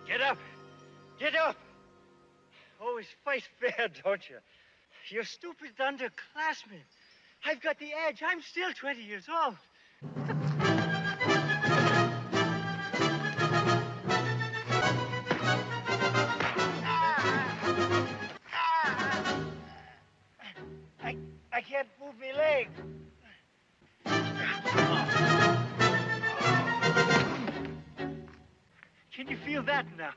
Get up! Get up! Always fight fair, don't you? You're stupid underclassmen. I've got the edge. I'm still 20 years old. I can't move my leg. Can you feel that now?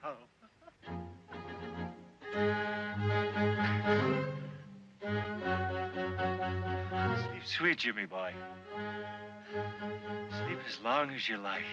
Sleep sweet, Jimmy boy. Sleep as long as you like.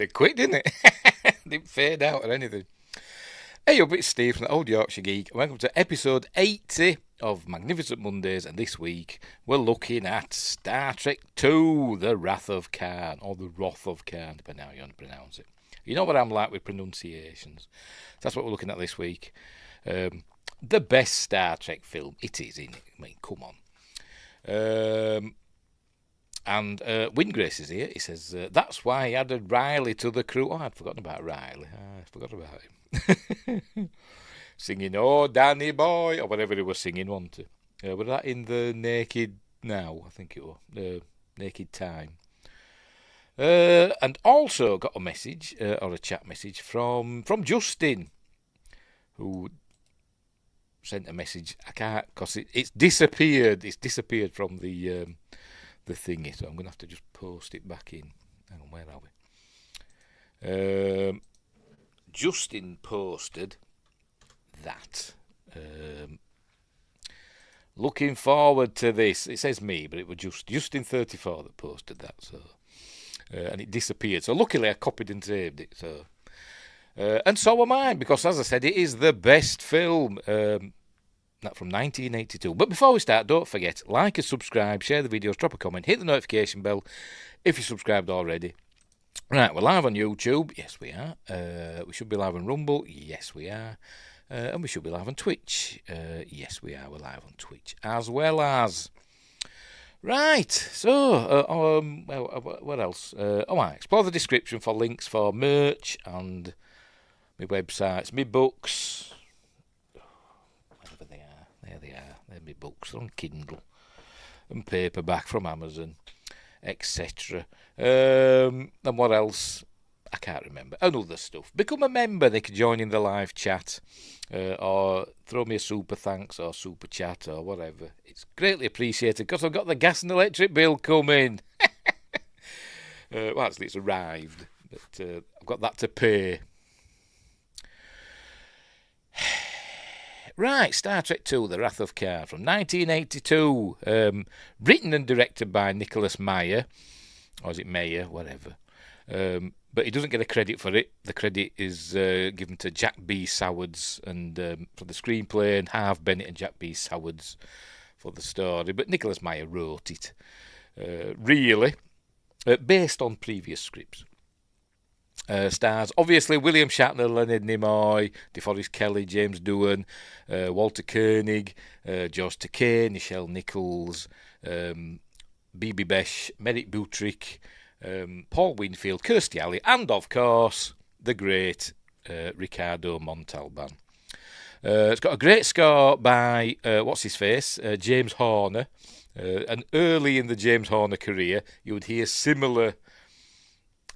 It quit, didn't it? Didn't fade out or anything. Hey up, it's Steve from the Old Yorkshire Geek. Welcome to episode 80 of Magnificent Mondays, and this week we're looking at Star Trek II, The Wrath of Khan, or The Wrath of Khan, depending on how you want to pronounce it. You know what I'm like with pronunciations. That's what we're looking at this week. The best Star Trek film. It is, isn't it? I mean, come on. And Windgrace is here. He says, that's why he added Riley to the crew. Oh, I'd forgotten about Riley. I forgot about him. Singing, oh, Danny boy, or whatever he was singing, wasn't it? Was that in the Naked Now? I think it was. Naked Time. And also got a message, or a chat message, from Justin, who sent a message. I can't, because it's disappeared. It's disappeared from the thingy, so I'm going to have to just post it back in. Hang on, where are we? Justin posted that. Looking forward to this. It says me, but it was Justin34 that posted that. So, and it disappeared. So luckily I copied and saved it. So, and so am I, because as I said, it is the best film. That from 1982. But before we start, don't forget, like and subscribe, share the videos, drop a comment, hit the notification bell if you're subscribed already. Right, we're live on YouTube. Yes, we are. We should be live on Rumble. Yes, we are. And we should be live on Twitch. Yes, we are. We're live on Twitch as well as. Right, so, what else? I explore the description for links for merch and my websites, my books. There they are. They're my books on Kindle and paperback from Amazon, etc. And what else? I can't remember. And other stuff. Become a member. They can join in the live chat, or throw me a super thanks or super chat or whatever. It's greatly appreciated because I've got the gas and electric bill coming. Well, actually, it's arrived, but I've got that to pay. Right, Star Trek II, The Wrath of Khan, from 1982. Written and directed by Nicholas Meyer. Or is it Mayer? Whatever. But he doesn't get a credit for it. The credit is given to Jack B. Sowards and for the screenplay, and Harve Bennett and Jack B. Sowards for the story. But Nicholas Meyer wrote it, really, based on previous scripts. Stars, obviously, William Shatner, Leonard Nimoy, DeForest Kelley, James Doohan, Walter Koenig, George Takei, Nichelle Nichols, Bibi Besh, Merritt Buttrick, Paul Winfield, Kirstie Alley, and, of course, the great Ricardo Montalban. It's got a great score by, what's-his-face, James Horner. And early in the James Horner career, you would hear similar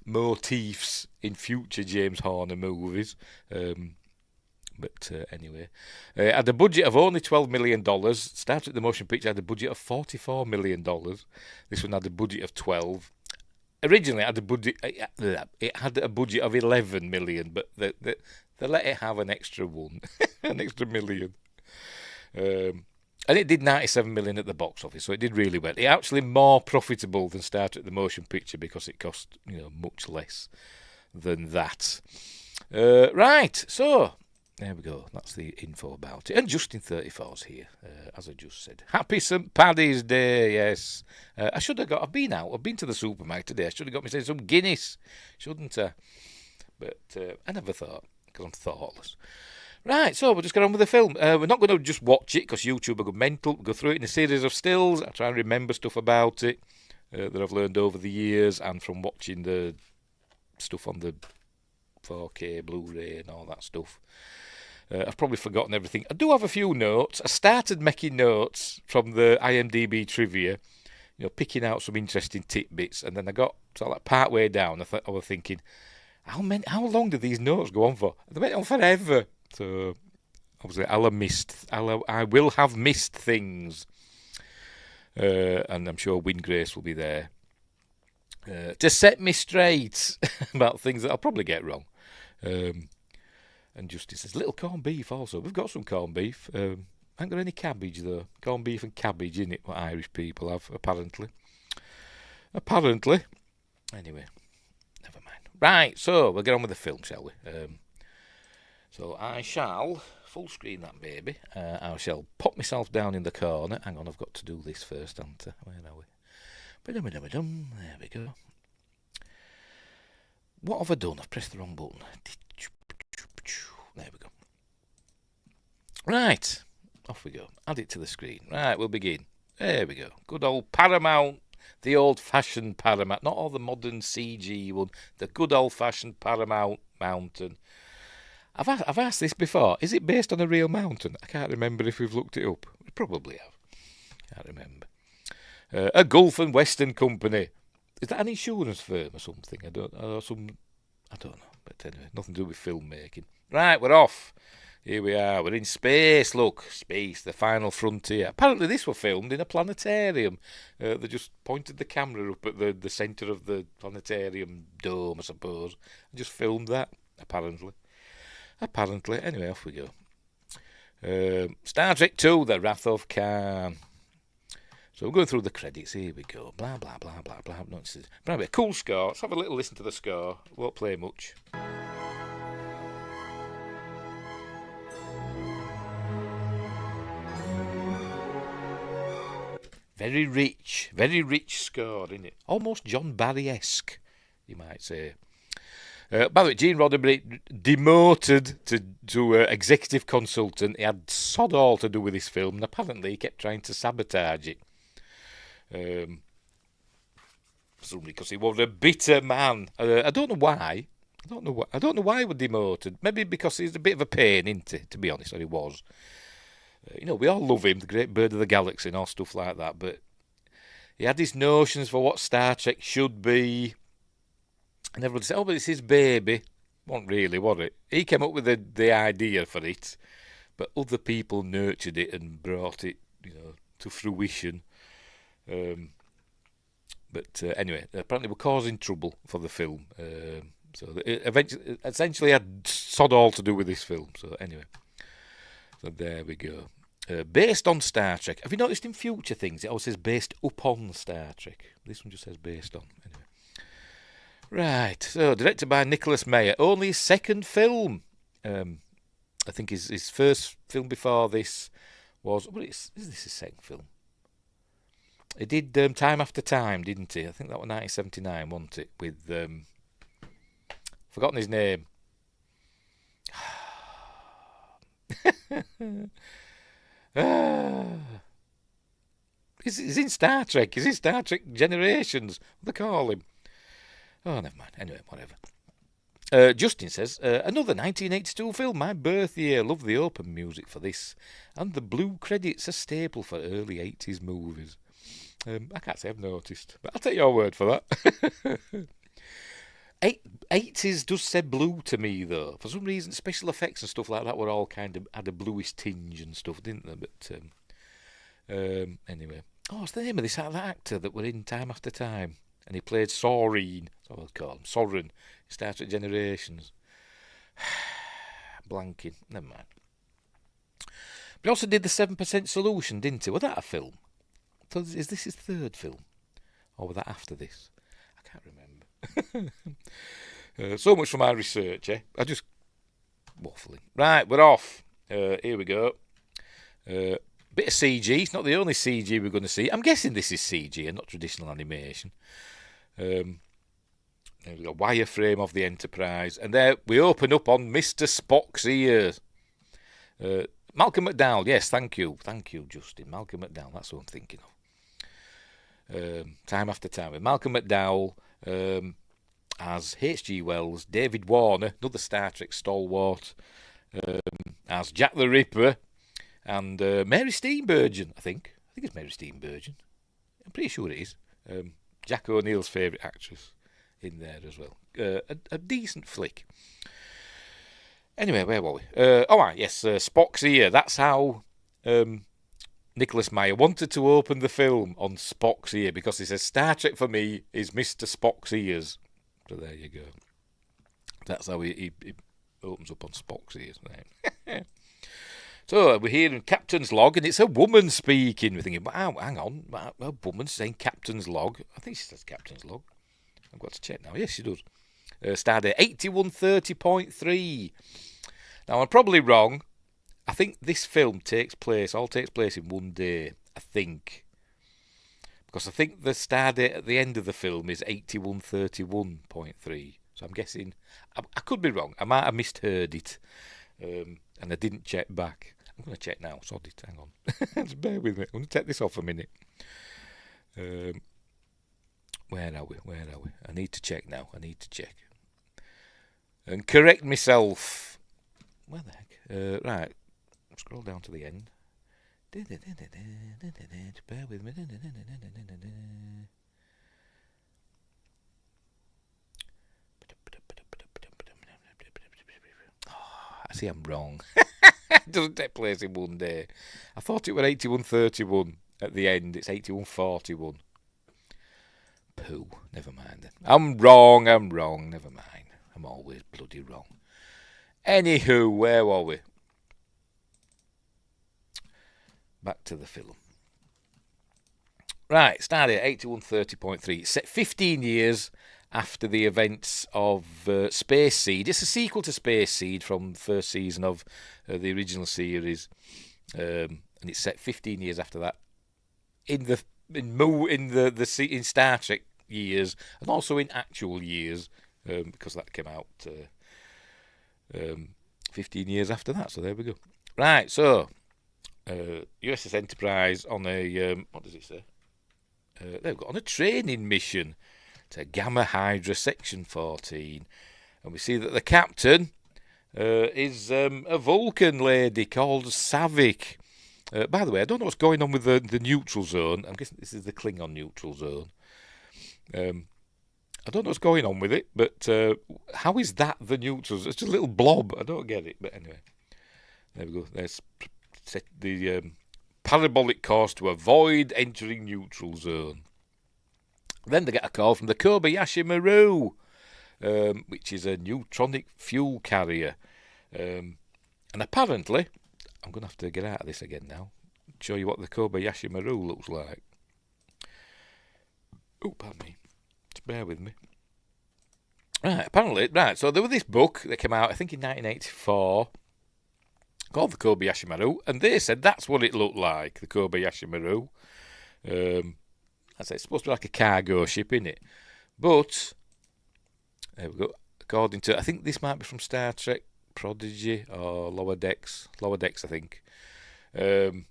motifs in future James Horner movies. But anyway, had a budget of only $12 million. Star Trek the Motion Picture had a budget of $44 million. This one had a budget of 12. originally it had a budget of 11 million, but they let it have an extra one, an extra million. And it did 97 million at the box office, so it did really well. It's actually more profitable than Star Trek the Motion Picture because it cost much less than that. Right, so there we go. That's the info about it. And Justin 34's here, as I just said. Happy St Paddy's Day, yes. I've been to the supermarket today. I should have got myself some Guinness, shouldn't I? But I never thought, because I'm thoughtless. Right, so we'll just get on with the film. We're not going to just watch it because YouTube will go mental. We'll go through it in a series of stills. I'll try and remember stuff about it that I've learned over the years and from watching the stuff on the 4K Blu-ray and all that stuff. I've probably forgotten everything. I do have a few notes. I started making notes from the IMDb trivia, picking out some interesting tidbits, and then I got sort of like part way down. I was thinking, how long do these notes go on for? They went on forever. So obviously I will have missed things, and I'm sure Windgrace will be there to set me straight about things that I'll probably get wrong. And Justice says little corned beef also. We've got some corned beef. I ain't got any cabbage though. Corned beef and cabbage in it. What Irish people have apparently. Anyway, never mind. Right, so we'll get on with the film, shall we? So I shall full screen that baby. I shall pop myself down in the corner. Hang on, I've got to do this first, haven't I? Where are we? There we go. What have I done? I've pressed the wrong button. There we go. Right, off we go. Add it to the screen. Right, we'll begin. There we go. Good old Paramount. The old-fashioned Paramount. Not all the modern CG one. The good old-fashioned Paramount mountain. I've asked this before. Is it based on a real mountain? I can't remember if we've looked it up. We probably have. Can't remember. A Gulf and Western Company. Is that an insurance firm or something? I don't know. But anyway, nothing to do with filmmaking. Right, we're off. Here we are. We're in space. Look, space, the final frontier. Apparently this was filmed in a planetarium. They just pointed the camera up at the centre of the planetarium dome, I suppose, and just filmed that, apparently. Anyway, off we go. Star Trek II, The Wrath of Khan. So we're going through the credits. Here we go. Blah, blah, blah, blah, blah. Nonsense. But anyway, cool score. Let's have a little listen to the score. Won't play much. Very rich score, isn't it? Almost John Barry-esque, you might say. By the way, Gene Roddenberry demoted to executive consultant. He had sod all to do with this film, and apparently he kept trying to sabotage it. Presumably because he was a bitter man. I don't know why. I don't know why he was demoted. Maybe because he's a bit of a pain, isn't he? To be honest, or he was. We all love him, the great bird of the galaxy and all stuff like that. But he had his notions for what Star Trek should be. And everyone said, but it's his baby. Wasn't really, was it? He came up with the idea for it, but other people nurtured it and brought it, to fruition. But anyway, apparently we're causing trouble for the film. So it essentially had sod all to do with this film. So anyway, so there we go. Based on Star Trek. Have you noticed in future things it always says based upon Star Trek? This one just says based on. Anyway. Right, so directed by Nicholas Meyer. Only his second film. I think his first film before this was... is this his second film? He did Time After Time, didn't he? I think that was 1979, wasn't it? With... forgotten his name. He's in Star Trek. He's in Star Trek Generations. What do they call him? Oh, never mind. Anyway, whatever. Justin says, another 1982 film, my birth year. Love the open music for this. And the blue credits, a staple for early 80s movies. I can't say I've noticed, but I'll take your word for that. 80s does say blue to me, though. For some reason, special effects and stuff like that were all kind of had a bluish tinge and stuff, didn't they? But anyway. Oh, what's the name of that actor that were in Time After Time? and he played Soren. That's what I'll call him, Soren, in Star Trek Generations. Blanking, never mind. But he also did the 7% Solution, didn't he? Was that a film? So is this his third film? Or was that after this? I can't remember. So much for my research, eh? I just waffling. Right, we're off. Here we go. Bit of CG. It's not the only CG we're going to see. I'm guessing this is CG and not traditional animation. We've got a wireframe of the Enterprise. And there we open up on Mr. Spock's ears. Malcolm McDowell. Yes, thank you. Thank you, Justin. Malcolm McDowell. That's what I'm thinking of. Time after time. With Malcolm McDowell as H.G. Wells. David Warner, another Star Trek stalwart, as Jack the Ripper. And Mary Steenburgen, I think. I think it's Mary Steenburgen. I'm pretty sure it is. Jack O'Neill's favourite actress in there as well. A decent flick. Anyway, where were we? Yes, Spock's ear. That's how Nicholas Meyer wanted to open the film, on Spock's ear, because he says Star Trek for me is Mr. Spock's ears. So there you go. That's how he opens up on Spock's ears. Right. So we're hearing Captain's log, and it's a woman speaking. We're thinking, wow, hang on, a woman saying Captain's log. I think she says Captain's log. I've got to check now. Yes, she does. Stardate 8130.3. Now, I'm probably wrong. I think this film all takes place in one day, I think. Because I think the stardate at the end of the film is 8131.3. So I'm guessing, I could be wrong. I might have misheard it. And I didn't check back. I'm going to check now. Sod it. Hang on. Just bear with me. I'm going to take this off a minute. Where are we? I need to check now. And correct myself. Where the heck? Right. Scroll down to the end. Bear with me. I see I'm wrong. It doesn't take place in one day. I thought it was 8131 at the end. It's 8141. Pooh, never mind then. I'm wrong, never mind. I'm always bloody wrong. Anywho, where were we? Back to the film. Right, started at 8130.3. Set 15 years after the events of Space Seed. It's a sequel to Space Seed from the first season of the original series, and it's set 15 years after that. In Star Trek years, and also in actual years, because that came out 15 years after that. So there we go. Right, so USS Enterprise on a what does it say? They've got on a training mission to Gamma Hydra Section 14, and we see that the captain is a Vulcan lady called Savick. By the way, I don't know what's going on with the neutral zone. I'm guessing this is the Klingon neutral zone. I don't know what's going on with it, but how is that the neutral zone? It's just a little blob. I don't get it, but anyway. There we go. There's set the parabolic course to avoid entering neutral zone. Then they get a call from the Kobayashi Maru, which is a neutronic fuel carrier. And apparently, I'm going to have to get out of this again now, show you what the Kobayashi Maru looks like. Oh, pardon me. Just bear with me. Right, so there was this book that came out, I think in 1984, called the Kobayashi Maru, and they said that's what it looked like, the Kobayashi Maru. I said it's supposed to be like a cargo ship, innit? But there we go. According to, I think this might be from Star Trek Prodigy or Lower Decks, I think. The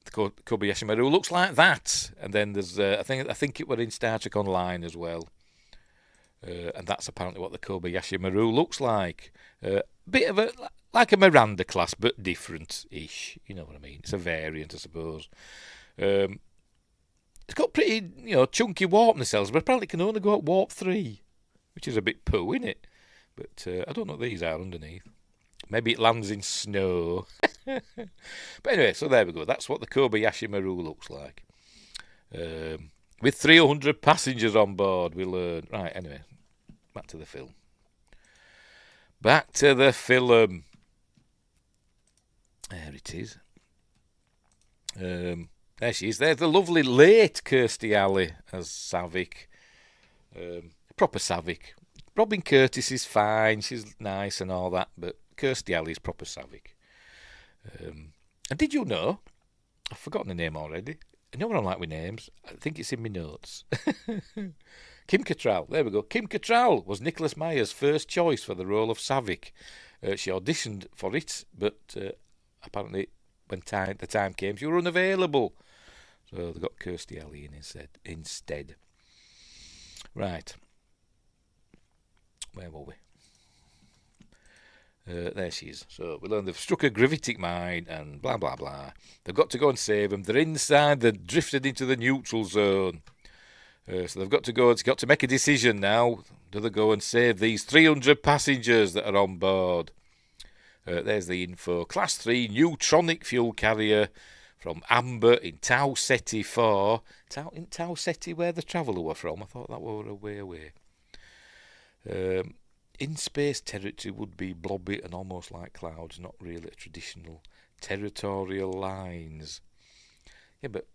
Kobayashi Maru looks like that, and then there's I think it were in Star Trek Online as well, and that's apparently what the Kobayashi Maru looks like. Bit of a like a Miranda class, but different-ish. You know what I mean? It's a variant, I suppose. It's got pretty, chunky warp nacelles, but apparently it can only go at warp 3, which is a bit poo, isn't it? But I don't know what these are underneath. Maybe it lands in snow. But anyway, so there we go. That's what the Kobayashi Maru looks like. with 300 passengers on board, we learn. Right, anyway, back to the film. Back to the film. There it is. There she is. There's the lovely late Kirstie Alley as Savick. Proper Savick. Robin Curtis is fine. She's nice and all that, but Kirstie Alley is proper Savick. And did you know? I've forgotten the name already. I know what I'm like with names. I think it's in my notes. Kim Cattrall. There we go. Kim Cattrall was Nicholas Meyer's first choice for the role of Savick. She auditioned for it, but apparently when the time came, she was unavailable. So they got Kirstie Alley in instead. Right. Where were we? There she is. So we learned they've struck a gravitic mine and blah, blah, blah. They've got to go and save them. They're inside. They're drifted into the neutral zone. So they've got to go. It's got to make a decision now. Do they go and save these 300 passengers that are on board? There's the info. Class 3 neutronic fuel carrier from Amber in Tau Ceti 4. In Tau Ceti, where the traveller were from. I thought that were a way away. In space territory would be blobby and almost like clouds, not really traditional territorial lines. Yeah, but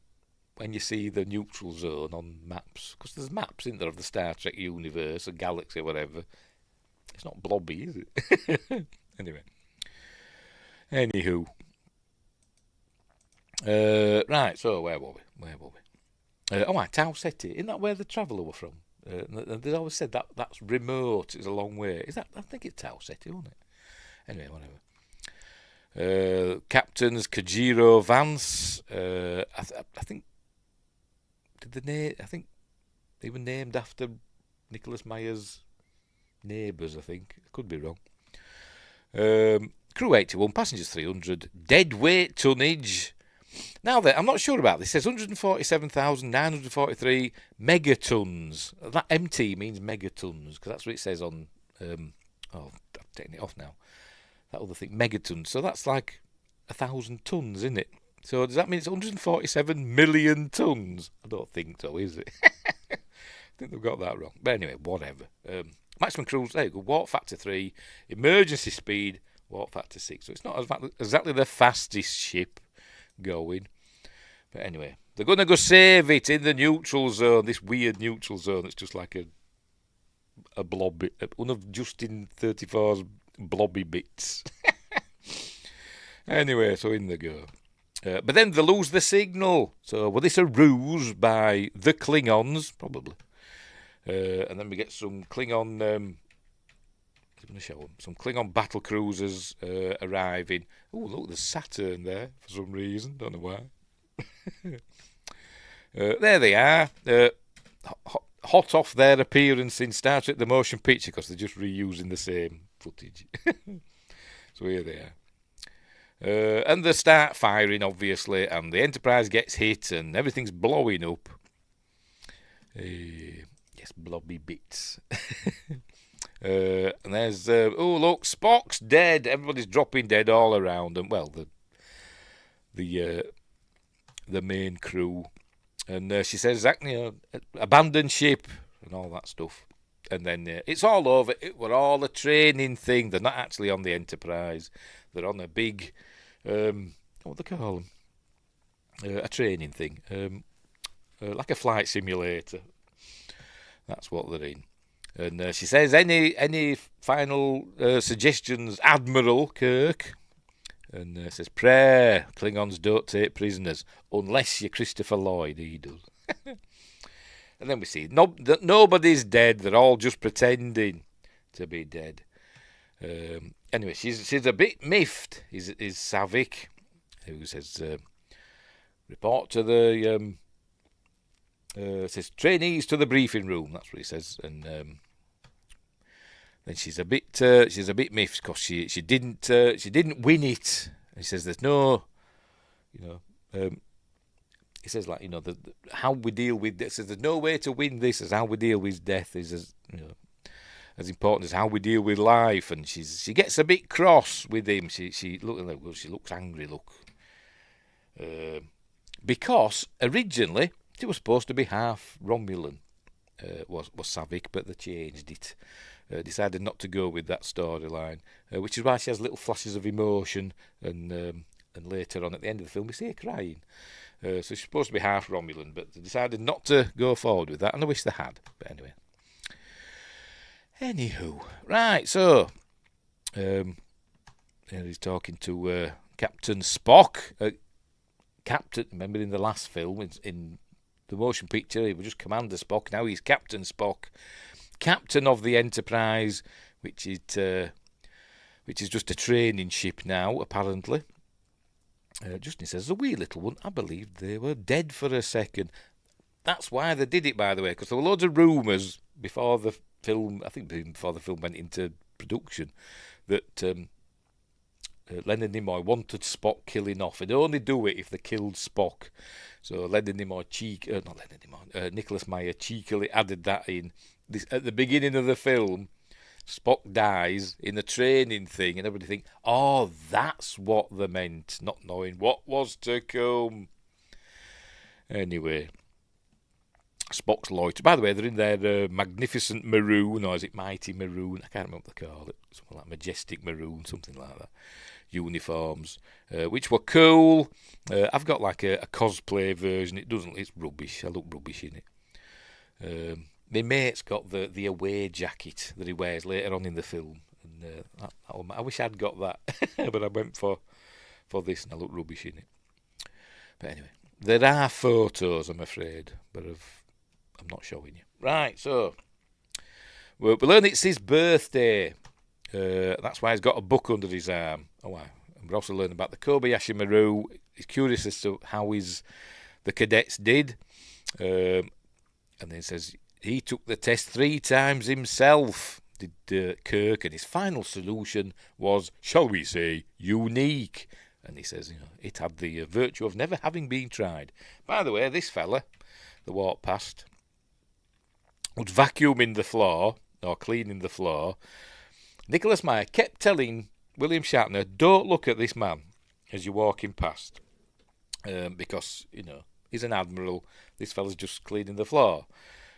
when you see the neutral zone on maps, because there's maps in there of the Star Trek universe, a galaxy, whatever, it's not blobby, is it? Anywho. Right, so where were we? Tau Ceti. Isn't that where the traveller were from? They always said that's remote. It's a long way. Is that? I think it's Tau Ceti, wasn't it? Anyway, whatever. Captains Kajiro Vance. I think. I think they were named after Nicholas Meyer's neighbours. I think. I could be wrong. Crew 81, passengers 300, dead weight tonnage. Now then, I'm not sure about this. It says 147,943 megatons. That MT means megatons, because that's what it says on... I'm taking it off now. That other thing, megatons. So that's like 1,000 tons, isn't it? So does that mean it's 147 million tons? I don't think so, is it? I think they've got that wrong. But anyway, whatever. Maximum cruise, there you go. Warp factor 3. Emergency speed, warp factor 6. So it's not exactly the fastest ship going. But anyway, they're going to go save it in the neutral zone, this weird neutral zone. It's just like a blobby, one of Justin 34's blobby bits. Anyway, so in they go. But then they lose the signal. So, was this a ruse by the Klingons? Probably. And then we get some Klingon... I'm going to show them. Some Klingon battle cruisers arriving. Oh, look, there's Saturn there for some reason. Don't know why. There they are. Hot off their appearance in Star Trek The Motion Picture because they're just reusing the same footage. So here they are. And they start firing, obviously, and the Enterprise gets hit and everything's blowing up. Yes, blobby bits. And there's, look, Spock's dead. Everybody's dropping dead all around them. Well, the main crew. And she says, abandon ship and all that stuff. And then it's all over. It were all a training thing. They're not actually on the Enterprise. They're on a big, what do they call them? A training thing. Like a flight simulator. That's what they're in. And she says, any final suggestions, Admiral Kirk? And says, prayer, Klingons don't take prisoners, unless you're Christopher Lloyd, he does. And then we see that nobody's dead, they're all just pretending to be dead. Anyway, she's a bit miffed, is Savick, who says, report to the... says trainees to the briefing room. That's what he says, and then she's a bit miffed because she didn't win it. And he says there's no, he says how we deal with this. Says there's no way to win this. As how we deal with death is as important as how we deal with life. And she gets a bit cross with him. She looks angry. Because originally It was supposed to be half Romulan, was Savick, but they changed it. Decided not to go with that storyline, which is why she has little flashes of emotion, and later on at the end of the film we see her crying. So she's supposed to be half Romulan, but they decided not to go forward with that, and I wish they had. But anyway. Anywho, right, so he's talking to Captain Spock. Captain, remember in the last film, in the motion picture, he was just Commander Spock. Now he's Captain Spock, captain of the Enterprise, which is just a training ship now, apparently. Justin says, the wee little one, I believe they were dead for a second. That's why they did it, by the way, because there were loads of rumours before the film, I think before the film went into production, that Leonard Nimoy wanted Spock killing off. He'd only do it if they killed Spock. So Nicholas Meyer cheekily added that in. At the beginning of the film, Spock dies in a training thing, and everybody think, oh, that's what they meant, not knowing what was to come. Anyway, Spock's loiter. By the way, they're in their magnificent maroon, or is it mighty maroon? I can't remember what they call it. Something like majestic maroon, something like that. Uniforms, which were cool. I've got like a cosplay version. It's rubbish. I look rubbish in it. My mate's got the away jacket that he wears later on in the film, and I wish I'd got that, but I went for this, and I look rubbish in it. But anyway, there are photos, I'm afraid, but I'm not showing you. Right, so we learn it's his birthday. That's why he's got a book under his arm. Oh, wow. And we're also learning about the Kobayashi Maru. He's curious as to how the cadets did. And then he says he took the test 3 times himself, did Kirk, and his final solution was, shall we say, unique. And he says, it had the virtue of never having been tried. By the way, this fella, the walk past, was vacuuming the floor, or cleaning the floor. Nicholas Meyer kept telling William Shatner, don't look at this man as you're walking past, because, he's an admiral, this fella's just cleaning the floor.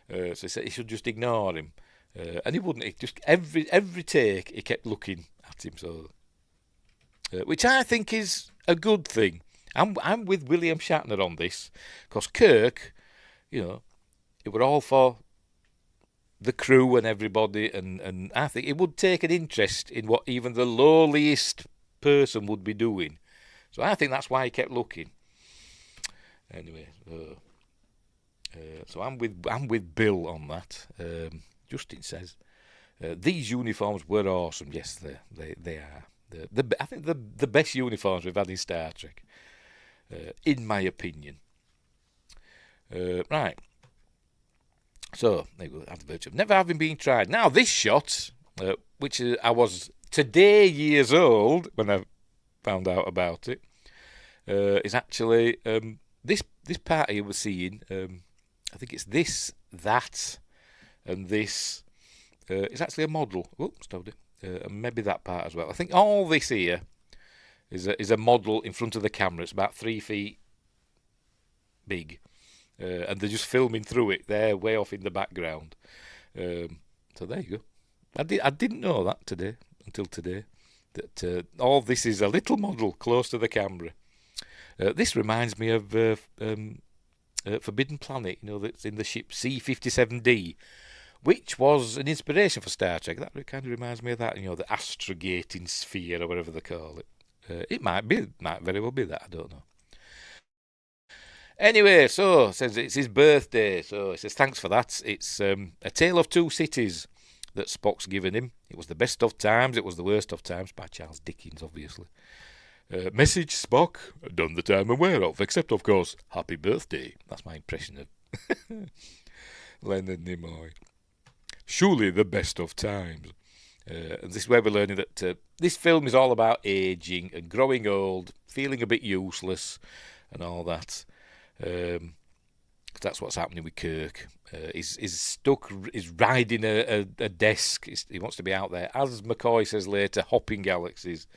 So he said he should just ignore him. And he wouldn't. He just every take, he kept looking at him, so which I think is a good thing. I'm with William Shatner on this, because Kirk, it were all for the crew and everybody, and I think it would take an interest in what even the lowliest person would be doing. So I think that's why he kept looking. Anyway, so I'm with Bill on that. Justin says these uniforms were awesome. Yes, they are. I think the best uniforms we've had in Star Trek, in my opinion. Right. So, there you go, at the virtue of never having been tried. Now, this shot, which I was today years old when I found out about it, is actually this part you were seeing. I think it's this, that, and this. It's actually a model. Oh, stopped it. And maybe that part as well. I think all this here is a model in front of the camera. It's about 3 feet big. And they're just filming through it. They're way off in the background. So there you go. I didn't know that until today. That all this is a little model close to the camera. This reminds me of Forbidden Planet, that's in the ship C-57D, which was an inspiration for Star Trek. That kind of reminds me of that, the astrogating sphere or whatever they call it. It might very well be that, I don't know. Anyway, so says it's his birthday, so he says thanks for that. It's A Tale of Two Cities that Spock's given him. It was the best of times, it was the worst of times, by Charles Dickens, obviously. Message Spock, done the time aware of, except of course, happy birthday. That's my impression of Leonard Nimoy. Surely the best of times. And this is where we're learning that this film is all about aging and growing old, feeling a bit useless, and all that. That's what's happening with Kirk. He's stuck. He's riding a desk. He wants to be out there, as McCoy says later, hopping galaxies.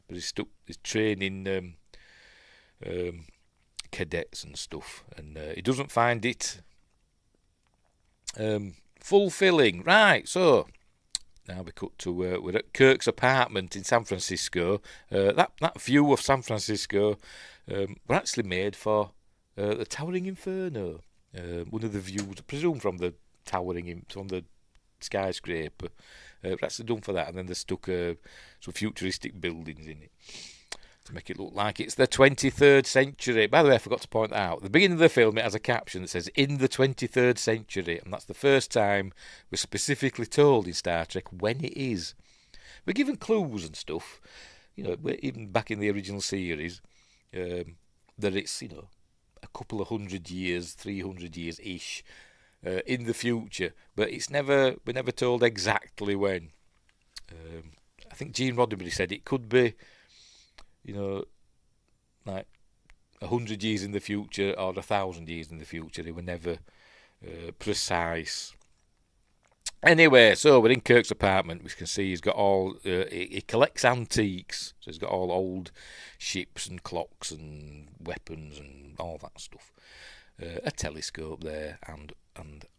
But he's stuck. He's training cadets and stuff, and he doesn't find it fulfilling. Right, so now we cut to we're at Kirk's apartment in San Francisco. That view of San Francisco were actually made for the Towering Inferno. One of the views, I presume from the from the skyscraper, actually done for that, and then they stuck some futuristic buildings in it to make it look like it's the 23rd century. By the way, I forgot to point out, at the beginning of the film it has a caption that says "in the 23rd century," and that's the first time we're specifically told in Star Trek when it is. We're given clues and stuff, even back in the original series, that it's, a couple of 100 years, 300 years ish in the future, but we're never told exactly when. I think Gene Roddenberry said it could be, like 100 years in the future or 1,000 years in the future. They were never precise. Anyway, so we're in Kirk's apartment. We can see he's got all he collects antiques, so he's got all old ships and clocks and weapons and all that stuff. A telescope there and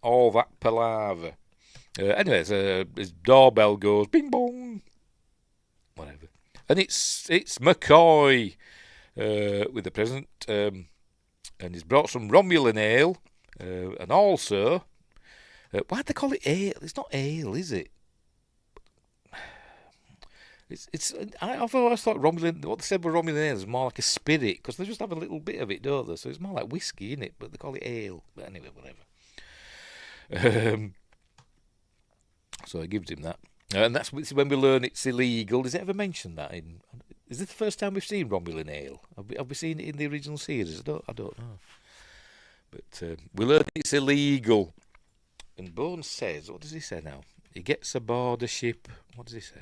all that palaver. Anyway, his doorbell goes bing bong, whatever, and it's McCoy with the present, and he's brought some Romulan ale, and also. Why'd they call it ale? It's not ale, is it? I've always thought Romulan. What they said with Romulan ale is more like a spirit, because they just have a little bit of it, don't they? So it's more like whiskey, isn't it? But they call it ale. But anyway, whatever. So he gives him that, and that's when we learn it's illegal. Does it ever mention that? Is this the first time we've seen Romulan ale? Have we seen it in the original series? I don't know. But we learn it's illegal. And Bones says, what does he say now? He gets aboard a ship. What does he say?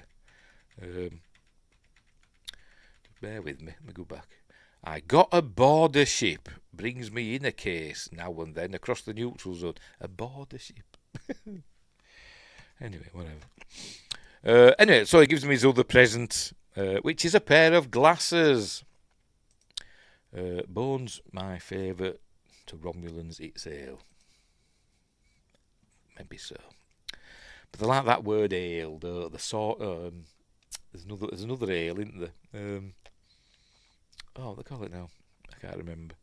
Bear with me. Let me go back. I got aboard a ship. Brings me in a case now and then across the neutral zone. Aboard a ship. Anyway, whatever. Anyway, so he gives him his other present, which is a pair of glasses. Bones, my favourite to Romulans, it's ale. Maybe so, but they like that word ale. The sort. There's another ale, isn't there? What they call it now? I can't remember.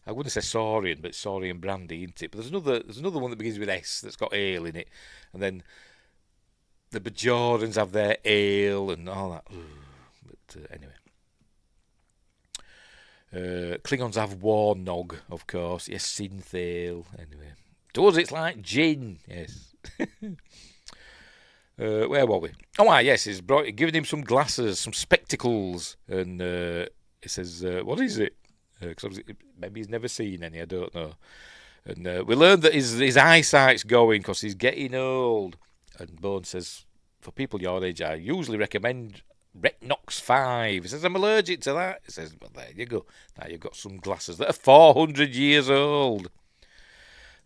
I wouldn't say Saurian, but it's Saurian brandy, isn't it? But there's another one that begins with S that's got ale in it, and then the Bajorans have their ale and all that. But anyway, Klingons have Warnog, of course. Yes, synth ale. Anyway. To us, it's like gin, yes. Where were we? Yes, he's giving him some glasses, some spectacles, and he says, what is it? Because maybe he's never seen any, I don't know. And we learn that his eyesight's going because he's getting old. And Bones says, for people your age, I usually recommend Retinox 5. He says, I'm allergic to that. He says, well, there you go. Now you've got some glasses that are 400 years old.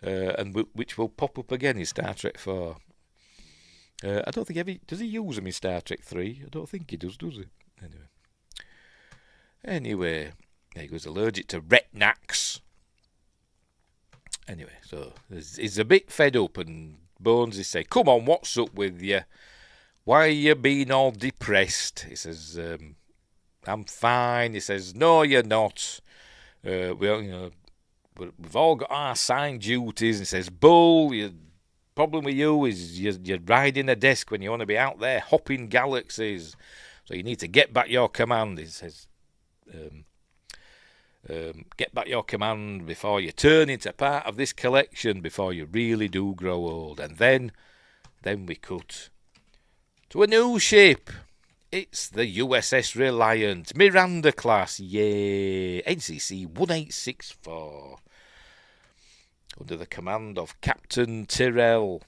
And which will pop up again in Star Trek 4. I don't think does he use them in Star Trek 3? I don't think he does he? Anyway, there he goes, allergic to Retinax. Anyway, so he's a bit fed up, and Bones is saying, come on, what's up with you? Why are you being all depressed? He says, I'm fine. He says, no, you're not. But we've all got our assigned duties. And says, Bull, the problem with you is you're riding a desk when you want to be out there hopping galaxies. So you need to get back your command. He says, get back your command before you turn into part of this collection, before you really do grow old. And then we cut to a new ship. It's the USS Reliant, Miranda class, yay, NCC 1864, under the command of Captain Tyrrell.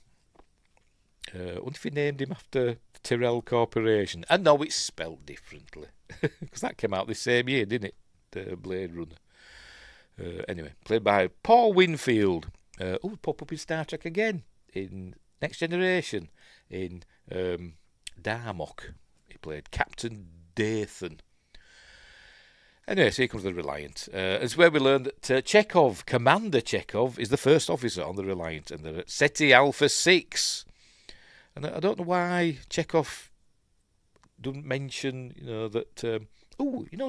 I wonder if he named him after Tyrrell Corporation. And no, it's spelled differently, because that came out the same year, didn't it, the Blade Runner. Anyway, played by Paul Winfield, who pop up in Star Trek again, in Next Generation, in Darmok. He played Captain Dathan. Anyway, so here comes the Reliant. It's where we learned that Chekhov, Commander Chekhov, is the first officer on the Reliant, and they're at SETI Alpha 6. And I don't know why Chekhov doesn't mention, that...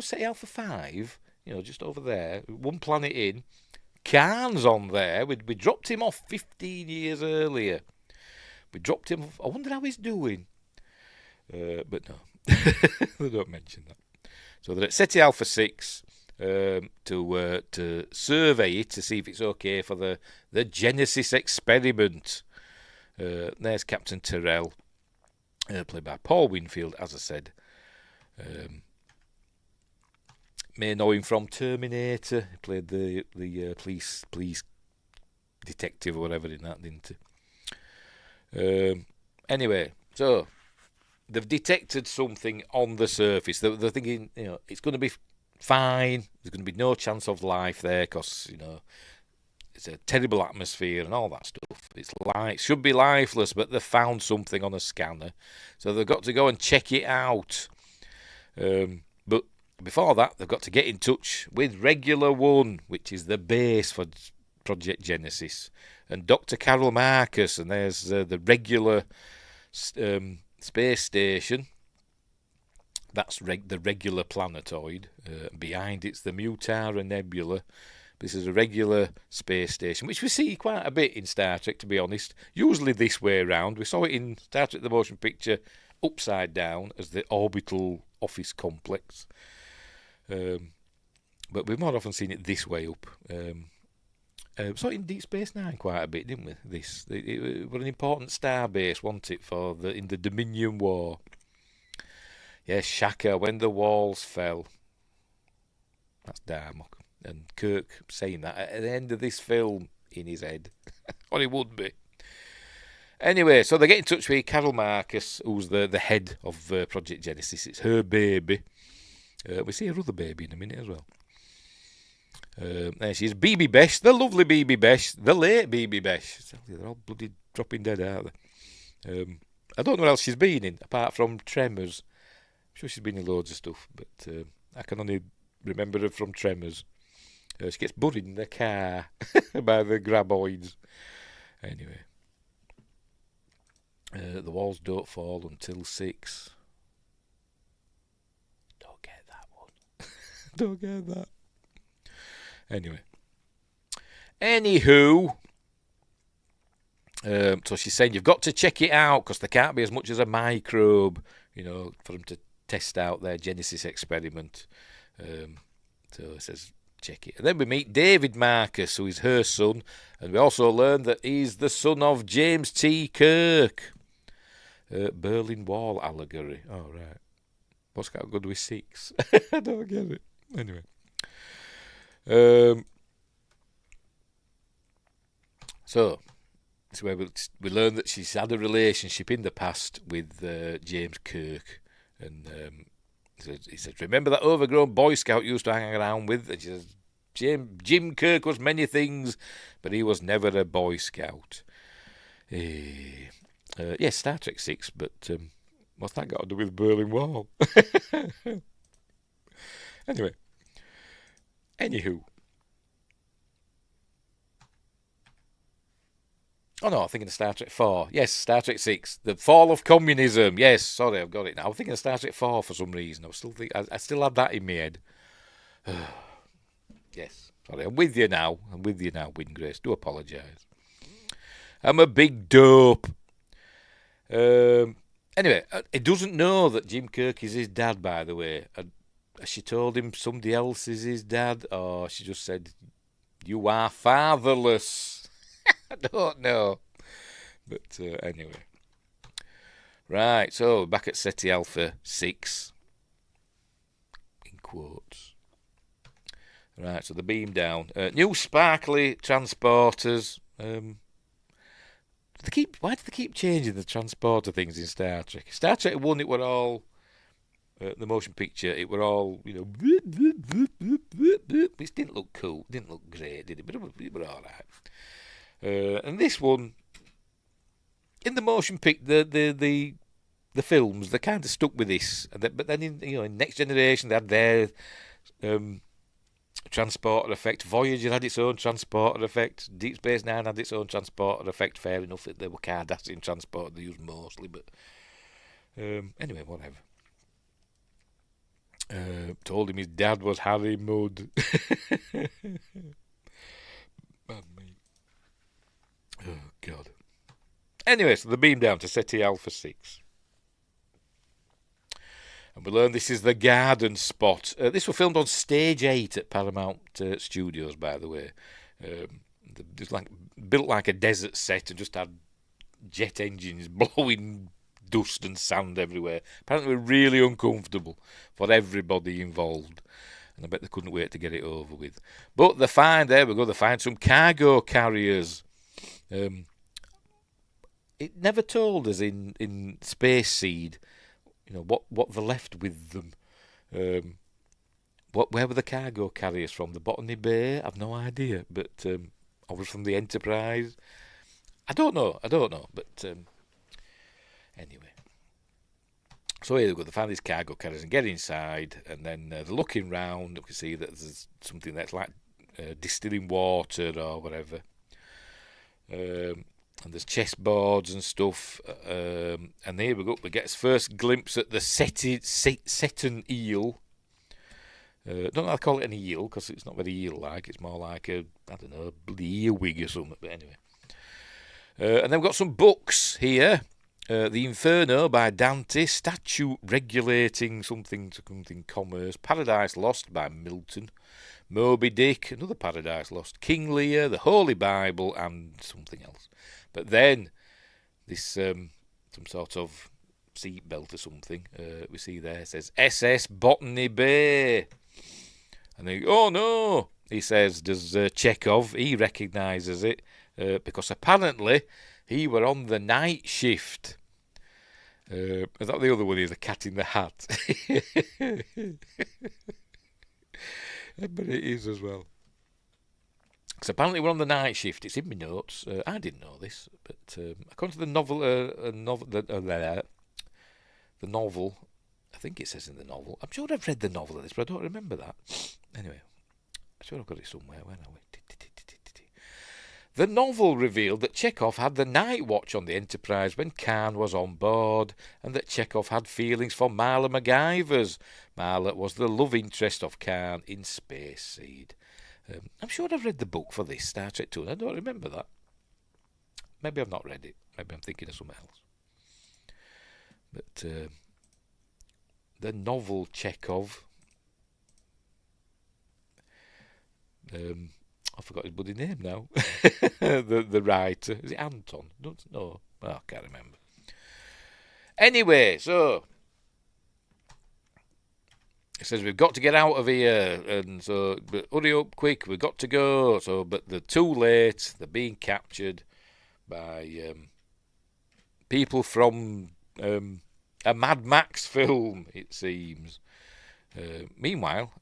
SETI Alpha 5, just over there, one planet in, Khan's on there. We dropped him off 15 years earlier. We dropped him off. I wonder how he's doing. But no, they don't mention that. So they're at SETI Alpha 6 to survey it to see if it's okay for the Genesis experiment. There's Captain Terrell, played by Paul Winfield, as I said. May know him from Terminator. He played the police detective or whatever in that, didn't he? Anyway, so they've detected something on the surface. They're thinking, it's going to be fine. There's going to be no chance of life there because, it's a terrible atmosphere and all that stuff. It should be lifeless, but they've found something on a scanner. So they've got to go and check it out. But before that, they've got to get in touch with Regular One, which is the base for Project Genesis, and Dr. Carol Marcus, and there's the regular space station. That's the regular planetoid. Behind it's the Mutara Nebula. This is a regular space station, which we see quite a bit in Star Trek, to be honest. Usually this way around. We saw it in Star Trek the Motion Picture upside down as the orbital office complex. But we've more often seen it this way up. We saw it in Deep Space Nine quite a bit, didn't we? It was an important star base, wasn't it, in the Dominion War? Yes, Shaka, when the walls fell. That's Darmok. And Kirk saying that at the end of this film in his head. Or he would be. Anyway, so they get in touch with Carol Marcus, who's the head of Project Genesis. It's her baby. We see her other baby in a minute as well. There she is, BB Besh, the lovely BB Besh, the late BB Besh. They're all bloody dropping dead, aren't they? I don't know what else she's been in, apart from Tremors. I'm sure she's been in loads of stuff, but I can only remember her from Tremors. She gets buried in the car by the graboids. Anyway. The walls don't fall until 6. Don't get that one. Don't get that. Anyway. Anywho. So she's saying you've got to check it out because there can't be as much as a microbe, for them to test out their Genesis experiment. So it says check it. And then we meet David Marcus, who is her son. And we also learn that he's the son of James T Kirk. Berlin Wall allegory. Oh, right. What's got good with 6? I don't get it. Anyway. So, this is where we learn that she's had a relationship in the past with James Kirk. And he says, remember that overgrown Boy Scout you used to hang around with? And she says, Jim Kirk was many things, but he was never a Boy Scout. Yes, Star Trek 6, but what's that got to do with Berlin Wall? Anyway. Anywho. Oh no, I'm thinking of Star Trek 4. Yes, Star Trek 6. The Fall of Communism. Yes, sorry, I've got it now. I'm thinking of Star Trek 4 for some reason. I still had that in my head. Yes, sorry, I'm with you now, Windgrace. Do apologise. I'm a big dope. Anyway, he doesn't know that Jim Kirk is his dad, by the way. Has she told him somebody else is his dad? Or she just said, you are fatherless? I don't know. But anyway. Right, so back at SETI Alpha 6. In quotes. Right, so the beam down. New sparkly transporters. Why do they keep changing the transporter things in Star Trek? Star Trek 1, it were all the motion picture. It were all which didn't look cool, didn't look great, did it? But it were all right. And this one, in the motion picture, the films, they kind of stuck with this. But then in Next Generation, they had their transporter effect. Voyager had its own transporter effect. Deep Space Nine had its own transporter effect. Fair enough, they were Cardassian transport they used mostly, but anyway, whatever. Told him his dad was Harry Mudd. Bad me. Oh, God. Anyway, so they beam down to SETI Alpha 6. And we learn this is the garden spot. This was filmed on Stage 8 at Paramount Studios, by the way. It's like built like a desert set and just had jet engines blowing dust and sand everywhere. Apparently really uncomfortable for everybody involved. And I bet they couldn't wait to get it over with. But they find some cargo carriers. It never told us in Space Seed, what they left with them. Where were the cargo carriers from? The Botany Bay? I've no idea. But or was from the Enterprise? I don't know. But anyway. So here they go. They find these cargo carriers and get inside, and then they're looking round. We can see that there's something that's like distilling water or whatever. And there's chessboards and stuff. And here we go. We get his first glimpse at the Seton eel. Don't know how to call it an eel, because it's not very eel-like. It's more like a earwig or something. But anyway. And then we've got some books here. The Inferno by Dante, Statute Regulating something Commerce, Paradise Lost by Milton, Moby Dick, another Paradise Lost, King Lear, the Holy Bible, and something else. But then this some sort of seatbelt or something we see there says SS Botany Bay, and they oh no, he says, does Chekhov, he recognises it because apparently he were on the night shift. Is that the other one here, the Cat in the Hat? But it is as well. Because apparently we're on the night shift. It's in my notes. I didn't know this, but according to the novel, the novel, I think it says in the novel. I'm sure I've read the novel of this, but I don't remember that. Anyway, I'm sure I've got it somewhere. Where are we? The novel revealed that Chekhov had the night watch on the Enterprise when Khan was on board, and that Chekhov had feelings for Marla MacGyvers. Marla was the love interest of Khan in Space Seed. I'm sure I've read the book for this, Star Trek 2, and I don't remember that. Maybe I've not read it. Maybe I'm thinking of something else. But the novel Chekhov... I forgot his bloody name now. the writer. Is it Anton? Don't know. Oh, I can't remember. Anyway, so it says we've got to get out of here, and so but hurry up quick, we've got to go. So, but they're too late. They're being captured by people from a Mad Max film, it seems. Meanwhile,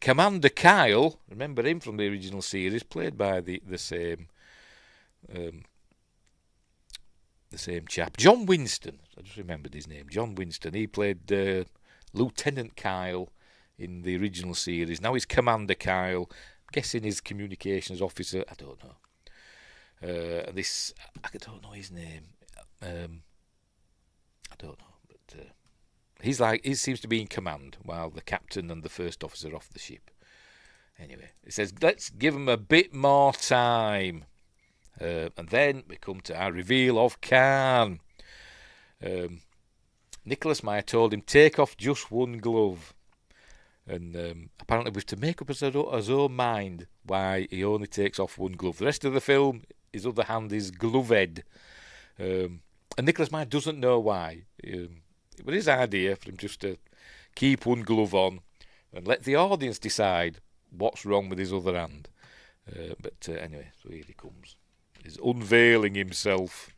Commander Kyle, remember him from the original series, played by the same chap, John Winston. I just remembered his name, John Winston. He played Lieutenant Kyle in the original series. Now he's Commander Kyle. I'm guessing he's communications officer. I don't know. I don't know his name. I don't know, but. He seems to be in command while the captain and the first officer are off the ship. Anyway, it says, let's give them a bit more time. And then we come to our reveal of Khan. Nicholas Meyer told him, take off just one glove. And apparently we have to make up his own mind why he only takes off one glove. The rest of the film, his other hand is gloved. And Nicholas Meyer doesn't know why. It was his idea for him just to keep one glove on and let the audience decide what's wrong with his other hand. But anyway, so here he comes. He's unveiling himself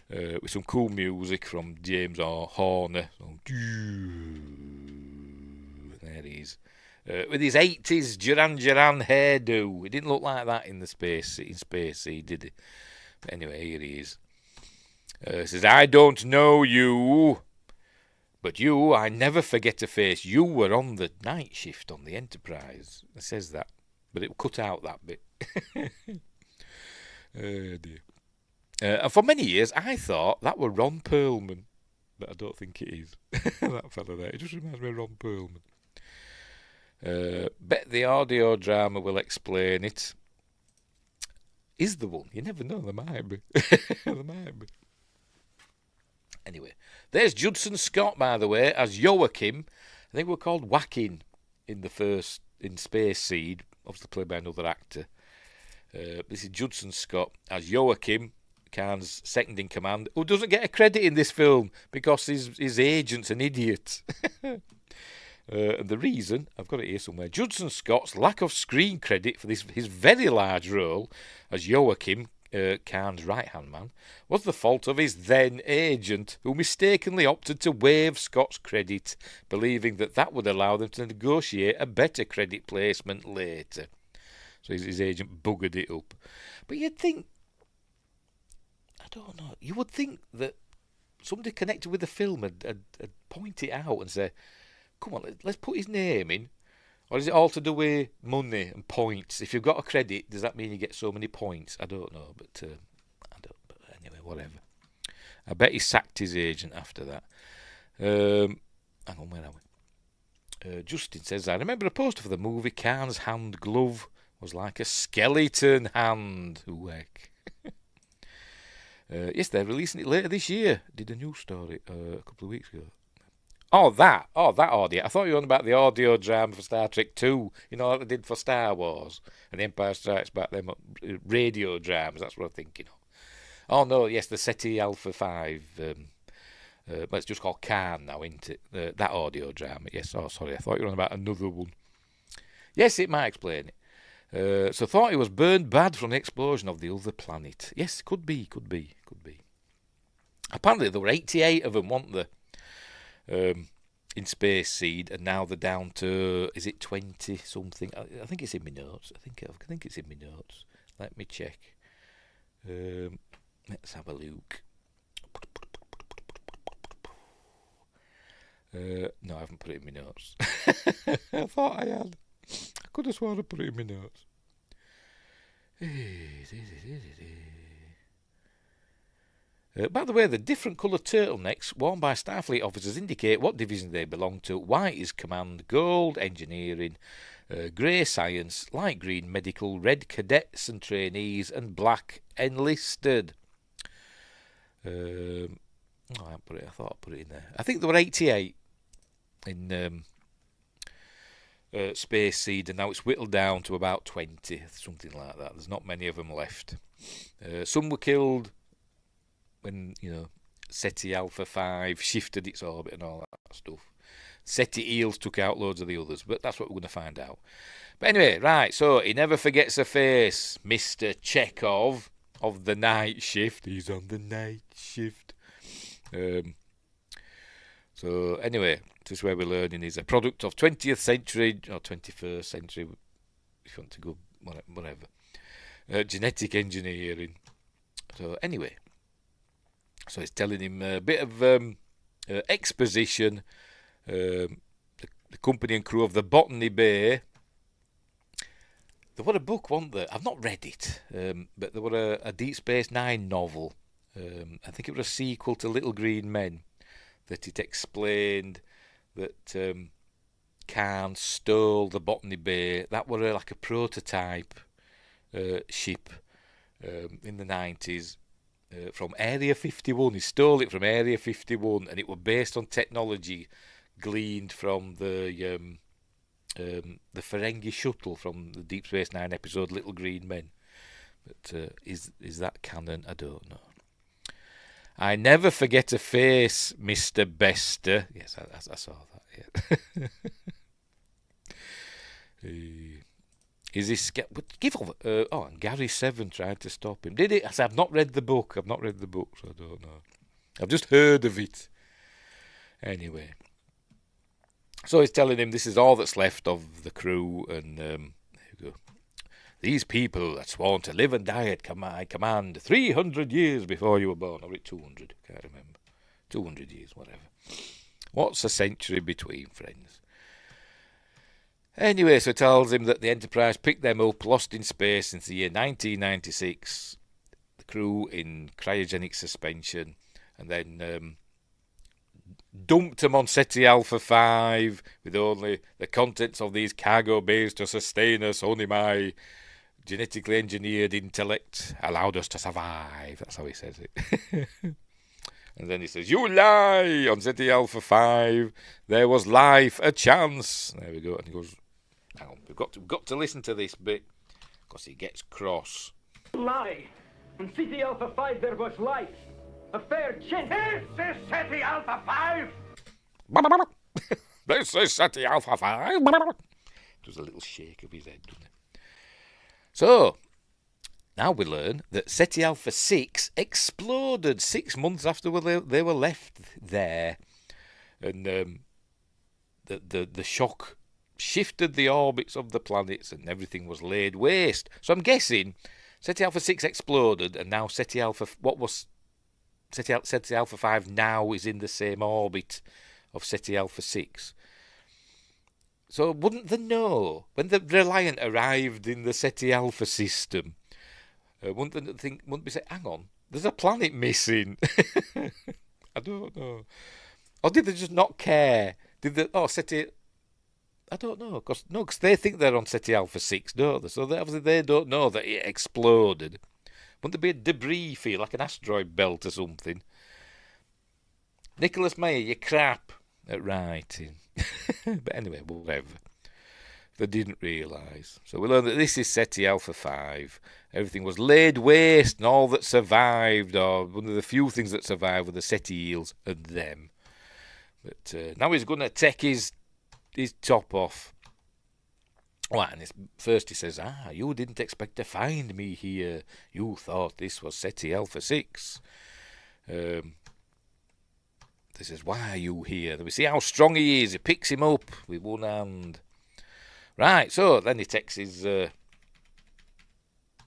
with some cool music from James Horner. There he is. With his 80s Duran Duran hairdo. He didn't look like that in Space Seed, did he? But anyway, here he is. He says, I don't know you, But you, I never forget a face. You were on the night shift on the Enterprise. It says that, but it will cut out that bit. Oh dear. And for many years, I thought that were Ron Perlman, but I don't think it is. That fella there. It just reminds me of Ron Perlman. Bet the audio drama will explain it. Is the one? You never know. There might be. There might be. Anyway, there's Judson Scott, by the way, as Joachim. I think we're called Whacking in the first in Space Seed, obviously played by another actor. This is Judson Scott as Joachim, Khan's second in command, who doesn't get a credit in this film because his agent's an idiot. And the reason, I've got it here somewhere, Judson Scott's lack of screen credit for his very large role as Joachim, Khan's right-hand man, was the fault of his then agent, who mistakenly opted to waive Scott's credit, believing that would allow them to negotiate a better credit placement later. So his agent buggered it up. But you'd think, I don't know, you would think that somebody connected with the film had point it out and say, come on, let's put his name in. Or is it all to do with money and points? If you've got a credit, does that mean you get so many points? I don't know, but But anyway, whatever. I bet he sacked his agent after that. Hang on, where are we? Justin says, I remember a poster for the movie. Khan's hand glove was like a skeleton hand. Ooh, heck. Yes, they're releasing it later this year. Did a news story a couple of weeks ago. That audio. I thought you were on about the audio drama for Star Trek 2. You know, like they did for Star Wars and The Empire Strikes Back, them radio dramas. That's what I'm thinking of. Oh, no, yes, the SETI Alpha 5. But it's just called Khan now, isn't it? That audio drama. Yes, oh, sorry, I thought you were on about another one. Yes, it might explain it. So thought he was burned bad from the explosion of the other planet. Yes, could be. Apparently there were 88 of them, weren't there? In Space Seed, and now they're down to, is it 20 something? I think it's in my notes. I think it's in my notes. Let me check. Let's have a look. No, I haven't put it in my notes. I thought I had. I could have sworn I put it in my notes. By the way, the different coloured turtlenecks worn by Starfleet officers indicate what division they belong to. White is command, gold engineering, grey science, light green medical, red cadets and trainees, and black enlisted. I thought I put it in there. I think there were 88 in Space Seed, and now it's whittled down to about 20, something like that. There's not many of them left. Some were killed when, SETI Alpha 5 shifted its orbit and all that stuff. SETI Eels took out loads of the others, but that's what we're going to find out. But anyway, right, so he never forgets a face, Mr. Chekhov of the night shift. He's on the night shift. So anyway, this is where we're learning. He's a product of 20th century, or 21st century, if you want to go, whatever. Genetic engineering. So anyway, so it's telling him a bit of exposition. The company and crew of the Botany Bay. There were a book, wasn't there? I've not read it, but there were a Deep Space Nine novel. I think it was a sequel to Little Green Men, that it explained that Khan stole the Botany Bay. That were like a prototype ship in the 90s. From Area 51. He stole it from Area 51, and it was based on technology gleaned from the Ferengi shuttle from the Deep Space Nine episode Little Green Men. But is that canon? I don't know. I never forget a face, Mr. Bester. Yes, I saw that. Yeah. Is this give over? And Gary Seven tried to stop him. Did it? I said, I've not read the book. So I don't know. I've just heard of it. Anyway, so he's telling him this is all that's left of the crew, and there you go. These people that sworn to live and die at my command 300 years before you were born, or 200, can't remember. 200 years, whatever. What's a century between, friends? Anyway, so it tells him that the Enterprise picked them up, lost in space since the year 1996, the crew in cryogenic suspension, and then dumped them on SETI Alpha 5 with only the contents of these cargo bays to sustain us. Only my genetically engineered intellect allowed us to survive. That's how he says it. And then he says, you lie! On SETI Alpha 5, there was life, a chance. There we go. And he goes, hang on, we've got to listen to this bit, because he gets cross. Lie! On SETI Alpha 5 there was life. A fair chance. This is SETI Alpha 5! This is SETI Alpha 5! It was a little shake of his head, didn't it? So, now we learn that SETI Alpha 6 exploded 6 months after they were left there. And the shock shifted the orbits of the planets and everything was laid waste. So I'm guessing SETI Alpha 6 exploded and now SETI Alpha... What was SETI Alpha 5 now is in the same orbit of SETI Alpha 6. So wouldn't they know? When the Reliant arrived in the SETI Alpha system, wouldn't they say, hang on, there's a planet missing? I don't know. Or did they just not care? Did they, SETI... I don't know, because they think they're on SETI Alpha 6, don't they? So obviously they don't know that it exploded. Wouldn't there be a debris field, like an asteroid belt or something? Nicholas Mayer, you crap at writing. But anyway, whatever. They didn't realise. So we learned that this is SETI Alpha 5. Everything was laid waste, and all that survived, or one of the few things that survived, were the SETI eels and them. But now he's going to take his top off. Well, and first he says, you didn't expect to find me here. You thought this was SETI Alpha 6. He says, why are you here? Then we see how strong he is. He picks him up with one hand. Right, so then he takes his... never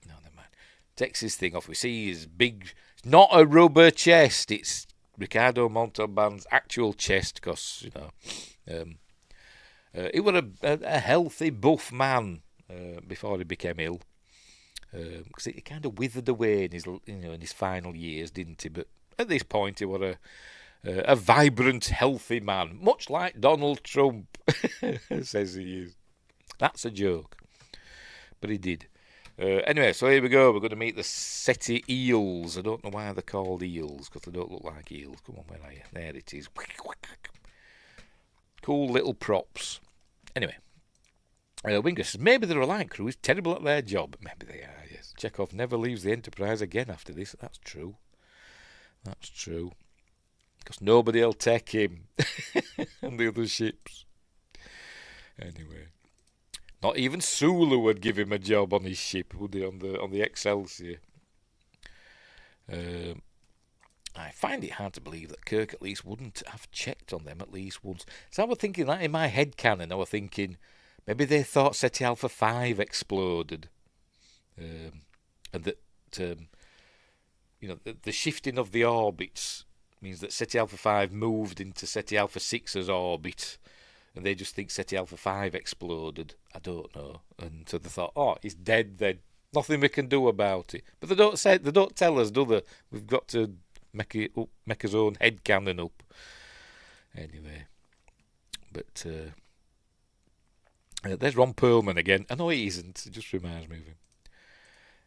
mind. Takes his thing off. We see his big... Not a rubber chest. It's Ricardo Montalban's actual chest, because, he was a healthy, buff man before he became ill. Because he kind of withered away in his final years, didn't he? But at this point, he was a vibrant, healthy man, much like Donald Trump, says he is. That's a joke, but he did. Anyway, so here we go. We're going to meet the SETI eels. I don't know why they're called eels, because they don't look like eels. Come on, where are you? There it is. Cool little props. Anyway, Winger says, maybe the Reliant crew is terrible at their job. Maybe they are, yes. Chekhov never leaves the Enterprise again after this. That's true. That's true. Because nobody will take him on the other ships. Anyway. Not even Sulu would give him a job on his ship, would he, on the Excelsior? I find it hard to believe that Kirk at least wouldn't have checked on them at least once. So I was thinking that in my head canon, I was thinking maybe they thought SETI Alpha 5 exploded. And that, the shifting of the orbits means that SETI Alpha 5 moved into SETI Alpha 6's orbit. And they just think SETI Alpha 5 exploded. I don't know. And so they thought, he's dead then. Nothing we can do about it. But they don't tell us, do they? We've got to make his own head cannon up. Anyway. But there's Ron Perlman again. I know he isn't. It just reminds me of him.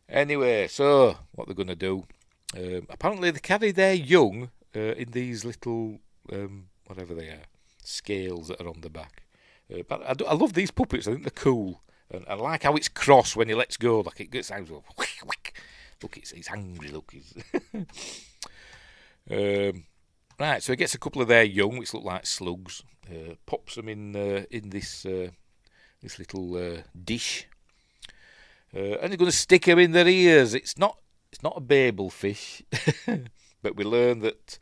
Anyway, so what they're going to do. Apparently they carry their young in these little, whatever they are, scales that are on the back. But I love these puppets. I think they're cool. And I like how it's cross when he lets go. Like it gets out. Look, he's angry. Look, he's... right, so he gets a couple of their young, which look like slugs. Pops them in this little dish. And they're going to stick them in their ears. It's not a Babel fish. But we learn that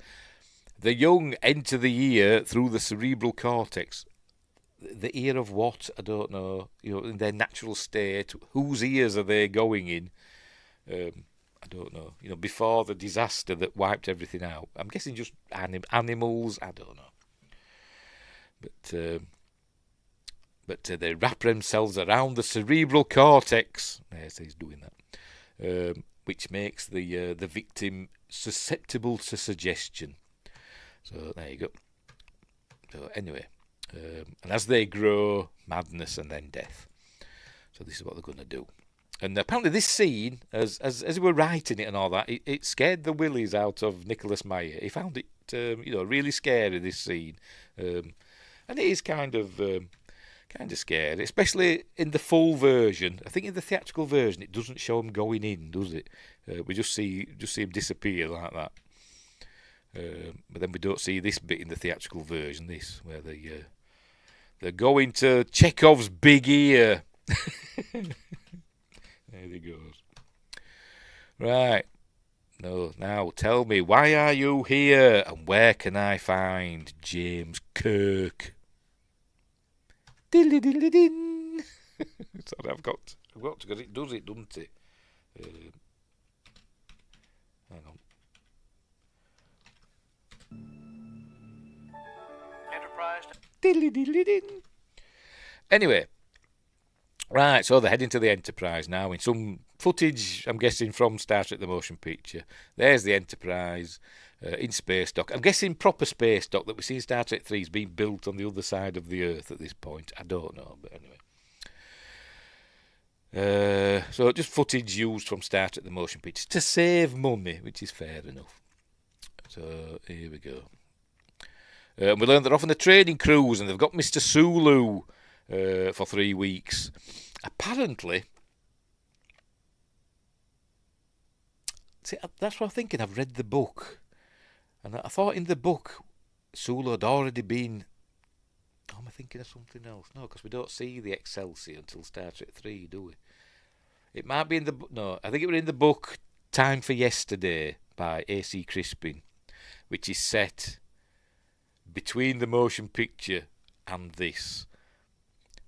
the young enter the ear through the cerebral cortex. The ear of what? I don't know. In their natural state. Whose ears are they going in? I don't know. Before the disaster that wiped everything out. I'm guessing just animals. I don't know. But they wrap themselves around the cerebral cortex. Yes, he's doing that, which makes the victim susceptible to suggestion. So there you go. So anyway, and as they grow, madness and then death. So this is what they're going to do. And apparently this scene, as we were writing it and all that, it scared the willies out of Nicholas Meyer. He found it, really scary, this scene. And it is kind of scary, especially in the full version. I think in the theatrical version, it doesn't show him going in, does it? We just see him disappear like that. But then we don't see this bit in the theatrical version, where they're going to Chekhov's big ear. There he goes. Right. No, now tell me, why are you here, and where can I find James Kirk? Diddly diddly din. Sorry, I've got to, because it does it, doesn't it? Hang on. Enterprise. Diddly diddly din. Anyway. Right, so they're heading to the Enterprise now in some footage, I'm guessing, from Star Trek the Motion Picture. There's the Enterprise in space dock. I'm guessing proper space dock that we see in Star Trek 3 is being built on the other side of the Earth at this point. I don't know, but anyway. So just footage used from Star Trek the Motion Picture to save money, which is fair enough. So here we go. And we learn they're off on a training cruise and they've got Mr. Sulu for 3 weeks. Apparently, see, that's what I'm thinking. I've read the book, and I thought in the book Sulu had already been. Oh, am I thinking of something else? No, because we don't see the Excelsior until Star Trek 3, do we? It might be in the no. I think it was in the book Time for Yesterday by A.C. Crispin, which is set between the motion picture and this.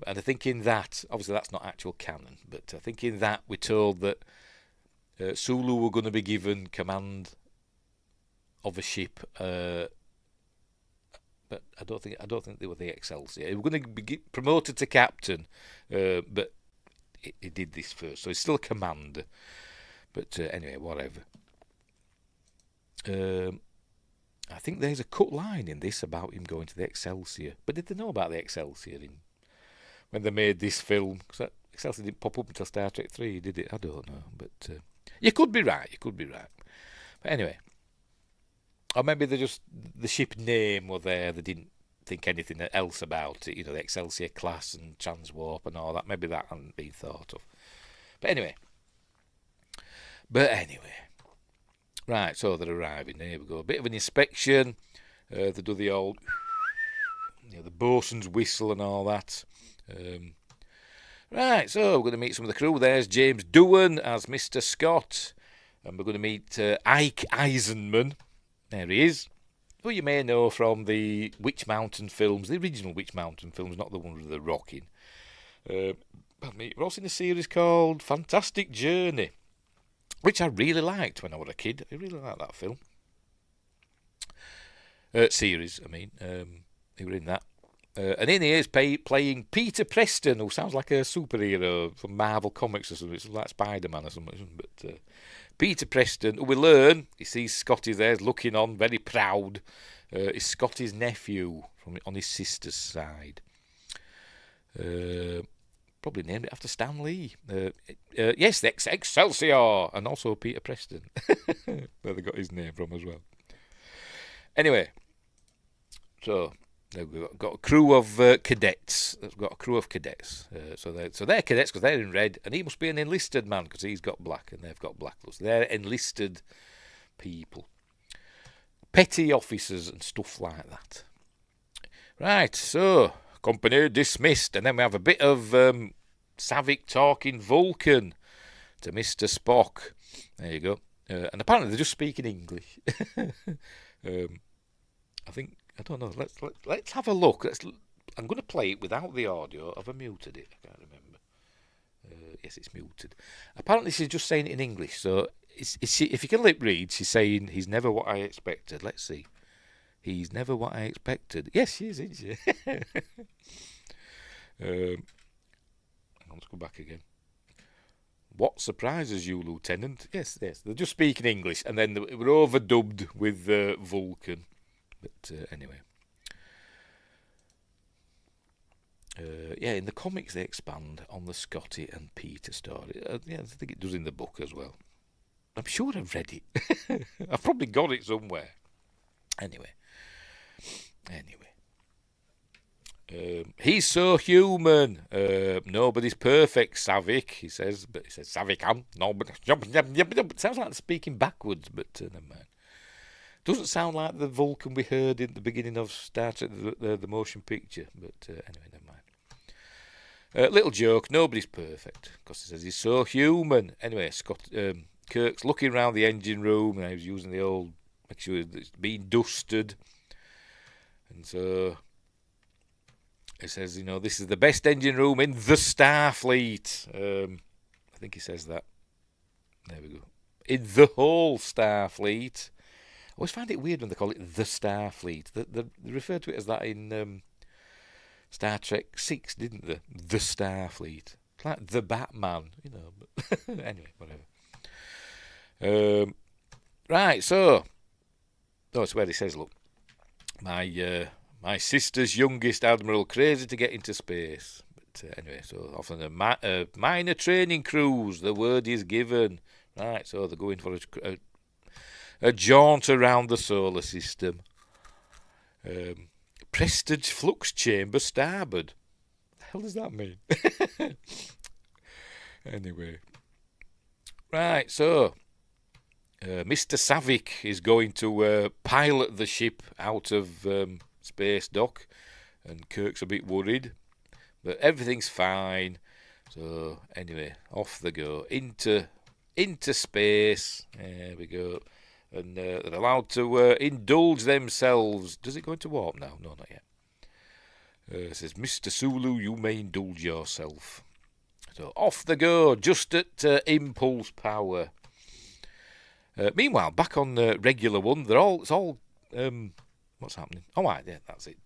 And I think in that, obviously that's not actual canon, but I think in that we're told that Sulu were going to be given command of a ship, but I don't think they were the Excelsior. He was going to be promoted to captain, but he did this first, so he's still a commander. But anyway, whatever. I think there's a cut line in this about him going to the Excelsior. But did they know about the Excelsior when they made this film? Because Excelsior didn't pop up until Star Trek 3, did it? I don't know. But you could be right. But anyway. Or maybe they just, the ship name were there. They didn't think anything else about it. You know, the Excelsior class and transwarp and all that. Maybe that hadn't been thought of. But anyway. Right, so they're arriving. There we go. A bit of an inspection. They do the old, the bosun's whistle and all that. Right, so we're going to meet some of the crew. There's James Doohan as Mr. Scott. And we're going to meet Ike Eisenman. There he is. Who you may know from the Witch Mountain films, the original Witch Mountain films, not the one with the rocking. We're also in a series called Fantastic Journey, which I really liked when I was a kid. I really liked that film. Series, I mean. He was in that. And in here is playing Peter Preston, who sounds like a superhero from Marvel Comics or something. It's like Spider-Man or something. But Peter Preston, who we learn, he sees Scotty there looking on, very proud. Is Scotty's nephew on his sister's side. Probably named it after Stan Lee. Yes, the Excelsior, and also Peter Preston. Where they got his name from as well. Anyway, so we've got a crew of cadets. We've got a crew of cadets. So they're cadets because they're in red, and he must be an enlisted man because he's got black and they've got black. So they're enlisted people, petty officers and stuff like that. Right, so. Company dismissed, and then we have a bit of Savick talking Vulcan to Mr. Spock. There you go. And apparently they're just speaking English. I don't know. Let's have a look. I'm going to play it without the audio. Have I muted it? I can't remember. Yes, it's muted. Apparently she's just saying it in English. So if you can lip read, she's saying he's never what I expected. Let's see. He's never what I expected. Yes, she is, isn't she? Let's go back again. What surprises you, Lieutenant? Yes, they're just speaking English, and then we're overdubbed with Vulcan. But anyway. In the comics they expand on the Scotty and Peter story. I think it does in the book as well. I'm sure I've read it. I've probably got it somewhere. Anyway. He's so human. Nobody's perfect, Savick, he says. But he says, Savick, nobody. It sounds like they're speaking backwards, but never mind. Doesn't sound like the Vulcan we heard in the beginning of Star Trek, the motion picture. But anyway, never mind. Little joke, nobody's perfect. Because he says he's so human. Anyway, Kirk's looking around the engine room, and he was using the old, make sure it's being dusted. And so he says, this is the best engine room in the Starfleet. I think he says that. There we go. In the whole Starfleet. I always find it weird when they call it the Starfleet. They refer to it as that in Star Trek 6, didn't they? The Starfleet. It's like the Batman, But anyway, whatever. Right, so. That's where he says, look. My sister's youngest admiral, crazy to get into space. But anyway, so often a minor training cruise, the word is given. Right, so they're going for a jaunt around the solar system. Prestige flux chamber starboard. What the hell does that mean? Anyway. Right, so Mr. Savick is going to pilot the ship out of space dock, and Kirk's a bit worried, but everything's fine. So anyway, off they go into space. There we go. And they're allowed to indulge themselves. Does it go into warp now? No, not yet. It says, Mr. Sulu, you may indulge yourself. So off they go, just at impulse power. Meanwhile, back on the regular one, it's all what's happening? Oh, right, yeah, that's it.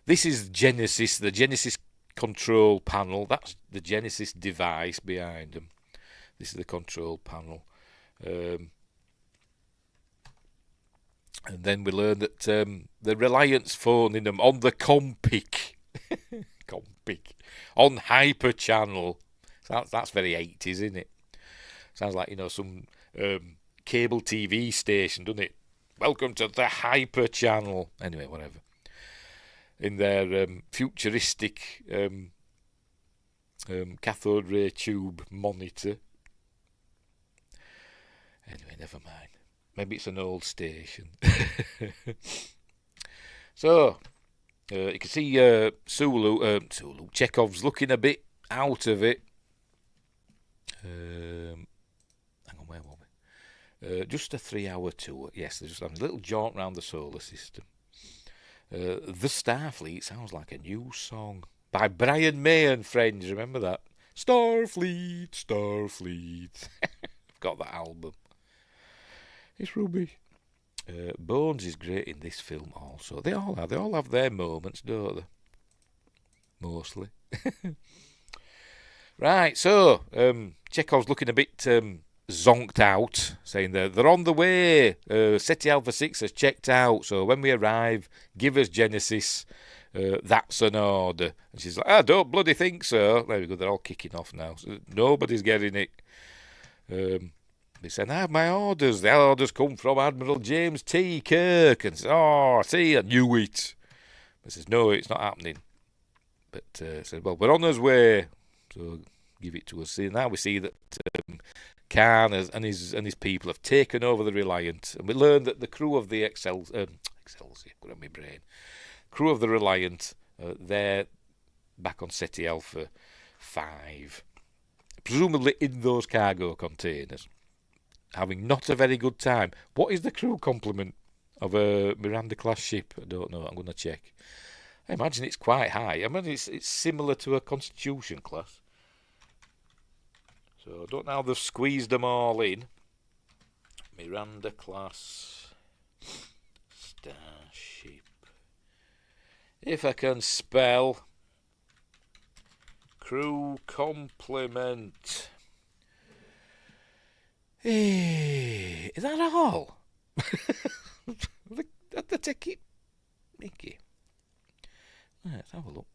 This is Genesis, the Genesis control panel. That's the Genesis device behind them. This is the control panel. And then we learn that the Reliance phoning them on the Compic. Compic. On Hyper Channel. So that's very 80s, isn't it? Sounds like, some cable TV station, doesn't it? Welcome to the Hyper Channel. Anyway, whatever. In their futuristic cathode ray tube monitor. Anyway, never mind. Maybe it's an old station. So, you can see Sulu, Chekhov's looking a bit out of it. Hang on, where were we? Just a 3-hour tour. Yes, they're just having a little jaunt around the solar system. The Starfleet sounds like a new song by Brian May and friends. Remember that? Starfleet, Starfleet. I've got that album. It's rubbish. Bones is great in this film also. They all are. They all have their moments, don't they? Mostly. Right, so Chekhov's looking a bit zonked out, saying they're on the way. SETI Alpha 6 has checked out, so when we arrive, give us Genesis. That's an order. And she's like, I don't bloody think so. There we go, they're all kicking off now. So nobody's getting it. They said, I have my orders. The orders come from Admiral James T Kirk. And says, oh, see, I knew it. But says, no, it's not happening. But said, well, we're on our way. So give it to us. See, now we see that Khan and his people have taken over the Reliant. And we learn that the crew of the Excelsior, got on my brain. Crew of the Reliant, they're back on SETI Alpha 5. Presumably in those cargo containers. Having not a very good time. What is the crew complement of a Miranda-class ship? I don't know. I'm going to check. I imagine it's quite high. I mean, it's similar to a Constitution class. So I don't know how they've squeezed them all in. Miranda-class Starfleet. If I can spell crew compliment. Hey, is that all? the ticket, Mickey. Let's have a look.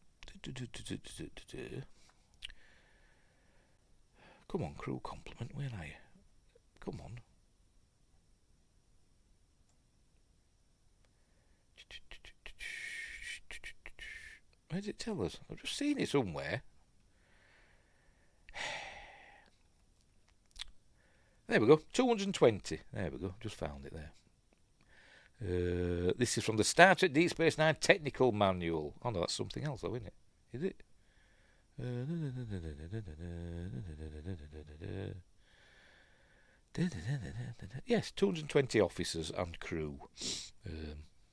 Come on, crew compliment. Where are you? Come on. Where does it tell us? I've just seen it somewhere. There we go, 220. There we go, just found it there. This is from the Star Trek Deep Space Nine Technical Manual. Oh no, that's something else though, isn't it? Is it? Yes, 220 officers and crew.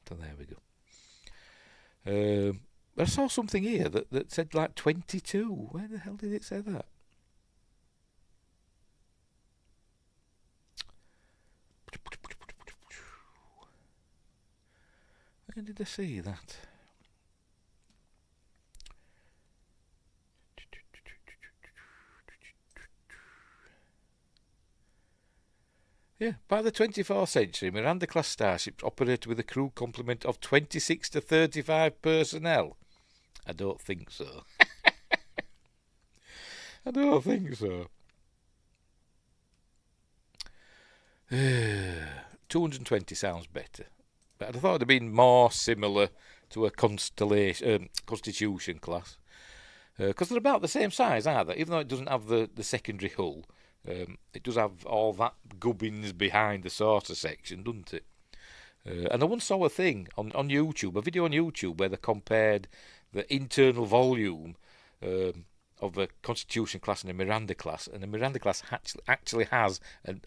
So there we go. I saw something here that said like 22. Where the hell did it say that? Where did I see that? Yeah, by the 24th century, Miranda-class starships operated with a crew complement of 26 to 35 personnel. I don't think so. I don't think so. 220 sounds better. But I thought it'd have been more similar to a Constitution class. Because they're about the same size, aren't they? Even though it doesn't have the secondary hull. It does have all that gubbins behind the saucer section, doesn't it? And I once saw a thing on YouTube, a video on YouTube, where they compared the internal volume of a Constitution class and a Miranda class, and the Miranda class actually has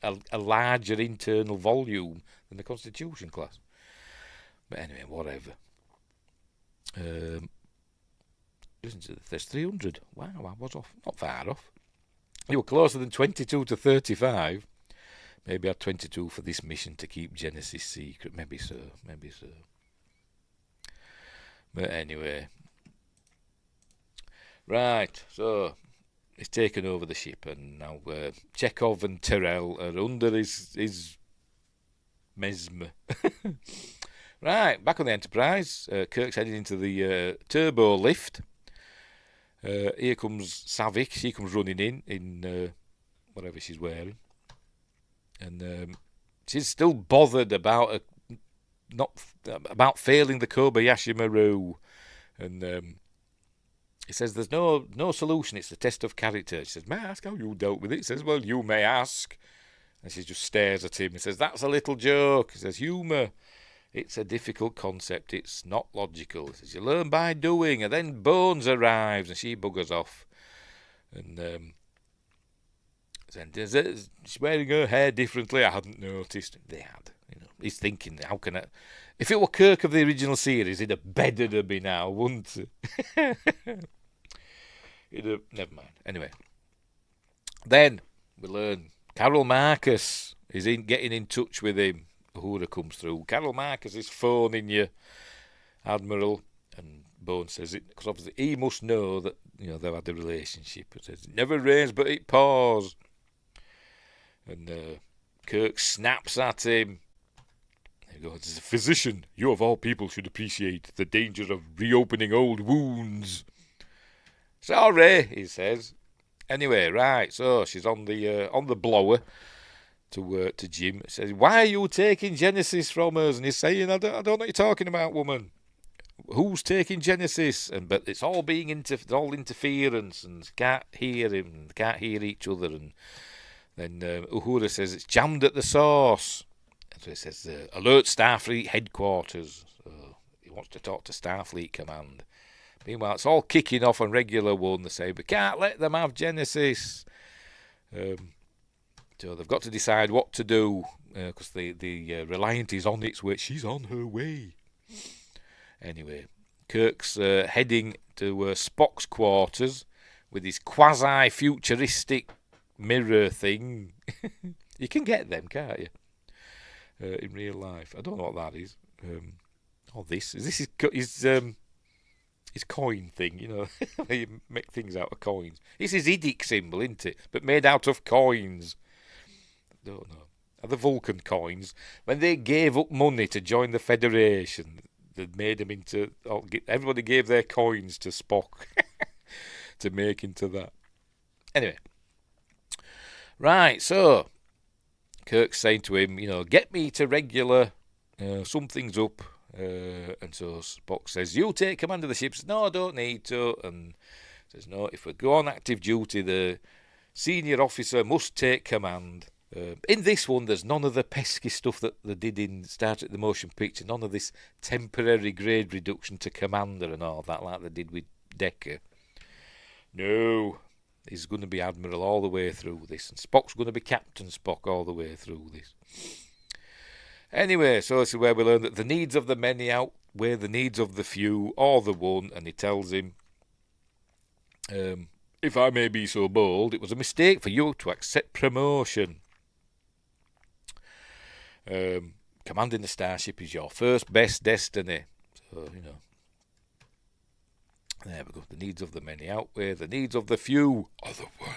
a larger internal volume than the Constitution class. But anyway, whatever. There's 300. Wow, I was off, not far off. You were closer than 22 to 35. Maybe I had 22 for this mission to keep Genesis secret. Maybe so. But anyway. Right, so he's taken over the ship, and now Chekhov and Terrell are under his mesmer. Right, back on the Enterprise. Kirk's heading into the turbo lift. Here comes Savick. She comes running in whatever she's wearing, and she's still bothered about failing the Kobayashi Maru, and he says there's no solution. It's a test of character. She says, "May I ask how you dealt with it?" He says, "Well, you may ask," and she just stares at him. He says, "That's a little joke." He says, "Humour. It's a difficult concept. It's not logical." He says, "You learn by doing." And then Bones arrives, and she buggers off. And she's wearing her hair differently. I hadn't noticed. They had. He's thinking, how can I? If it were Kirk of the original series, he'd have bedded her by now, wouldn't he? Never mind. Anyway, then we learn Carol Marcus is getting in touch with him. Uhura comes through. Carol Marcus is phoning you, Admiral, and Bones says it because obviously he must know that they've had a relationship. It says it never rains but it pours, and Kirk snaps at him. He goes, "As a physician, you of all people should appreciate the danger of reopening old wounds." "Sorry," he says. Anyway, right. So she's on the blower. To Jim, it says, "Why are you taking Genesis from us?" And he's saying, I don't know what you're talking about, woman. Who's taking Genesis? But it's all being all interference, and can't hear him, can't hear each other. And then Uhura says it's jammed at the source. And so it says, "Alert Starfleet headquarters." So he wants to talk to Starfleet command. Meanwhile, it's all kicking off on regular one. They say, "We can't let them have Genesis." So they've got to decide what to do because the Reliant is on its way. She's on her way. Anyway, Kirk's heading to Spock's quarters with his quasi-futuristic mirror thing. You can get them, can't you? In real life. I don't know what that is. This is his coin thing, you know, where you make things out of coins. It's his Idic symbol, isn't it? But made out of coins. Don't know. Are the Vulcan coins? When they gave up money to join the Federation, they made them into... everybody gave their coins to Spock to make into that. Anyway. Right, so Kirk's saying to him, you know, get me to regular, something's up. And so Spock says, you take command of the ships. No, I don't need to. And says, no, if we go on active duty, the senior officer must take command. In this one, there's none of the pesky stuff that they did in Star Trek The Motion Picture. None of this temporary grade reduction to commander and all that like they did with Decker. No, he's going to be Admiral all the way through this. And Spock's going to be Captain Spock all the way through this. Anyway, so this is where we learn that the needs of the many outweigh the needs of the few, or the one, and he tells him, if I may be so bold, it was a mistake for you to accept promotion. Commanding the starship is your first best destiny. So, you know, there we go. The needs of the many outweigh the needs of the few, or the one.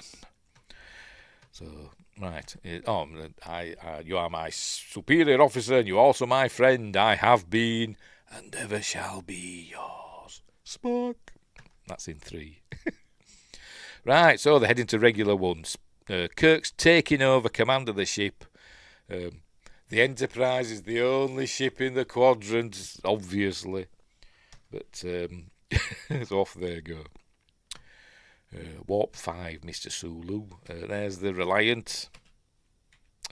So, right. You are my superior officer, and you are also my friend. I have been, and ever shall be yours. Spock. That's in 3. Right, so they're heading to regular ones. Kirk's taking over command of the ship. The Enterprise is the only ship in the quadrant, obviously. But so off they go. Warp 5, Mr. Sulu. There's the Reliant.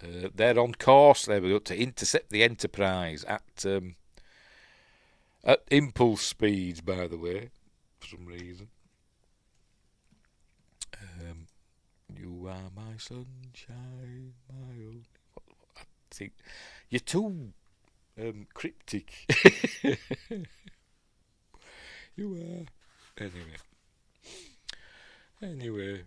They're on course. There we go, to intercept the Enterprise at impulse speeds, by the way, for some reason. You are my sunshine, my own. I think you're too cryptic. You are. Anyway,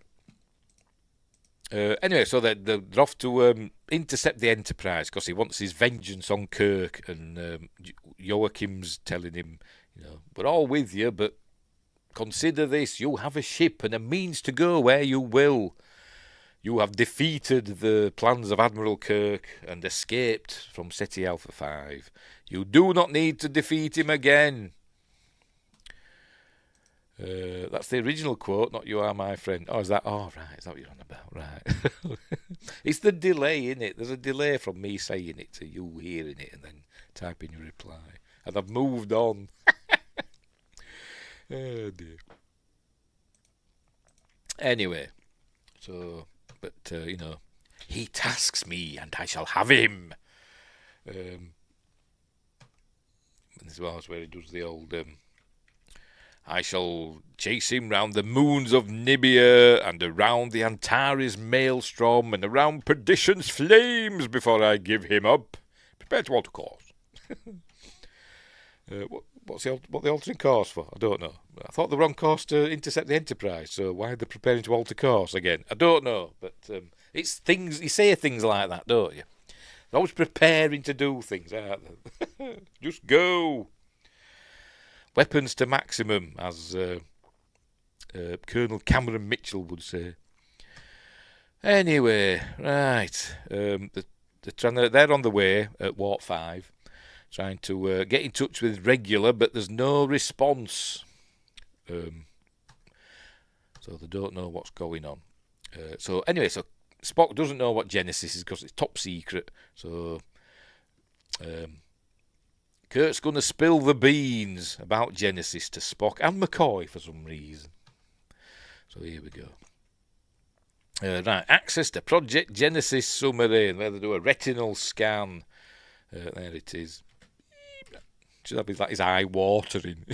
so they're off to intercept the Enterprise because he wants his vengeance on Kirk, and Joachim's telling him, you know, we're all with you, but consider this: you have a ship and a means to go where you will. You have defeated the plans of Admiral Kirk and escaped from SETI Alpha 5. You do not need to defeat him again. That's the original quote, not you are my friend. Oh, is that? Oh, right. Is that what you're on about? Right. It's the delay, innit? There's a delay from me saying it to you hearing it and then typing your reply. And I've moved on. Oh, dear. Anyway, so, but, you know, he tasks me and I shall have him. As well as where he does the old... I shall chase him round the moons of Nibia and around the Antares maelstrom and around perdition's flames before I give him up. Prepare to alter course. What the altering course for? I don't know. I thought they were on course to intercept the Enterprise, so why are they preparing to alter course again? I don't know, but it's things, you say things like that, don't you? They're always preparing to do things, aren't they? Just go. Weapons to maximum, as Colonel Cameron Mitchell would say. Anyway, right. They're on the way at Warp 5, trying to get in touch with Regular, but there's no response. So they don't know what's going on. So Spock doesn't know what Genesis is because it's top secret. So Kurt's going to spill the beans about Genesis to Spock and McCoy for some reason. So here we go. Right, access to Project Genesis submarine, where they do a retinal scan. There it is. Should have his eye watering.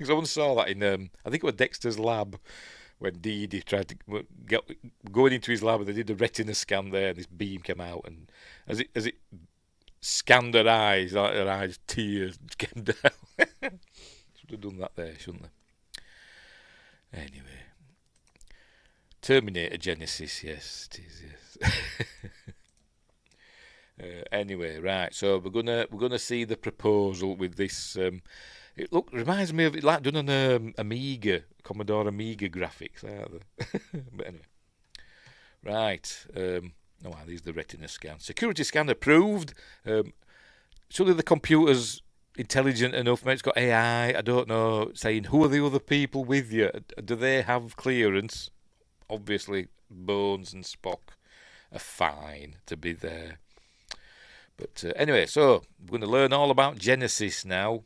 Someone saw that in, I think it was Dexter's lab, when Dee Dee tried to going into his lab, and they did a retina scan there, and this beam came out, and as it scanned her eyes, like her eyes, tears came down. Should have done that there, shouldn't they? Anyway, Terminator Genesis, yes, it is, yes. Anyway, right. So we're gonna see the proposal with this It reminds me of it like done on Amiga, Commodore Amiga graphics, aren't they? But anyway. Right. These are the retina scans. Security scan approved. Surely the computer's intelligent enough. Maybe it's got AI. I don't know. Saying, who are the other people with you? Do they have clearance? Obviously, Bones and Spock are fine to be there. But anyway, so we're going to learn all about Genesis now.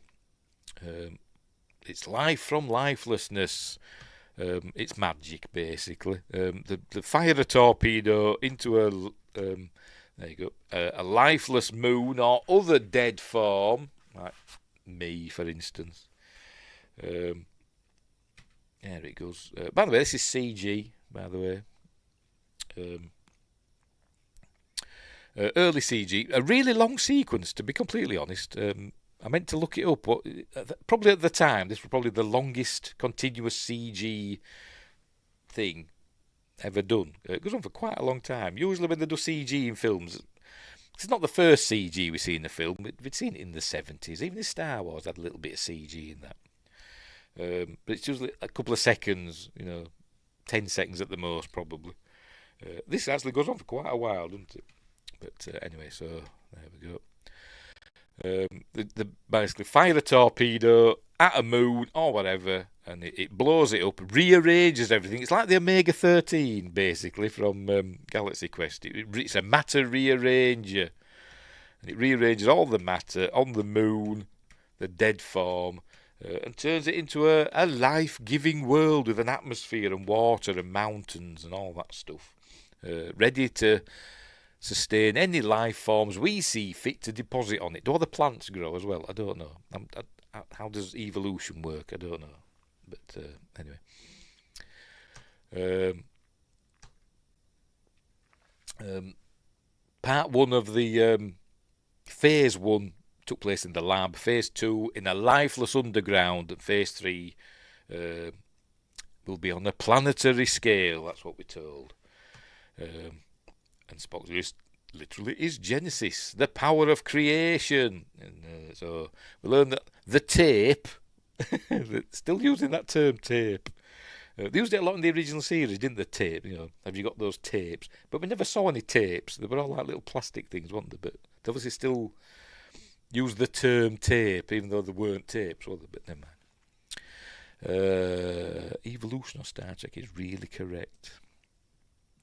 It's life from lifelessness. It's magic, basically. The fire a torpedo into a there you go, a lifeless moon or other dead form, like me, for instance. There it goes. By the way, this is CG. By the way, early CG, a really long sequence. To be completely honest. I meant to look it up. Probably at the time, this was probably the longest continuous CG thing ever done. It goes on for quite a long time. Usually when they do CG in films, it's not the first CG we see in the film. We'd seen it in the 70s. Even in Star Wars had a little bit of CG in that. But it's usually a couple of seconds, 10 seconds at the most, probably. This actually goes on for quite a while, doesn't it? But anyway, so there we go. They basically fire a torpedo at a moon or whatever, and it blows it up, rearranges everything. It's like the Omega-13, basically, from Galaxy Quest. It's a matter rearranger, and it rearranges all the matter on the moon, the dead form, and turns it into a life-giving world with an atmosphere and water and mountains and all that stuff, ready to sustain any life forms we see fit to deposit on it. Do all the plants grow as well? I don't know. How does evolution work? I don't know. But anyway. Part 1 of the Phase 1 took place in the lab. Phase 2 in a lifeless underground. And Phase 3 will be on a planetary scale. That's what we're told. And Spock literally is Genesis, the power of creation. And so we learn that the tape, still using that term tape. They used it a lot in the original series, didn't they? Tape, have you got those tapes? But we never saw any tapes. They were all like little plastic things, weren't they? But they obviously still use the term tape, even though they weren't tapes, were they? But never mind. Evolution of Star Trek is really correct.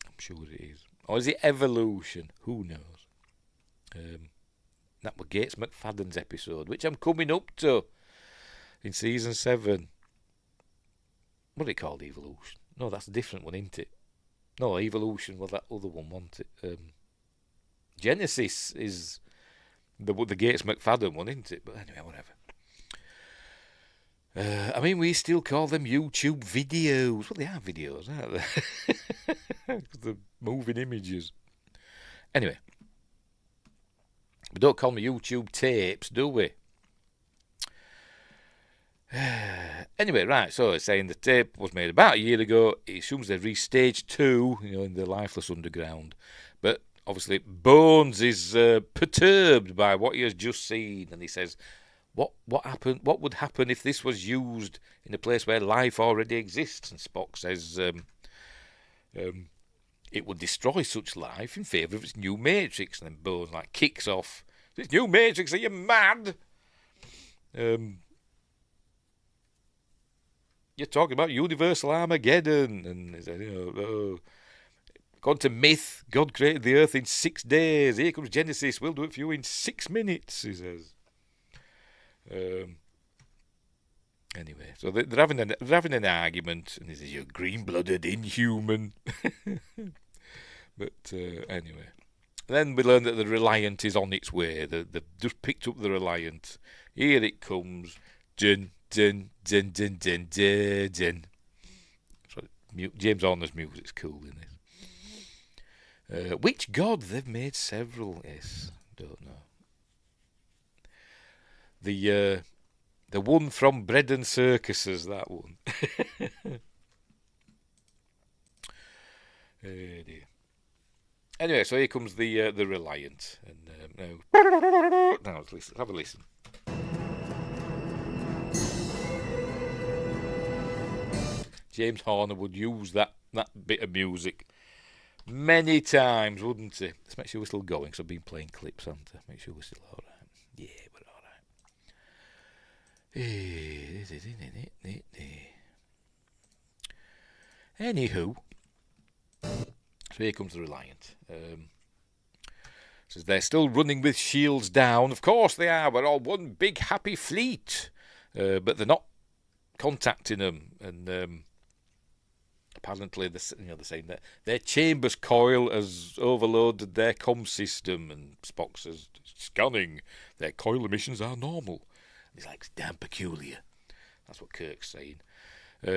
I'm sure it is. Or is it evolution? Who knows? That was Gates McFadden's episode, which I'm coming up to in season 7. What are it called? Evolution? No, that's a different one, isn't it? No, Evolution was that other one, wasn't it? Genesis is the Gates McFadden one, isn't it? But anyway, whatever. We still call them YouTube videos. Well, they are videos, aren't they? The moving images. Anyway, we don't call them YouTube tapes, do we? Anyway, right, so it's saying the tape was made about a year ago. It assumes they've reached stage 2, in the lifeless underground. But obviously, Bones is perturbed by what he has just seen, and he says, What happened? What would happen if this was used in a place where life already exists? And Spock says, it would destroy such life in favour of its new matrix. And then Bones kicks off. This new matrix? Are you mad? You're talking about universal Armageddon, and he said, according to myth, God created the Earth in 6 days. Here comes Genesis. We'll do it for you in 6 minutes. He says. Anyway, so they're having an argument, and he says, "You're green-blooded inhuman." But anyway, then we learn that the Reliant is on its way. They've just picked up the Reliant. Here it comes. Dun dun dun dun dun dun dun. So James Horner's music's cool in this. Which god? They've made several. Yes, don't know. The one from Bread and Circuses, that one. Dear. Anyway, so here comes the Reliant, and now let's have a listen. James Horner would use that bit of music many times, wouldn't he? Let's make sure we're still going, because I've been playing clips, haven't I? Make sure we're still all right. Yeah, we're all right. Anywho, so here comes the Reliant. Says they're still running with shields down. Of course they are. We're all one big happy fleet. But they're not contacting them, and apparently they're saying that their chambers coil has overloaded their comm system, and Spock says, scanning, their coil emissions are normal. And he's like, damn peculiar. That's what Kirk's saying.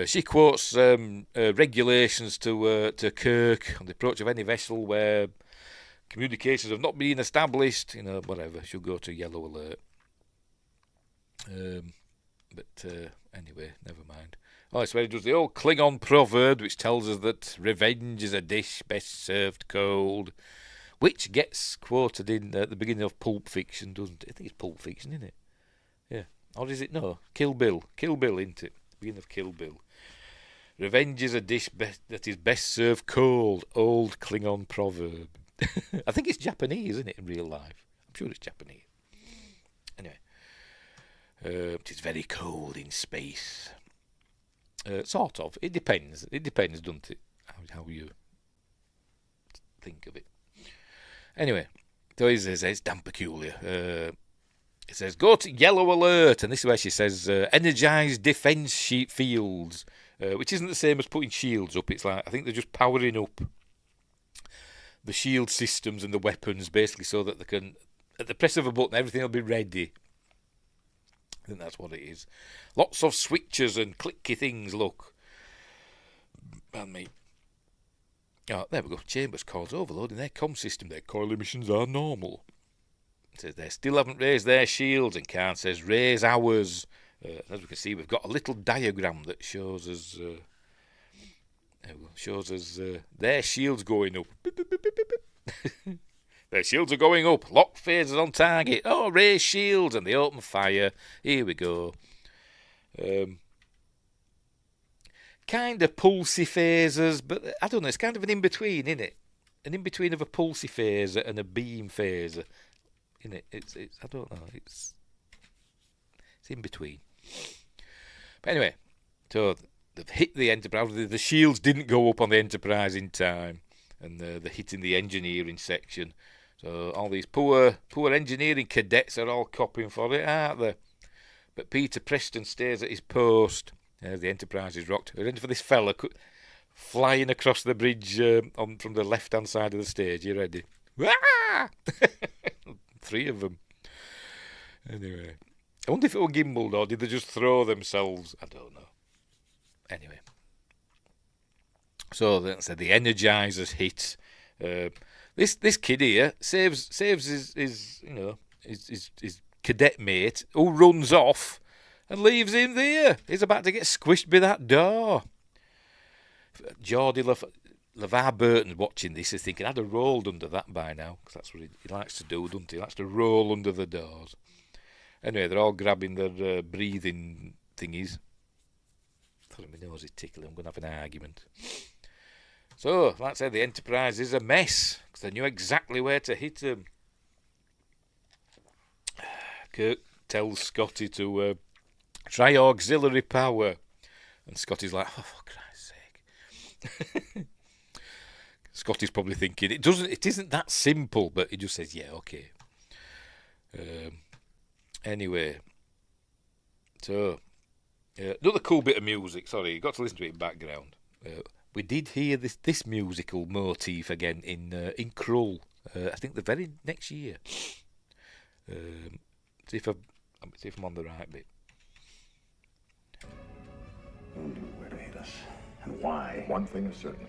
She quotes regulations to Kirk on the approach of any vessel where communications have not been established, whatever, she'll go to yellow alert. But anyway, never mind. Oh, it's where he does the old Klingon proverb, which tells us that revenge is a dish best served cold, which gets quoted in at the beginning of Pulp Fiction, doesn't it? I think it's Pulp Fiction, isn't it? Yeah. Or is it? No, Kill Bill. Kill Bill, isn't it? Beginning of Kill Bill. Revenge is a dish that is best served cold. Old Klingon proverb. I think it's Japanese, isn't it, in real life? I'm sure it's Japanese. Anyway. It is very cold in space. Sort of. It depends. It depends, doesn't it? How you think of it. Anyway, so he says it's damn peculiar. It says, go to yellow alert. And this is where she says, energize defense fields. Which isn't the same as putting shields up. It's like, I think they're just powering up the shield systems and the weapons, basically, so that they can, at the press of a button, everything will be ready. I think that's what it is. Lots of switches and clicky things, look. Pardon me. Oh, there we go. Chambers coils overloading their comm system. Their coil emissions are normal. It says they still haven't raised their shields, and Khan says raise ours. As we can see, we've got a little diagram that shows us their shields going up. Their shields are going up. Lock phasers on target. Oh, raise shields, and they open fire. Here we go. Kind of pulsy phasers, but I don't know. It's kind of an in-between, isn't it? An in-between of a pulsy phaser and a beam phaser. Isn't it? It's I don't know. It's in between. But anyway, so they've hit the Enterprise. The shields didn't go up on the Enterprise in time, and they're hitting the engineering section. So all these poor engineering cadets are all copping for it, aren't they? But Peter Preston stays at his post as the Enterprise is rocked. We're ready for this fella flying across the bridge from the left-hand side of the stage. You ready? Ah! 3 of them. Anyway. I wonder if it were gimbaled or did they just throw themselves? I don't know. Anyway. So that's the Energizers hit. This kid here saves his cadet mate, who runs off and leaves him there. He's about to get squished by that door. Geordie LeVar Burton's watching this is thinking, I'd have rolled under that by now, because that's what he likes to do, doesn't he? He likes to roll under the doors. Anyway, they're all grabbing their breathing thingies. I thought my nose is tickling. I'm going to have an argument. So, like I said, the Enterprise is a mess, because they knew exactly where to hit them. Kirk tells Scotty to try auxiliary power. And Scotty's like, oh, for Christ's sake. Scotty's probably thinking, it isn't that simple, but he just says, yeah, okay. Anyway, so another cool bit of music. Sorry, you got to listen to it in background. We did hear this musical motif again in Krull. I think the very next year. See if I'm on the right bit. Who knew where to hit us and why? One thing is certain: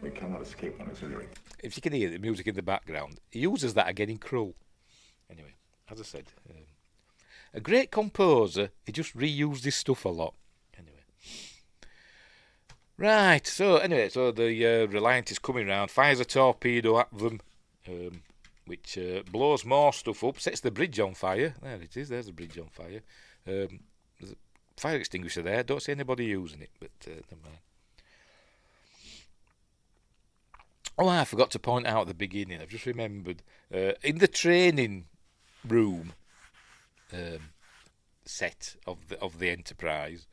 we cannot escape on auxiliary. If you can hear the music in the background, he uses that again in Krull. Anyway, as I said. A great composer, he just reused his stuff a lot. Anyway. Right, so the Reliant is coming round, fires a torpedo at them, which blows more stuff up, sets the bridge on fire. There it is, there's the bridge on fire. There's a fire extinguisher there, don't see anybody using it, but never mind. Oh, I forgot to point out at the beginning. I've just remembered. In the training room set of the Enterprise,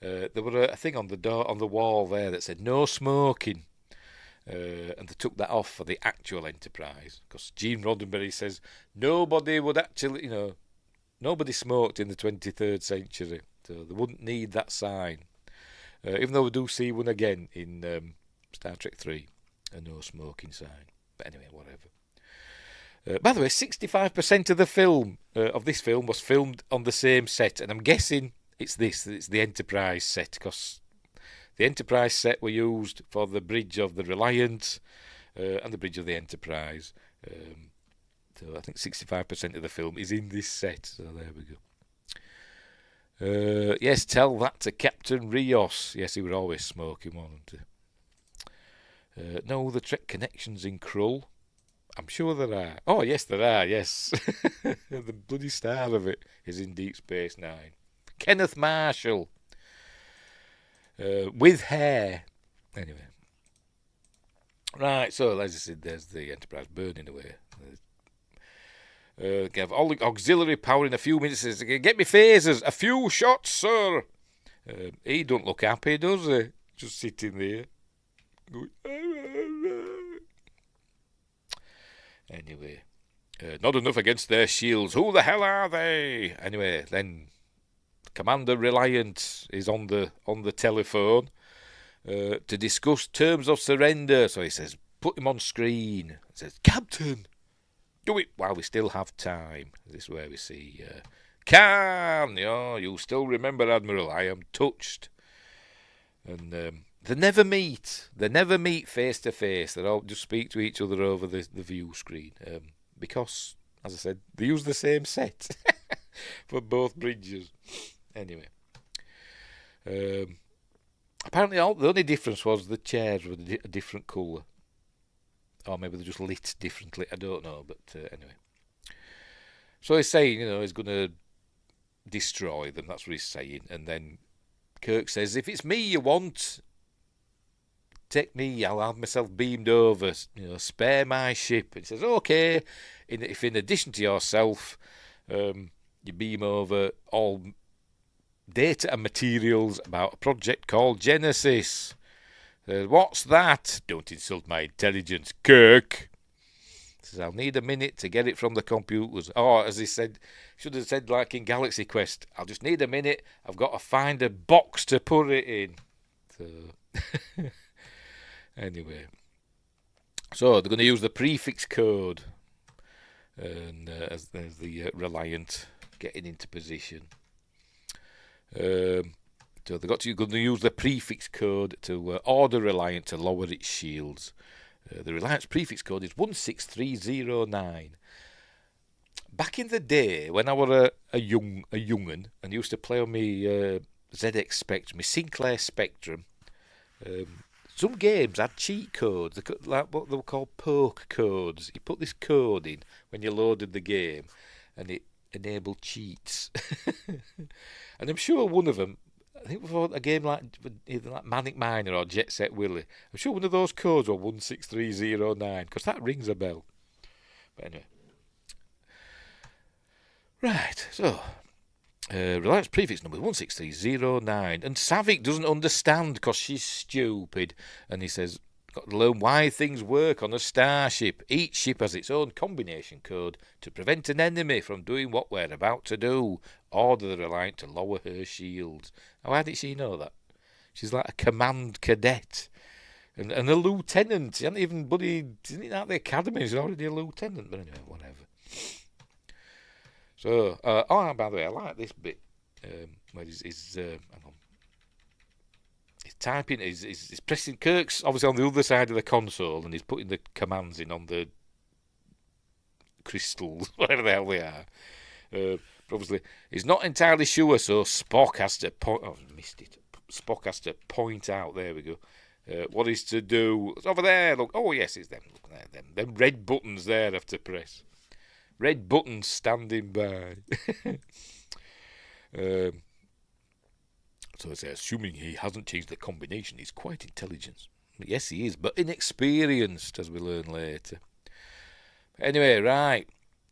there were a thing on the door on the wall there that said "No smoking," and they took that off for the actual Enterprise because Gene Roddenberry says nobody would actually, nobody smoked in the 23rd century, so they wouldn't need that sign. Even though we do see one again in Star Trek 3, a no smoking sign. But anyway, whatever. By the way, 65% of the film of this film was filmed on the same set, and I'm guessing it's the Enterprise set, because the Enterprise set were used for the bridge of the Reliant and the bridge of the Enterprise. So I think 65% of the film is in this set. So there we go. Yes, tell that to Captain Rios. Yes, he was always smoking, wasn't he? No, the Trek connections in Krull. I'm sure there are. Oh, yes, there are, yes. The bloody star of it is in Deep Space Nine. Kenneth Marshall. With hair. Anyway. Right, so as I said, there's the Enterprise burning away. Have all the auxiliary power in a few minutes. Says, get me phasers. A few shots, sir. He don't look happy, does he? Just sitting there. Anyway. Not enough against their shields. Who the hell are they? Anyway, then Commander Reliant is on the telephone to discuss terms of surrender. So he says, put him on screen. He says, Captain, do it while we still have time. This is where we see Khan. You still remember, Admiral. I am touched. And they never meet. They never meet face to face. They all just speak to each other over the view screen. Because, as I said, they use the same set for both bridges. Anyway. Apparently, the only difference was the chairs were a different colour. Or maybe they're just lit differently. I don't know, but anyway. So he's saying, he's going to destroy them. That's what he's saying. And then Kirk says, if it's me you want, take me. I'll have myself beamed over. Spare my ship. And he says, okay. If in addition to yourself, you beam over all data and materials about a project called Genesis. What's that? Don't insult my intelligence, Kirk. He says, I'll need a minute to get it from the computers. Or, as he said, should have said like in Galaxy Quest, I'll just need a minute. I've got to find a box to put it in. So, anyway. So, they're going to use the prefix code. And as there's the Reliant getting into position. So they're going to use the prefix code to order Reliant to lower its shields. The Reliant's prefix code is 16309. Back in the day, when I was a young'un and used to play on my ZX Spectrum, my Sinclair Spectrum, some games had cheat codes, like what they were called poke codes. You put this code in when you loaded the game, and it enabled cheats. And I'm sure one of them, I think for a game like either like Manic Miner or Jet Set Willy, I'm sure one of those codes were 16309, because that rings a bell. But anyway. Right, so Reliance prefix number 16309, and Savick doesn't understand because she's stupid, and he says, got to learn why things work on a starship. Each ship has its own combination code to prevent an enemy from doing what we're about to do. Order the Reliant to lower her shields. Now, why did she know that? She's like a command cadet. And a lieutenant. She hadn't even isn't out the academy. She's already a lieutenant. But anyway, whatever. So, by the way, I like this bit. Where he's typing, he's pressing. Kirk's obviously on the other side of the console, and he's putting the commands in on the crystals, whatever the hell they are. Obviously, he's not entirely sure, so Spock has to point. Oh, I missed it. Spock has to point out. There we go. What is to do? It's over there. Look. Oh yes, it's them. Look there. Them red buttons there have to press. Red buttons standing by. So it's assuming he hasn't changed the combination. He's quite intelligent. Yes, he is, but inexperienced, as we learn later. Anyway, right.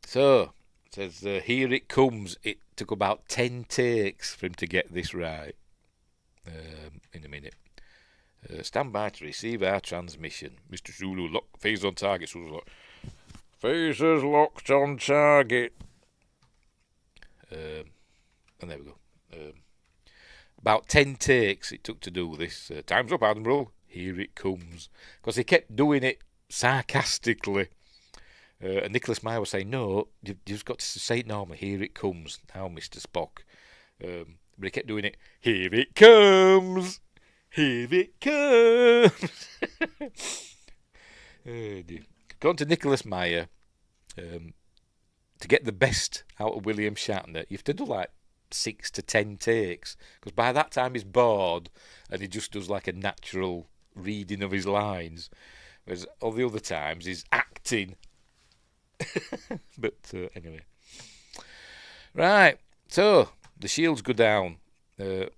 So, it says, here it comes. It took about 10 takes for him to get this right. In a minute. Stand by to receive our transmission. Mr. Zulu, lock. Phasers on target. Zulu, lock. Phasers locked on target. And there we go. About 10 takes it took to do this. Time's up, Admiral. Here it comes. Because he kept doing it sarcastically. And Nicholas Meyer was saying, no, you've just got to say it normally. Here it comes. Now, Mr. Spock. But he kept doing it. Here it comes. Here it comes. Oh, dear. According to Nicholas Meyer, to get the best out of William Shatner, you have to do like 6 to 10 takes. Because by that time he's bored and he just does like a natural reading of his lines. Whereas all the other times he's acting. But anyway. Right. So, the shields go down. And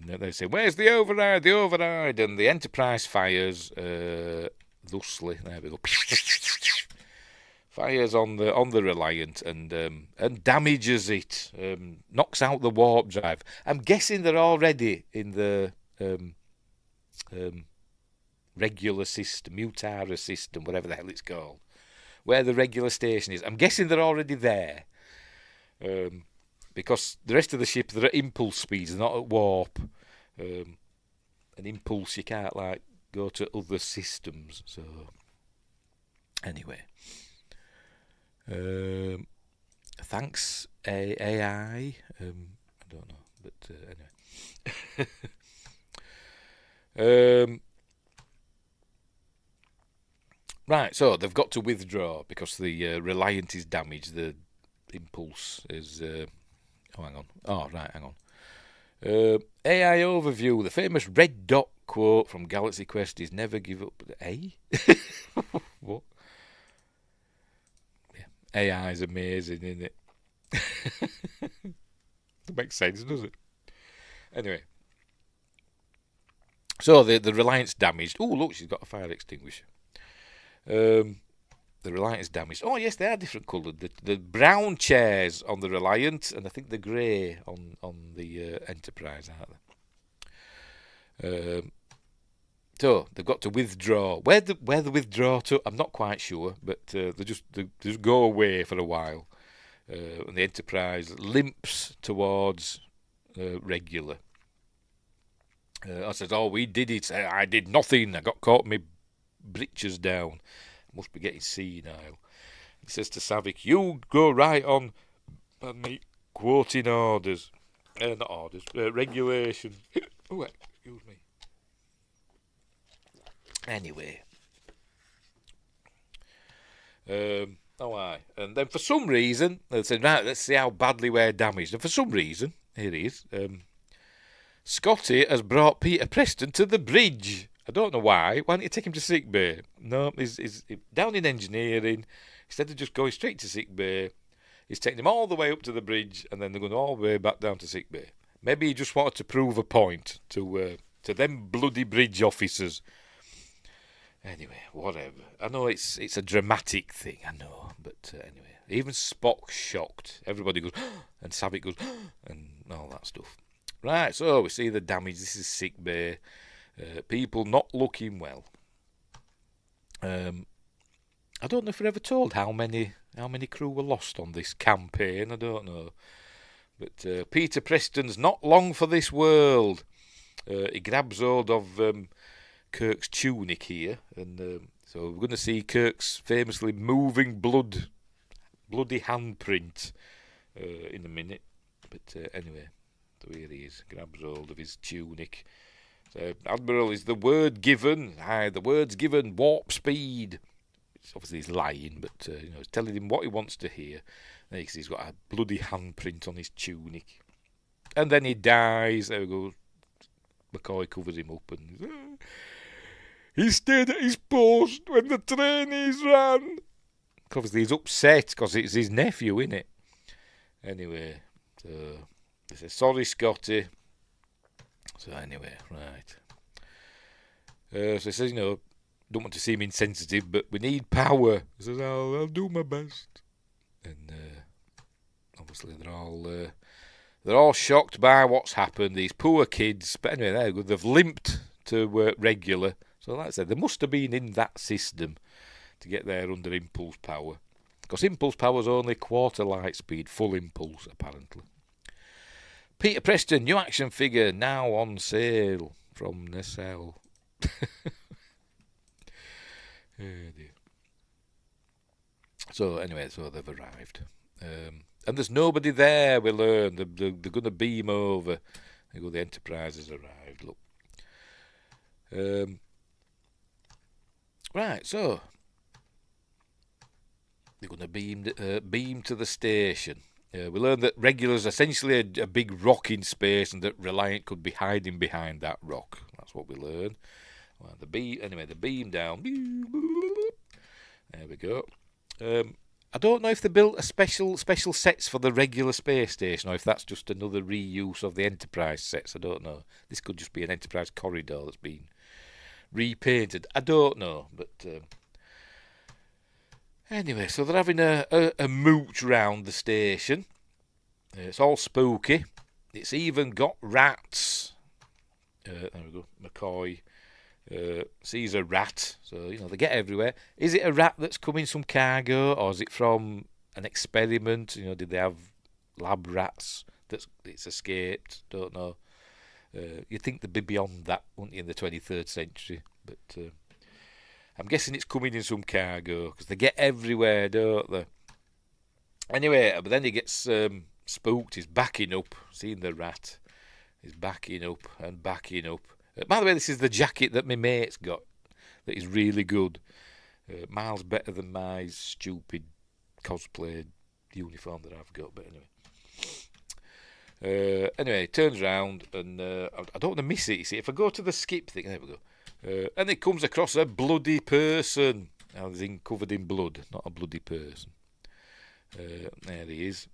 they say, where's the override? The override. And the Enterprise fires thusly. There we go. Fires on the Reliant and damages it. Knocks out the warp drive. I'm guessing they're already in the regular system, Mutara system, whatever the hell it's called, where the regular station is. I'm guessing they're already there. Because the rest of the ship, they're at impulse speeds, they're not at warp. An impulse, you can't, like, go to other systems. So, anyway. Thanks, AI. I don't know, but anyway. Right, so they've got to withdraw because the Reliant is damaged. The impulse is... hang on. Oh, right, hang on. AI overview. The famous red dot quote from Galaxy Quest is never give up. What? Yeah. AI is amazing, isn't it? That makes sense, does it? Anyway. So the Reliant's damaged. Oh, look, she's got a fire extinguisher. The Reliant is damaged. Oh, yes, they are different coloured. The brown chairs on the Reliant, and I think the grey on the Enterprise, aren't they? So they've got to withdraw. Where the withdraw to, I'm not quite sure, but they just go away for a while, and the Enterprise limps towards regular. I said, "Oh, we did it. I did nothing. I got caught with my breeches down. Must be getting senile." He says to Savick, "You go right on and me quoting orders. Not orders, regulations." Oh, excuse me. Anyway. And then for some reason, they said, right, let's see how badly we're damaged. And for some reason, here he is, Scotty has brought Peter Preston to the bridge. I don't know why. Why don't you take him to sick bay? No, he's down in engineering. Instead of just going straight to sick bay, he's taking him all the way up to the bridge, and then they're going all the way back down to sick bay. Maybe he just wanted to prove a point to them bloody bridge officers. Anyway, whatever. I know it's a dramatic thing, I know, but anyway. Even Spock's shocked. Everybody goes, and Savick goes, and all that stuff. Right, so we see the damage. This is sick bay. People not looking well. I don't know if we're ever told how many crew were lost on this campaign. I don't know. But Peter Preston's not long for this world. He grabs hold of Kirk's tunic here, and so we're going to see Kirk's famously moving bloody handprint in a minute. But anyway, so here he is, grabs hold of his tunic. So, Admiral, is the word given? Aye, the word's given. Warp speed. It's obviously he's lying, but he's telling him what he wants to hear. And he's got a bloody handprint on his tunic, and then he dies. There we go. McCoy covers him up, and he stayed at his post when the trainees ran. Obviously, he's upset because it's his nephew, innit? Anyway, so they say, sorry, Scotty. So anyway, right. So he says, don't want to seem insensitive, but we need power. He says, I'll do my best. And obviously they're all shocked by what's happened. These poor kids. But anyway, they're good. They've limped to regular. So like I said, they must have been in that system to get there under impulse power. Because impulse power is only quarter light speed, full impulse apparently. Peter Preston, new action figure, now on sale from Nacelle. Oh dear. So anyway, so they've arrived. And there's nobody there, we learn. They're going to beam over. There you go, the Enterprise has arrived, look. Right, so they're going to beam to the station. We learn that Regular's essentially a big rock in space, and that Reliant could be hiding behind that rock. That's what we learn. Well, the beam down. There we go. I don't know if they built a special sets for the Regular space station, or if that's just another reuse of the Enterprise sets. I don't know. This could just be an Enterprise corridor that's been repainted. I don't know, but anyway, so they're having a mooch round the station. It's all spooky. It's even got rats. There we go. McCoy sees a rat, so they get everywhere. Is it a rat that's coming some cargo, or is it from an experiment? Did they have lab rats it's escaped? Don't know. You'd think they'd be beyond that, wouldn't you, in the 23rd century? But I'm guessing it's coming in some cargo, because they get everywhere, don't they? Anyway, but then he gets spooked. He's backing up, seeing the rat. He's backing up and backing up. By the way, this is the jacket that my mate's got. That is really good. Miles better than my stupid cosplay uniform that I've got. But anyway, he turns around, and I don't want to miss it. You see, if I go to the skip thing, there we go. And it comes across a bloody person. Now, he's covered in blood, not a bloody person. There he is.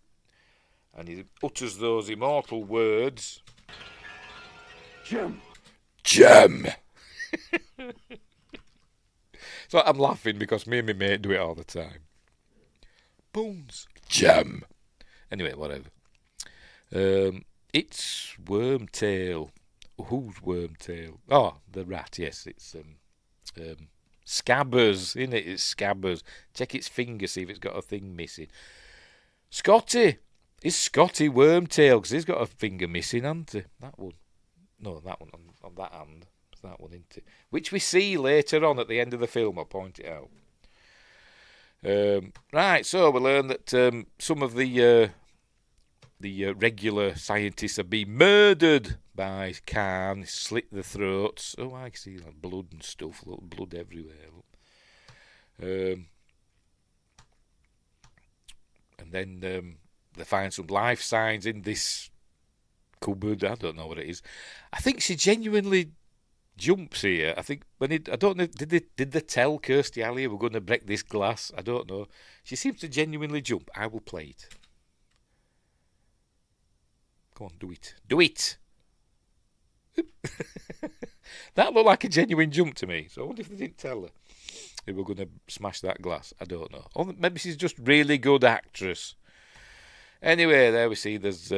And he utters those immortal words. Jim! So I'm laughing because me and my mate do it all the time. Bones. Jim. Anyway, whatever. It's Wormtail. Who's Wormtail? Oh, the rat, yes. It's Scabbers, isn't it? It's Scabbers. Check its finger, see if it's got a thing missing. Scotty. Is Scotty Wormtail? Because he's got a finger missing, hasn't he? That one. No, that one on that hand. It's that one, isn't it? Which we see later on at the end of the film, I'll point it out. Right, so we learn that some of the regular scientists are being murdered by Khan, slit their throats. Oh, I see blood and stuff, blood everywhere. And then they find some life signs in this cupboard. I don't know what it is. I think she genuinely jumps here. I think I don't know. Did they tell Kirstie Alley we're going to break this glass? I don't know. She seems to genuinely jump. I will play it. Go on, do it. Do it. That looked like a genuine jump to me. So I wonder if they didn't tell her they were going to smash that glass. I don't know. Or maybe she's just really good actress. Anyway, there we see there's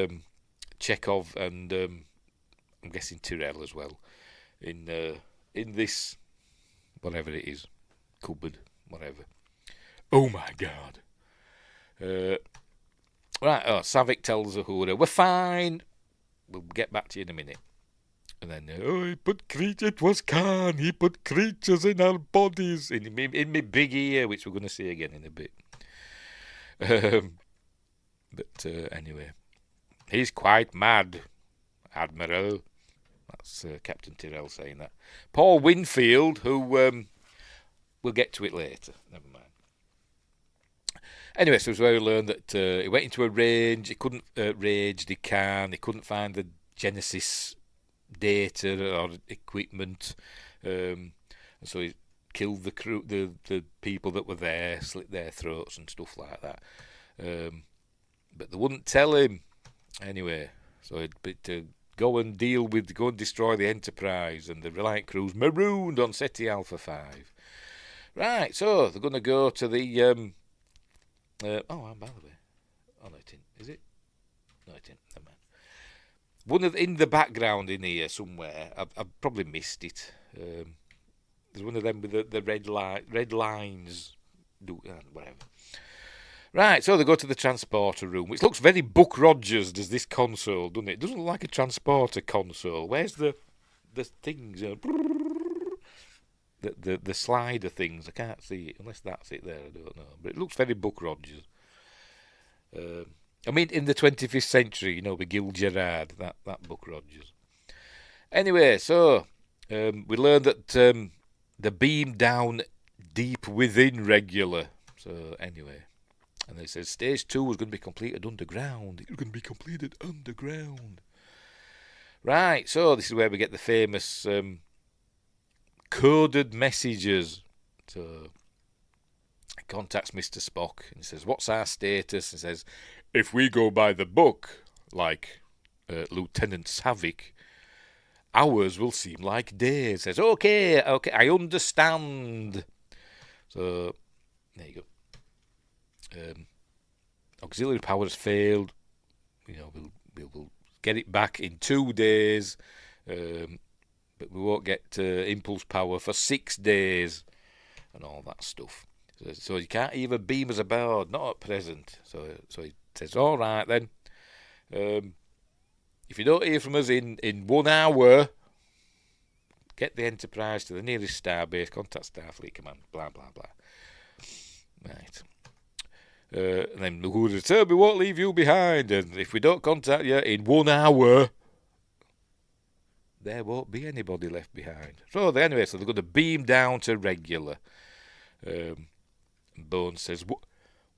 Chekhov and I'm guessing Tyrell as well in this whatever it is, cupboard, whatever. Oh my God! Right, Savick tells Uhura, we're fine. We'll get back to you in a minute. And then, it was Khan. He put creatures in our bodies in my big ear, which we're going to see again in a bit. But anyway, he's quite mad, Admiral. That's Captain Tyrell saying that. Paul Winfield, who we'll get to it later. Never mind. Anyway, so it's where we learned that he went into a range. He couldn't rage the Khan. He couldn't find the Genesis data or equipment. And so he killed the crew, the people that were there, slit their throats and stuff like that. But they wouldn't tell him. Anyway, so go and destroy the Enterprise, and the Reliant crew's marooned on SETI Alpha 5. Right, so they're going to go to the... and by the way... Oh, no, it isn't. Is it? No, it isn't. Never mind. One of in the background in here somewhere, I've probably missed it. There's one of them with the red lines. Whatever. Right, so they go to the transporter room, which looks very Buck Rogers, does this console, doesn't it? It doesn't look like a transporter console. Where's the things? The slider things. I can't see it, unless that's it there, I don't know. But it looks very Buck Rogers. I mean, in the 25th century, with Gil Gerard, that Buck Rogers. Anyway, so we learned that the beam down deep within regular. So, anyway. And they said stage 2 was going to be completed underground. It was going to be completed underground. Right, so this is where we get the famous coded messages. So he contacts Mr. Spock and he says, "What's our status?" And says, "If we go by the book, like Lieutenant Savick, hours will seem like days." Says, okay, I understand. So there you go. Auxiliary power has failed. We'll get it back in 2 days, but we won't get impulse power for 6 days, and all that stuff. So you can't even beam us aboard, not at present. So he says, "All right then. If you don't hear from us in 1 hour, get the Enterprise to the nearest starbase, contact Starfleet Command, blah, blah, blah." Right. And then who will return, we won't leave you behind. And if we don't contact you in 1 hour, there won't be anybody left behind. So they're going to beam down to regular. Bones says,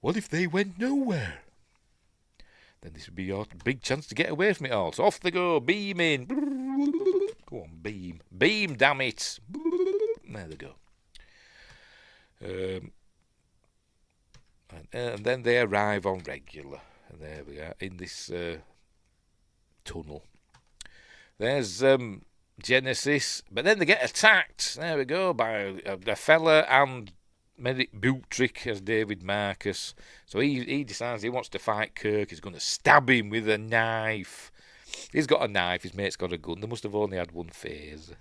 what if they went nowhere? Then this would be your big chance to get away from it all. So off they go, beaming. Go on, beam. Beam, damn it. There they go. And then they arrive on regular. And there we are, in this tunnel. There's Genesis. But then they get attacked. There we go, by a fella and Medic Butrick as David Marcus. So he decides he wants to fight Kirk. He's going to stab him with a knife. He's got a knife. His mate's got a gun. They must have only had one phase.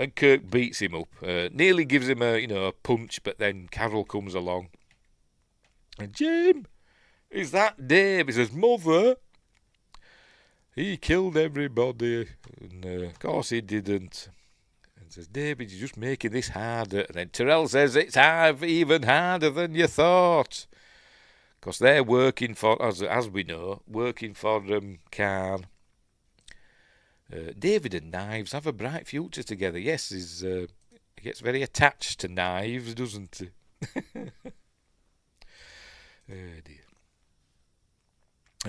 And Kirk beats him up. Nearly gives him a punch, but then Carol comes along. And Jim, is that Dave? He says, "Mother, he killed everybody." And of course he didn't. And says, "David, you're just making this harder." And then Terrell says, "It's even harder than you thought." Because they're working for, as we know, working for Khan. David and knives have a bright future together. Yes, he gets very attached to knives, doesn't he? Oh dear.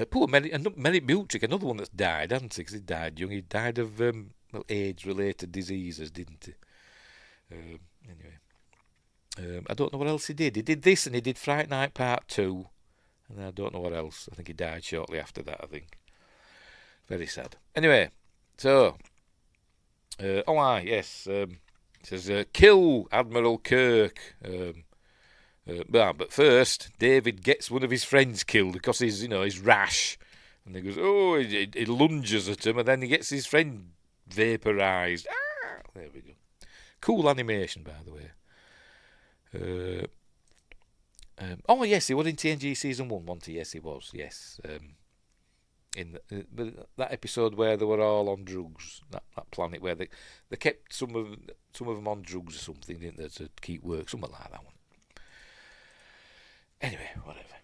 Poor Merritt Butrick, another one that's died, hasn't he? Because he died young. He died of AIDS-related diseases, didn't he? Anyway. I don't know what else he did. He did this and he did Fright Night Part 2. And I don't know what else. I think he died shortly after that, I think. Very sad. Anyway. So, yes, it says, "Kill Admiral Kirk." But first, David gets one of his friends killed because he's rash. And he goes, he lunges at him, and then he gets his friend vaporised. Ah! There we go. Cool animation, by the way. Yes, he was in TNG Season 1, wasn't he? Yes, he was, yes. In that episode where they were all on drugs, that planet where they kept some of them on drugs or something, didn't they, to keep work, something like that one. Anyway, whatever.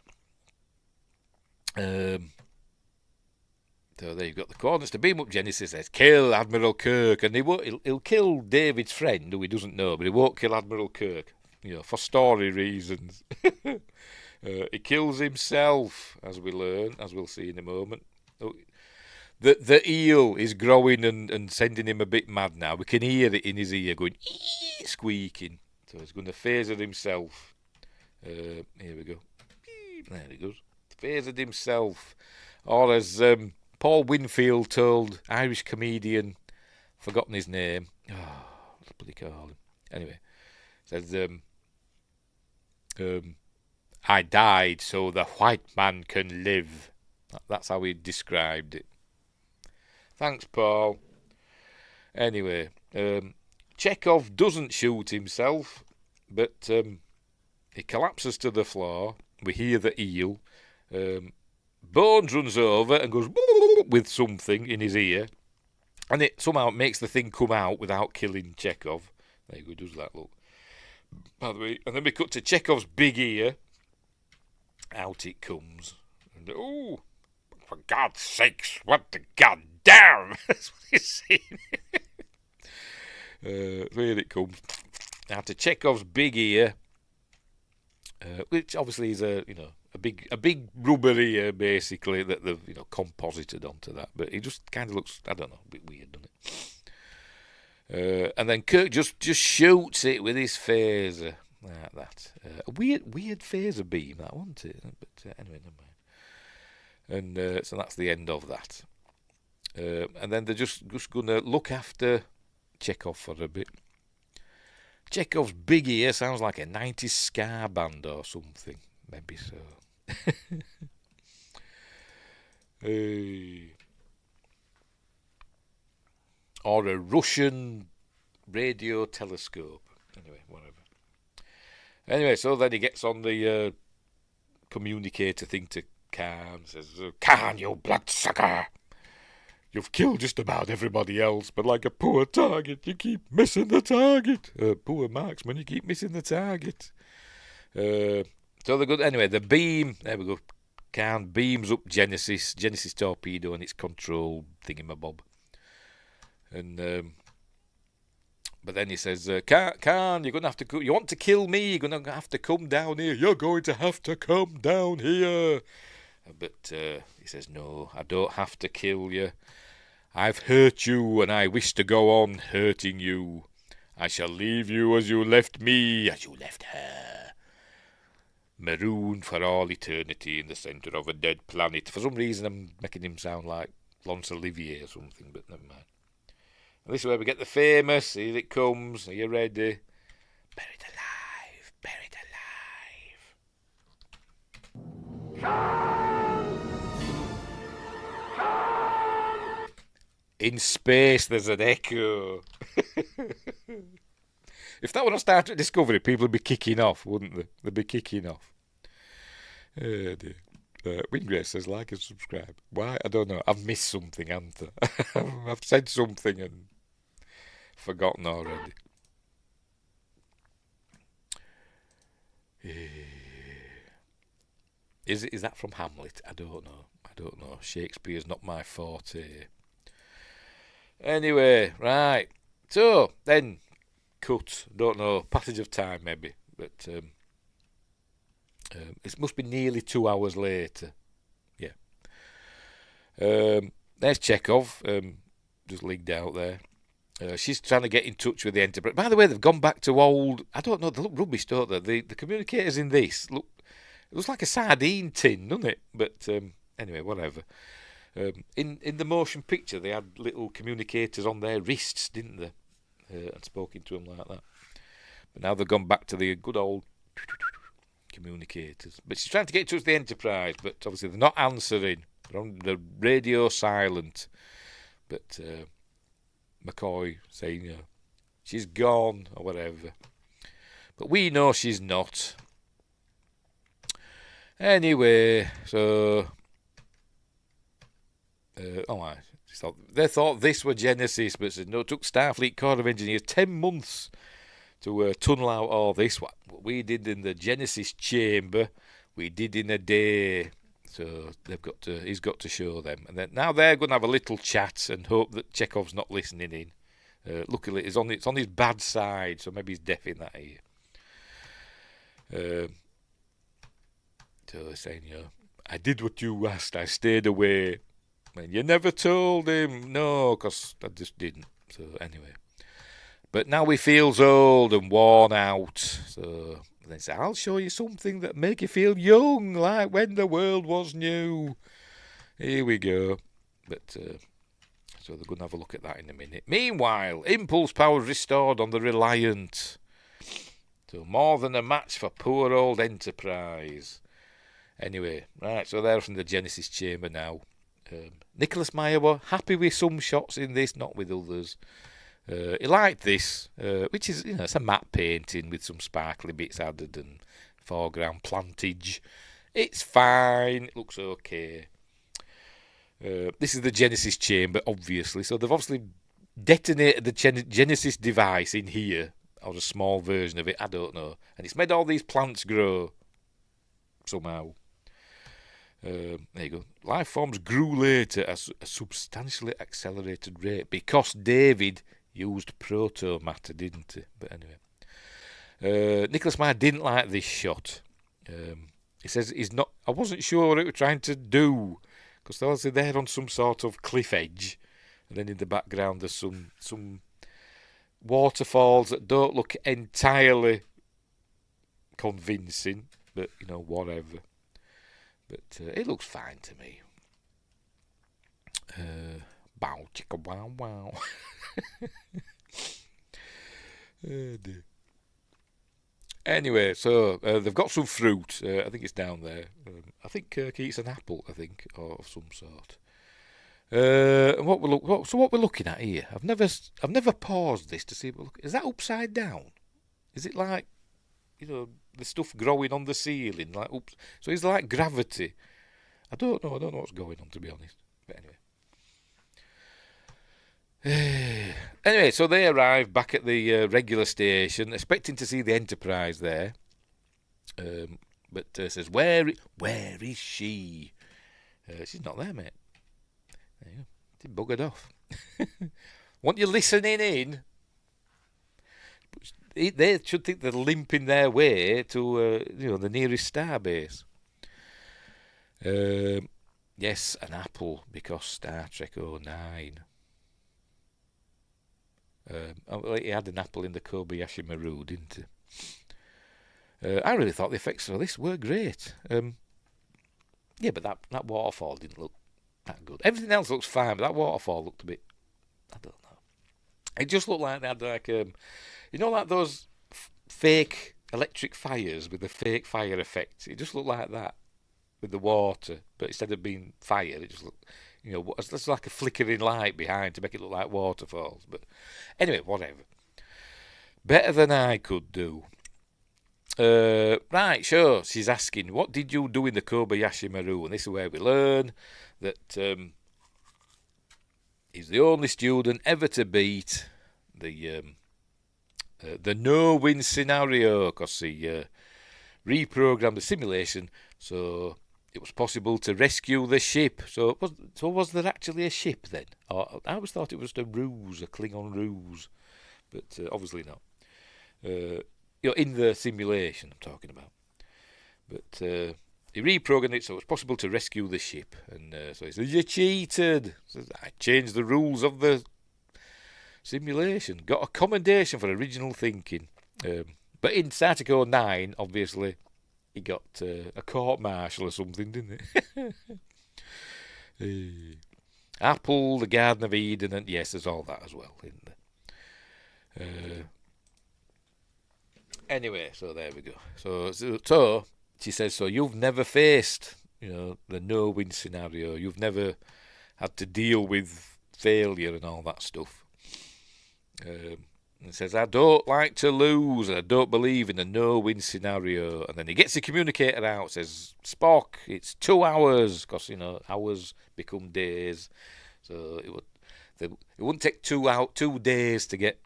So there you've got the coordinates to beam up Genesis. Says, "Kill Admiral Kirk," and he'll kill David's friend, who he doesn't know, but he won't kill Admiral Kirk, for story reasons. He kills himself, as we'll see in a moment. The eel is growing and sending him a bit mad now. We can hear it in his ear going, squeaking. So he's going to phaser himself. Here we go. There he goes. Phasered himself. Or as Paul Winfield told Irish comedian, forgotten his name. Oh, what did he call him? Anyway, says, I died so the white man can live. That's how he described it. Thanks, Paul. Anyway, Chekhov doesn't shoot himself, but he collapses to the floor. We hear the eel. Bones runs over and goes with something in his ear, and it somehow makes the thing come out without killing Chekhov. There you go, does that look. By the way, and then we cut to Chekhov's big ear. Out it comes. And, oh, for God's sakes, what the goddamn! That's what he's saying. Here it comes. Now to Chekhov's big ear, which obviously is a big rubber ear basically that they've composited onto that, but it just kind of looks, I don't know, a bit weird, doesn't it? And then Kirk just shoots it with his phaser like that. A weird phaser beam, that, wasn't it? But anyway, never mind. And so that's the end of that. And then they're just going to look after Chekhov for a bit. Chekhov's big ear sounds like a 90s ska band or something. Maybe so. Or a Russian radio telescope. Anyway, whatever. Anyway, so then he gets on the communicator thing to Khan. Says, Khan, you bloodsucker! You've killed just about everybody else, but like a poor target, you keep missing the target. Poor marksman, you keep missing the target. So they're good. Anyway, the beam, there we go. Khan beams up Genesis torpedo and its control thingamabob. And but then he says, Khan, you're gonna have to. You want to kill me? You're gonna have to come down here. You're going to have to come down here. But he says, no, I don't have to kill you. I've hurt you, and I wish to go on hurting you. I shall leave you as you left me, as you left her. Marooned for all eternity in the centre of a dead planet. For some reason, I'm making him sound like Laurence Olivier or something, but never mind. And this is where we get the famous, here it comes, are you ready? Buried alive, buried alive. In space, there's an echo. If that were a Star Trek Discovery, people would be kicking off, wouldn't they? They'd be kicking off. Oh dear. Wingrace says, like and subscribe. Why? I don't know. I've missed something, haven't I? I've said something and forgotten already. Is that from Hamlet? I don't know. Shakespeare's not my forte. Anyway, right. So, then, cut. Don't know. Passage of time, maybe. But it must be nearly 2 hours later. Yeah. There's Chekhov. Just leaked out there. She's trying to get in touch with the Enterprise. By the way, they've gone back to old... I don't know, they look rubbish, don't they? The communicators in this look... It looks like a sardine tin, doesn't it? But anyway, whatever. In the motion picture, they had little communicators on their wrists, didn't they? And spoken to them like that. But now they've gone back to the good old communicators. But she's trying to get in touch with the Enterprise, but obviously they're not answering. They're on the radio silent. But McCoy saying, she's gone, or whatever. But we know she's not. Anyway, so... they thought this were Genesis, but said, no, it took Starfleet Corps of Engineers 10 months to tunnel out all this. What we did in the Genesis chamber, we did in a day. So he's got to show them. And then now they're going to have a little chat and hope that Chekhov's not listening in. Luckily, it's on his bad side, so maybe he's deaf in that ear. So they're saying, I did what you asked. I stayed away. And you never told him. No, because I just didn't. So anyway. But now he feels old and worn out. So they say, I'll show you something that make you feel young, like when the world was new. Here we go. But so they're going to have a look at that in a minute. Meanwhile, impulse power restored on the Reliant. So more than a match for poor old Enterprise. Anyway, right, so they're from the Genesis chamber now. Nicholas Meyer were happy with some shots in this, not with others. He liked this, which is, it's a matte painting with some sparkly bits added and foreground plantage. It's fine, it looks okay. This is the Genesis chamber, obviously, so they've obviously detonated the Genesis device in here, or a small version of it, I don't know. And it's made all these plants grow somehow. There you go. Life forms grew later at a substantially accelerated rate because David used proto-matter, didn't he? But anyway. Nicholas Meyer didn't like this shot. He says I wasn't sure what it was trying to do, because they're there on some sort of cliff edge, and then in the background there's some waterfalls that don't look entirely convincing, but whatever. But it looks fine to me. Bow chicka wow wow. Oh dear. Anyway, so they've got some fruit. I think it's down there. I think Kirk eats an apple, I think, or of some sort. And what we're looking at here? I've never paused this to see. Is that upside down? Is it like, the stuff growing on the ceiling? Like, oops. So is it like gravity? I don't know what's going on, to be honest. But anyway. Anyway, so they arrive back at the regular station, expecting to see the Enterprise there. But says, where is she? She's not there, mate. There you go. She's buggered off. Want you listening in? They should think they're limping their way to the nearest starbase. Yes, an apple, because Star Trek 09. He had an apple in the Kobayashi Maru, didn't he? I really thought the effects of this were great. Yeah, but that waterfall didn't look that good. Everything else looks fine, but that waterfall looked a bit, I don't know. It just looked like they had like like those fake electric fires with the fake fire effect. It just looked like that with the water, but instead of being fire, it just looked, it's like a flickering light behind to make it look like waterfalls. But anyway, whatever. Better than I could do. Right, sure. She's asking, what did you do in the Kobayashi Maru? And this is where we learn that he's the only student ever to beat the no-win scenario, because he reprogrammed the simulation so it was possible to rescue the ship. So was there actually a ship then? Or, I always thought it was a ruse, a Klingon ruse, but obviously not. In the simulation I'm talking about. But he reprogrammed it so it was possible to rescue the ship. And so he says, you cheated. Says, I changed the rules of the simulation. Got a commendation for original thinking. But in Star Trek 09, obviously, he got a court-martial or something, didn't he? Apple, the Garden of Eden, and yes, there's all that as well, isn't there? Anyway, so there we go. So she says, so you've never faced, the no-win scenario. You've never had to deal with failure and all that stuff. And says, I don't like to lose, and I don't believe in a no-win scenario. And then he gets the communicator out, says, Spock, it's 2 hours, because, hours become days. So it wouldn't take 2 days to get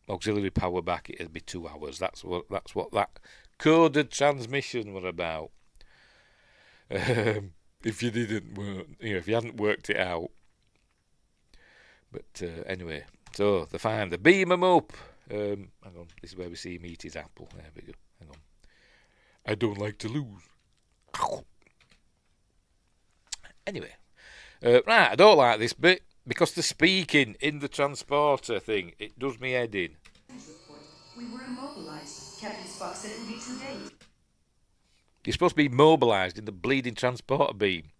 auxiliary power back. It'd be 2 hours. That's what that coded transmission were about. If you if you hadn't worked it out. But anyway, so they find the beam him up. Hang on, this is where we see him eat his apple. There we go. Hang on. I don't like to lose. Anyway, right, I don't like this bit because the speaking in the transporter thing, it does me head in. We were immobilized. Captain Spock said it would be 2 days. You're supposed to be mobilised in the bleeding transporter beam.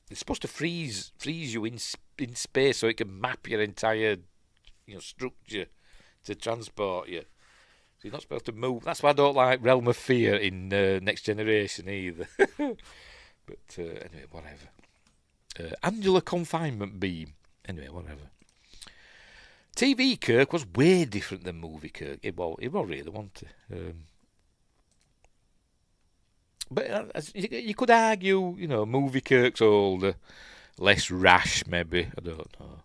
It's supposed to freeze you in space so it can map your entire structure to transport you. So you're not supposed to move. That's why I don't like Realm of Fear in Next Generation either. But anyway, whatever. Annular confinement beam. Anyway, whatever. TV Kirk was way different than movie Kirk. It was really, wasn't it? But you could argue, movie Kirk's older, less rash, maybe. I don't know.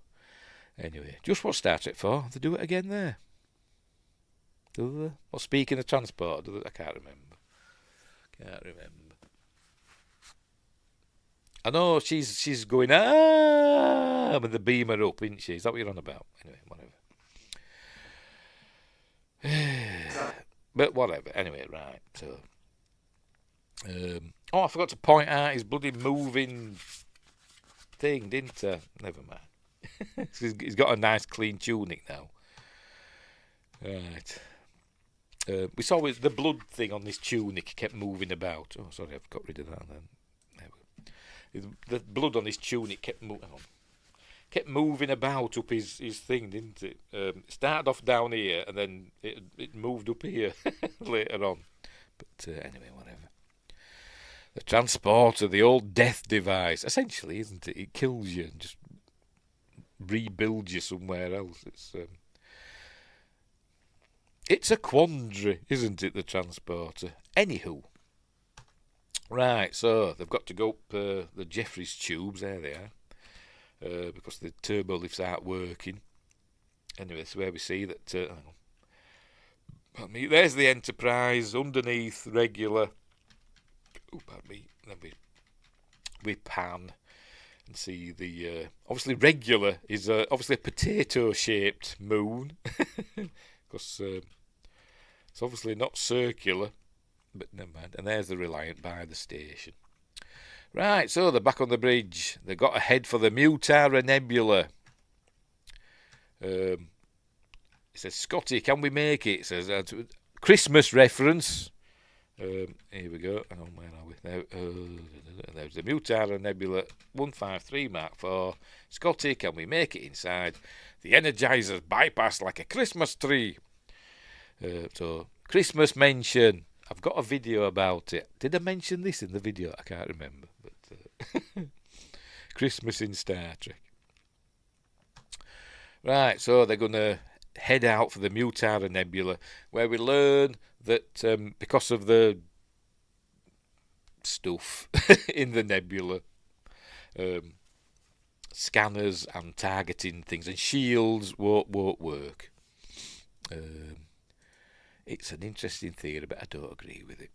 Anyway, just what Star Trek 4? They do it again there. Do they? Well, speaking of transport, I can't remember. I know she's going with the beamer up, isn't she? Is that what you're on about? Anyway, whatever. But whatever. Anyway, right. So, I forgot to point out his bloody moving thing, didn't I? Never mind. He's got a nice clean tunic now. Right. We saw the blood thing on this tunic kept moving about. Oh, sorry, I've got rid of that then. The blood on his tunic kept moving about up his thing, didn't it? It started off down here and then it moved up here later on. But anyway, whatever. The transporter, the old death device, essentially, isn't it? It kills you and just rebuilds you somewhere else. It's a quandary, isn't it, the transporter? Anywho. Right, so they've got to go up the Jeffries tubes, there they are, because the turbo lifts aren't working. Anyway, so where we see that, there's the Enterprise, underneath regular, then we pan and see the, obviously regular is obviously a potato-shaped moon, because it's obviously not circular. But never mind. And there's the Reliant by the station. Right, so they're back on the bridge. They've got to head for the Mutara Nebula. It says, Scotty, can we make it? It says, Christmas reference. Here we go. Hang on, where are we? There's the Mutara Nebula 153 Mark 4. Scotty, can we make it inside? The Energizer's bypassed like a Christmas tree. So, Christmas mention. I've got a video about it. Did I mention this in the video? I can't remember. But Christmas in Star Trek. Right, so they're going to head out for the Mutara Nebula, where we learn that because of the stuff in the nebula, scanners and targeting things and shields won't work. It's an interesting theory, but I don't agree with it.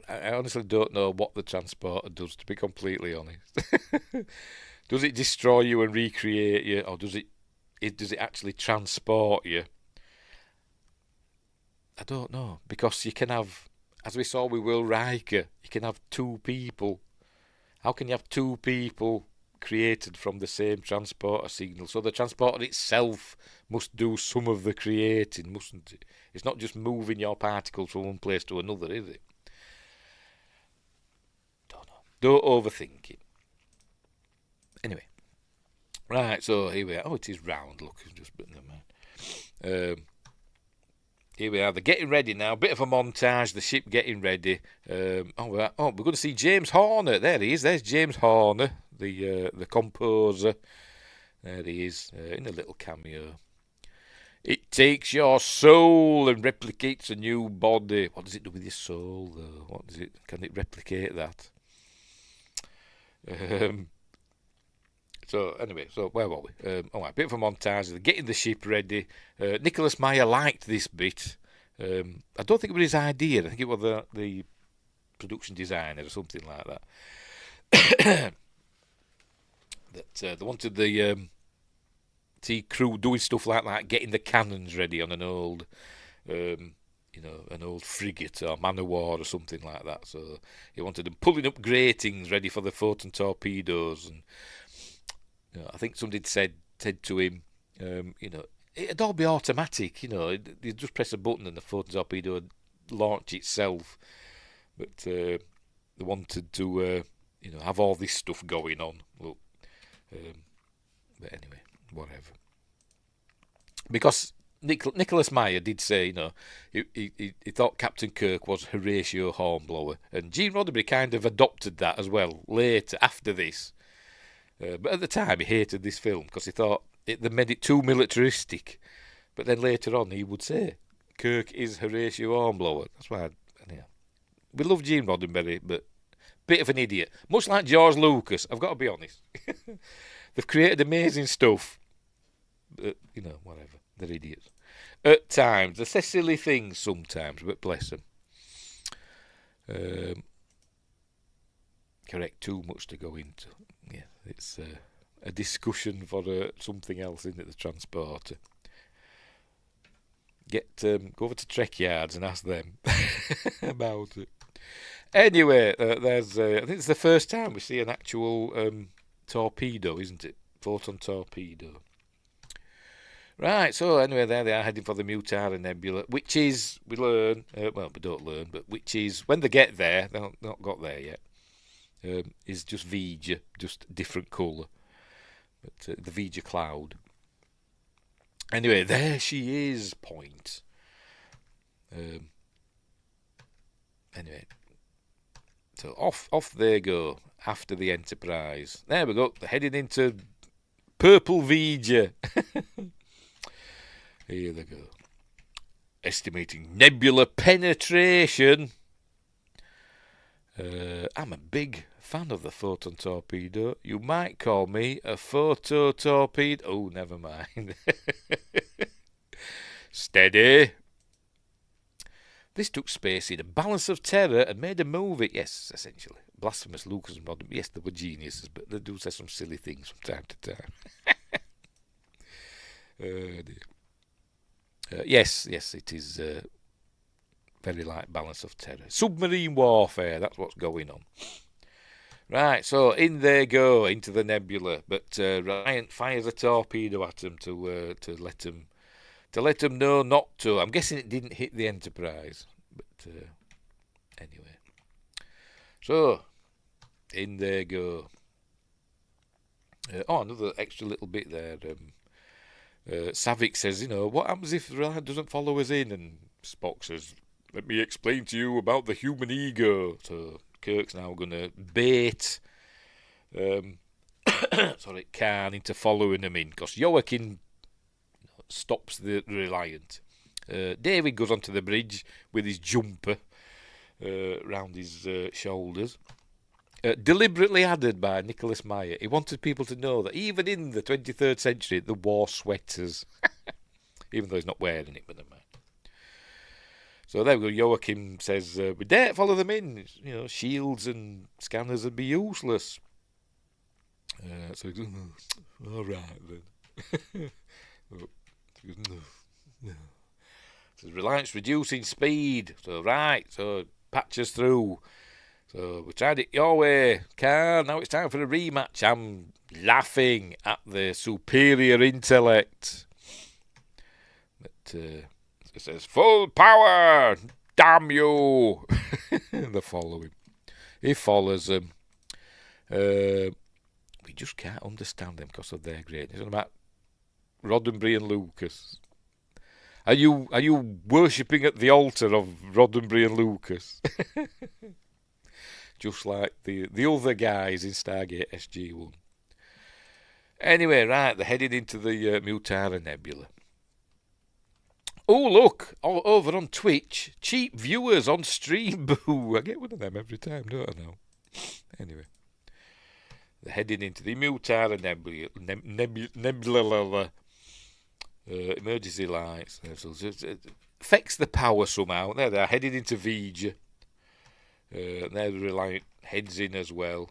I honestly don't know what the transporter does, to be completely honest. Does it destroy you and recreate you, or does it actually transport you? I don't know, because you can have, as we saw with Will Riker, you can have two people. How can you have two people created from the same transporter signal? So the transporter itself must do some of the creating, mustn't it? It's not just moving your particles from one place to another, is it? Don't know. Don't overthink it. Anyway. Right, so here we are. Oh, it is round, look. But never mind. Here we are. They're getting ready now. Bit of a montage. The ship getting ready. We're going to see James Horner. There he is. There's James Horner, the composer. There he is, in a little cameo. It takes your soul and replicates a new body. What does it do with your soul, though? What does it? Can it replicate that? So anyway, so where were we? All right, bit of a montage. They're getting the ship ready. Nicholas Meyer liked this bit. I don't think it was his idea. I think it was the production designer or something like that. That they wanted the crew doing stuff like that, getting the cannons ready on an old, an old frigate or man of war or something like that. So he wanted them pulling up gratings ready for the photon torpedoes, and I think somebody said to him, it'd all be automatic. You just press a button and the photon torpedo would launch itself. But they wanted to have all this stuff going on. Look, but anyway, whatever. Because Nicholas Meyer did say, he thought Captain Kirk was Horatio Hornblower, and Gene Roddenberry kind of adopted that as well later after this. But at the time, he hated this film because he thought they made it too militaristic. But then later on, he would say, Kirk is Horatio Hornblower. That's why, we love Gene Roddenberry, but bit of an idiot. Much like George Lucas, I've got to be honest. They've created amazing stuff, but, whatever. They're idiots. At times, they say silly things sometimes, but bless them. Correct, too much to go into. Yeah, it's a discussion for something else, isn't it, the transporter. Go over to Trek Yards and ask them about it. Anyway, there's I think it's the first time we see an actual torpedo, isn't it? Photon torpedo. Right, so anyway, there they are heading for the Mutara Nebula, which is, we learn, we don't learn, but which is, when they get there, they've not got there yet, is just V'ger, just different colour, but the V'ger cloud. Anyway, there she is, point. Anyway, so off they go after the Enterprise. There we go, they're heading into Purple V'ger. Here they go. Estimating nebula penetration. I'm a big fan of the photon torpedo. You might call me a photo torpedo. Oh, never mind. Steady. This took space in a balance of terror and made a movie. Yes, essentially. Blasphemous Lucas and Roddenberry. Yes, they were geniuses, but they do say some silly things from time to time. Dear. Yes, it is very light balance of terror. Submarine warfare, that's what's going on. Right, so in they go into the nebula, but Reliant fires a torpedo at them to let them know not to. I'm guessing it didn't hit the Enterprise, but anyway. So in they go. Another extra little bit there. Savick says, what happens if Reliant doesn't follow us in? And Spock says, let me explain to you about the human ego. So Kirk's now going to bait Khan into following him in, because Joachim stops the Reliant. David goes onto the bridge with his jumper round his shoulders. Deliberately added by Nicholas Meyer. He wanted people to know that even in the 23rd century, the war sweaters. Even though he's not wearing it, but never mind. So there we go. Joachim says, we dare follow them in. Shields and scanners would be useless. So he goes, all right then. Says, Reliance reducing speed. So patch us through. So we tried it your way, Khan. Now it's time for a rematch. I'm laughing at the superior intellect. But it says, full power, damn you. They follow him. He follows them. We just can't understand them because of their greatness. It's about Roddenberry and Lucas. Are you worshipping at the altar of Roddenberry and Lucas? Just like the other guys in Stargate SG-1. Anyway, right, they're headed into the Mutara Nebula. Oh, look, all over on Twitch, cheap viewers on stream. Boo, I get one of them every time, don't I know? Anyway, they're heading into the Mutara Nebula. Emergency lights. So it affects the power somehow. There they are, headed into V'ger. There the Reliant heads in as well.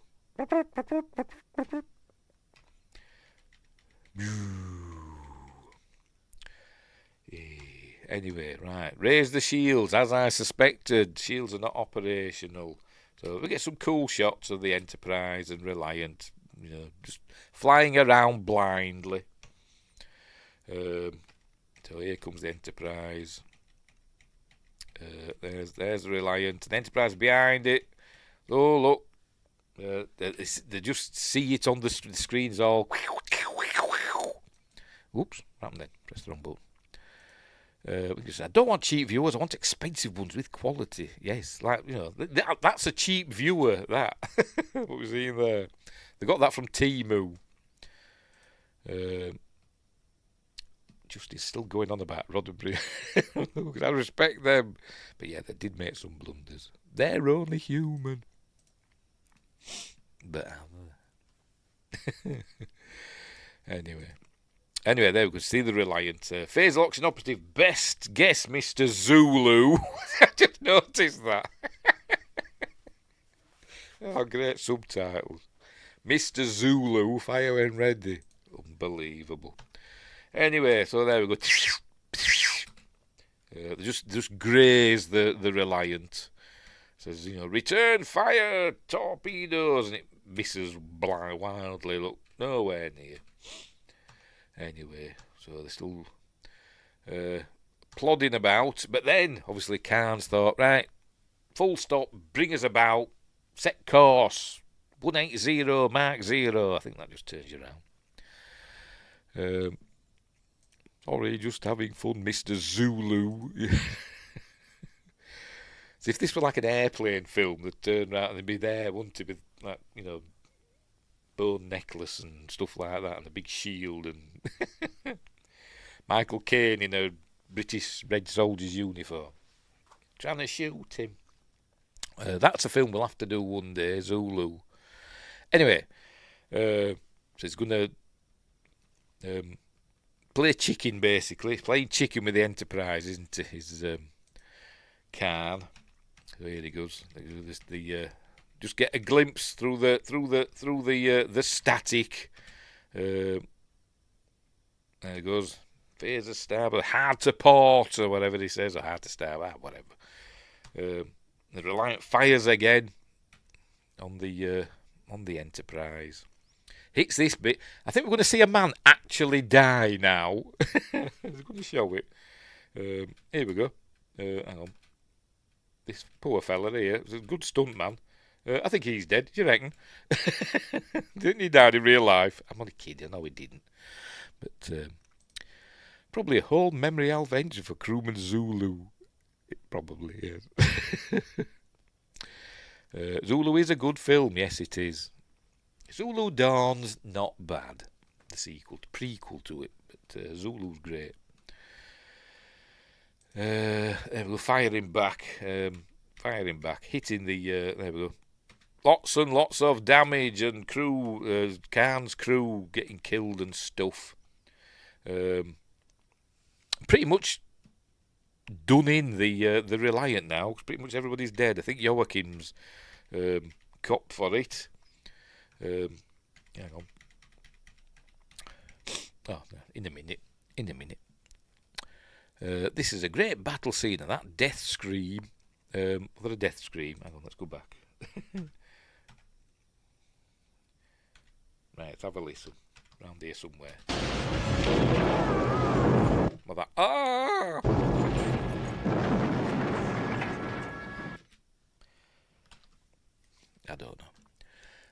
Anyway, right. Raise the shields, as I suspected. Shields are not operational. So we get some cool shots of the Enterprise and Reliant, just flying around blindly. So here comes the Enterprise. There's the Reliant. The Enterprise behind it. Oh, look. They just see it on the screens all. Oops, what happened then? Press the wrong button. Because I don't want cheap viewers. I want expensive ones with quality. Yes, like that's a cheap viewer. That what we're seeing there. They got that from Temu. Justice still going on about Roddenberry. I respect them, but yeah, they did make some blunders. They're only human. But anyway, there we go. See the Reliant. Phasal auction operative. Best guess, Mr. Zulu. I just noticed that. Oh, great subtitles. Mr. Zulu, fire when ready. Unbelievable. Anyway, so there we go. They just graze the Reliant. Says, return fire, torpedoes, and it misses wildly. Look, nowhere near. Anyway, so they're still plodding about. But then, obviously, Cairns thought, right, full stop, bring us about, set course, 180, Mark 0. I think that just turns you around. Sorry, just having fun, Mr. Zulu. So if this were like an airplane film, they'd turn around and they'd be there, wouldn't it? With, like, bone necklace and stuff like that, and a big shield, and Michael Caine in a British Red Soldier's uniform, trying to shoot him. That's a film we'll have to do one day, Zulu. Anyway, so he's going to play chicken, basically. Playing chicken with the Enterprise, isn't it? His Khan. So here he goes. Just get a glimpse through the static. There he goes. Phaser starboard, hard to port, or whatever he says, or hard to starboard, whatever. The Reliant fires again on the Enterprise. Hits this bit. I think we're going to see a man actually die now. I'm going to show it. Here we go. Hang on. This poor fella here. It was a good stunt man. I think he's dead. Do you reckon? Didn't he die in real life? I'm only kidding. No, he didn't. But probably a whole memorial venture for crewman Zulu. It probably is. Zulu is a good film. Yes, it is. Zulu Dawn's not bad. The prequel to it. But Zulu's great. There we go, firing back, hitting the, there we go, lots and lots of damage, and crew, Khan's crew getting killed and stuff. Pretty much done in the Reliant now. Pretty much everybody's dead. I think Joachim's cop for it. Hang on. Oh, in a minute. This is a great battle scene, and that death scream. What a death scream. Hang on, let's go back. Right, let's have a listen. Round here somewhere. Well, that. Ah! I don't know.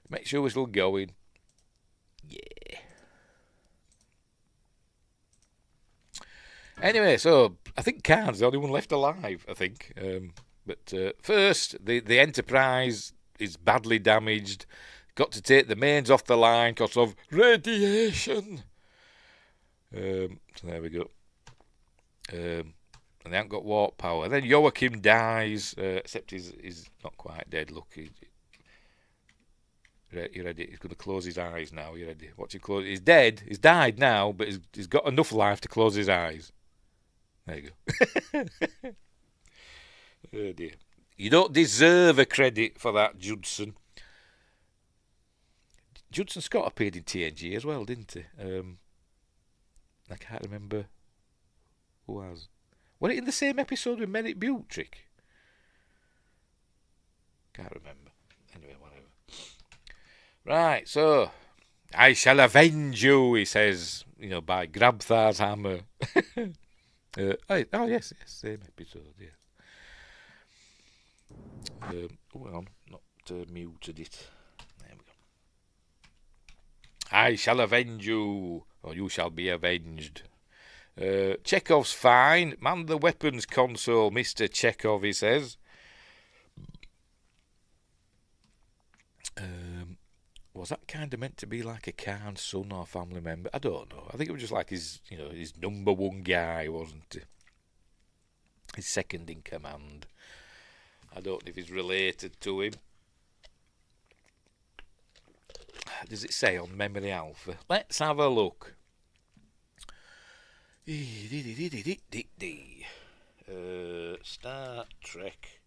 Make sure we're still going. Yeah. Anyway, so I think Khan's the only one left alive, I think. But first, the Enterprise is badly damaged. Got to take the mains off the line because of radiation. So there we go. And they haven't got warp power. Then Joachim dies, except he's not quite dead. Look, you ready? He's going to close his eyes now. You ready? Watch him close. He's dead. He's died now, but he's got enough life to close his eyes. There you go. Oh dear. You don't deserve a credit for that, Judson. Judson Scott appeared in TNG as well, didn't he? I can't remember who was. Was it in the same episode with Merritt Butrick? Can't remember. Anyway, whatever. Right, so I shall avenge you, he says, by Grabthar's hammer. Yes, same episode, yeah. Hang on, not muted it. There I shall avenge you, or you shall be avenged. Chekhov's fine. Man the weapons console, Mr. Chekhov, he says. Was that kind of meant to be like a Khan's son or family member? I don't know. I think it was just like his number one guy, wasn't it? His second in command. I don't know if he's related to him. Does it say on Memory Alpha? Let's have a look. Star Trek.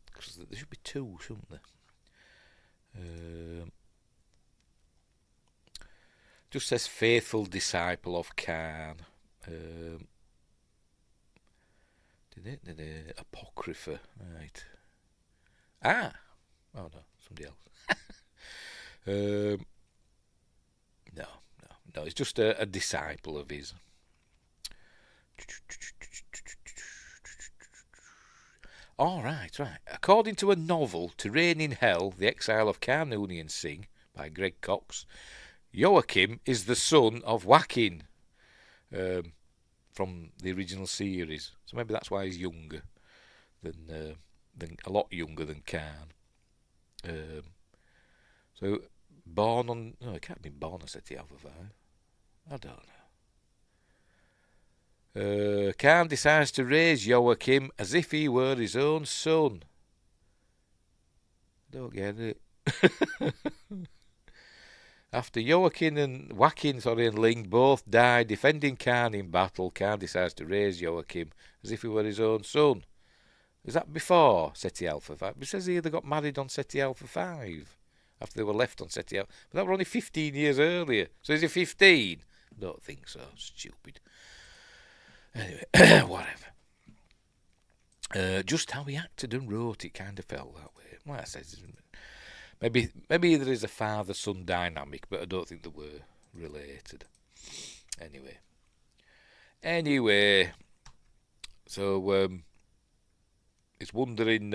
Because there should be two, shouldn't there? Just says faithful disciple of Khan. Apocrypha, right? Oh no, somebody else. No, it's just a disciple of his. All right. According to a novel, To Reign in Hell, The Exile of Khan Noonien Singh, by Greg Cox, Joachim is the son of Joaquin from the original series. So maybe that's why he's younger than a lot younger than Khan. So born on... No, he can't have been born on SETI Alpha 5. I don't know. Khan decides to raise Joachim as if he were his own son. Don't get it. After Joachim and Ling both die defending Khan in battle, Khan decides to raise Joachim as if he were his own son. Is that before SETI Alpha 5? It says here they got married on SETI Alpha 5 after they were left on SETI Alpha. But that were only 15 years earlier. So is he 15? Don't think so. Stupid. Anyway, whatever. Just how he acted and wrote it kind of felt that way. Well, I said, maybe there is a father-son dynamic, but I don't think they were related. Anyway, so it's wondering.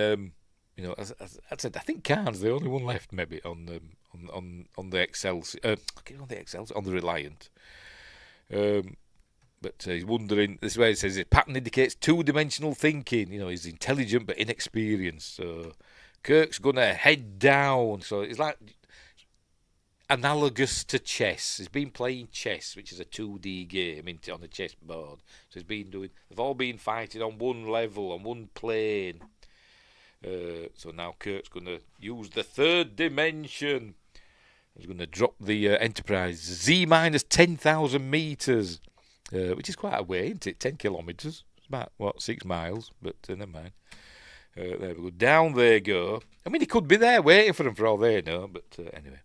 As I said, I think Khan's the only one left, maybe on the Excelsior, on the Reliant. But he's wondering. This is where it says his pattern indicates two-dimensional thinking. He's intelligent but inexperienced. So Kirk's gonna head down. So it's like analogous to chess. He's been playing chess, which is a 2D game on the chessboard. So they've all been fighting on one level, on one plane. So now Kirk's gonna use the third dimension. He's gonna drop the Enterprise Z- 10,000 meters, which is quite a way, isn't it? 10 kilometers. It's about 6 miles, but never mind. There we go. Down they go. I mean, he could be there waiting for them for all they know, but anyway.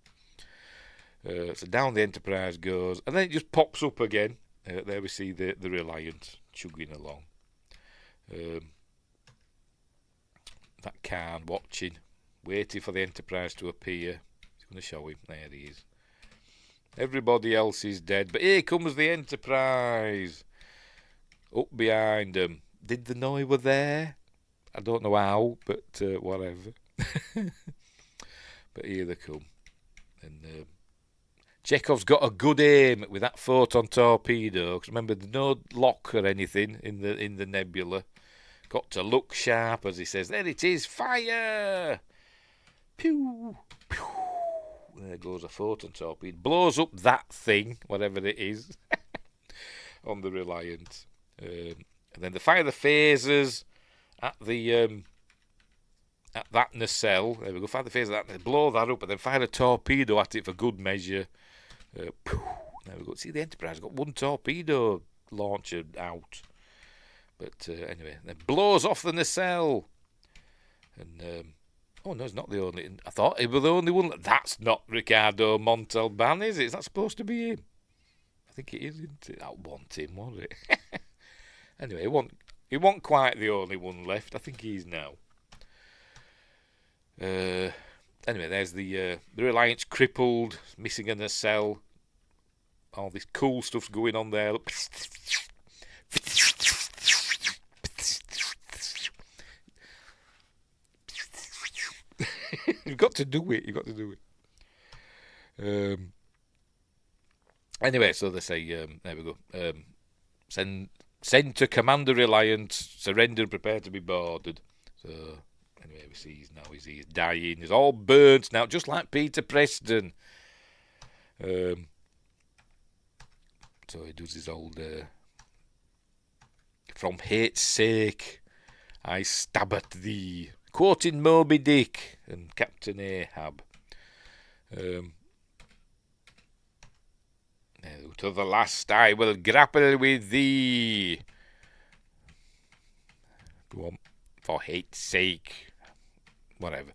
So down the Enterprise goes, and then it just pops up again. There we see the Reliant chugging along. That Khan watching, waiting for the Enterprise to appear. He's going to show him. There he is. Everybody else is dead, but here comes the Enterprise. Up behind them. Did they know he were there? I don't know how, but whatever. But here they come. And Chekhov's got a good aim with that photon torpedo. Because remember, there's no lock or anything in the nebula. Got to look sharp, as he says. There it is, fire! Pew! Pew! There goes a photon torpedo. Blows up that thing, whatever it is, on the Reliant. And then they fire the phasers at that nacelle. There we go. Fire the phaser at that. Blow that up, and then fire a torpedo at it for good measure. There we go. See, the Enterprise got one torpedo launcher out. But anyway, then blows off the nacelle. And oh no, it's not the only. I thought it was the only one. That's not Ricardo Montalban, is it? Is that supposed to be him? I think it is, isn't it? I want him, was it? Anyway, he wasn't quite the only one left. I think he is now. Anyway, there's the Reliance crippled, missing a nacelle. All this cool stuff's going on there. You've got to do it. You've got to do it. Anyway, so they say, there we go. Send to Commander Reliant, surrender and prepare to be boarded. So, anyway, we see he's dying. He's all burnt now, just like Peter Preston. So he does his old, from hate's sake, I stab at thee. Quoting Moby Dick and Captain Ahab. To the last I will grapple with thee. Go on. For hate's sake. Whatever.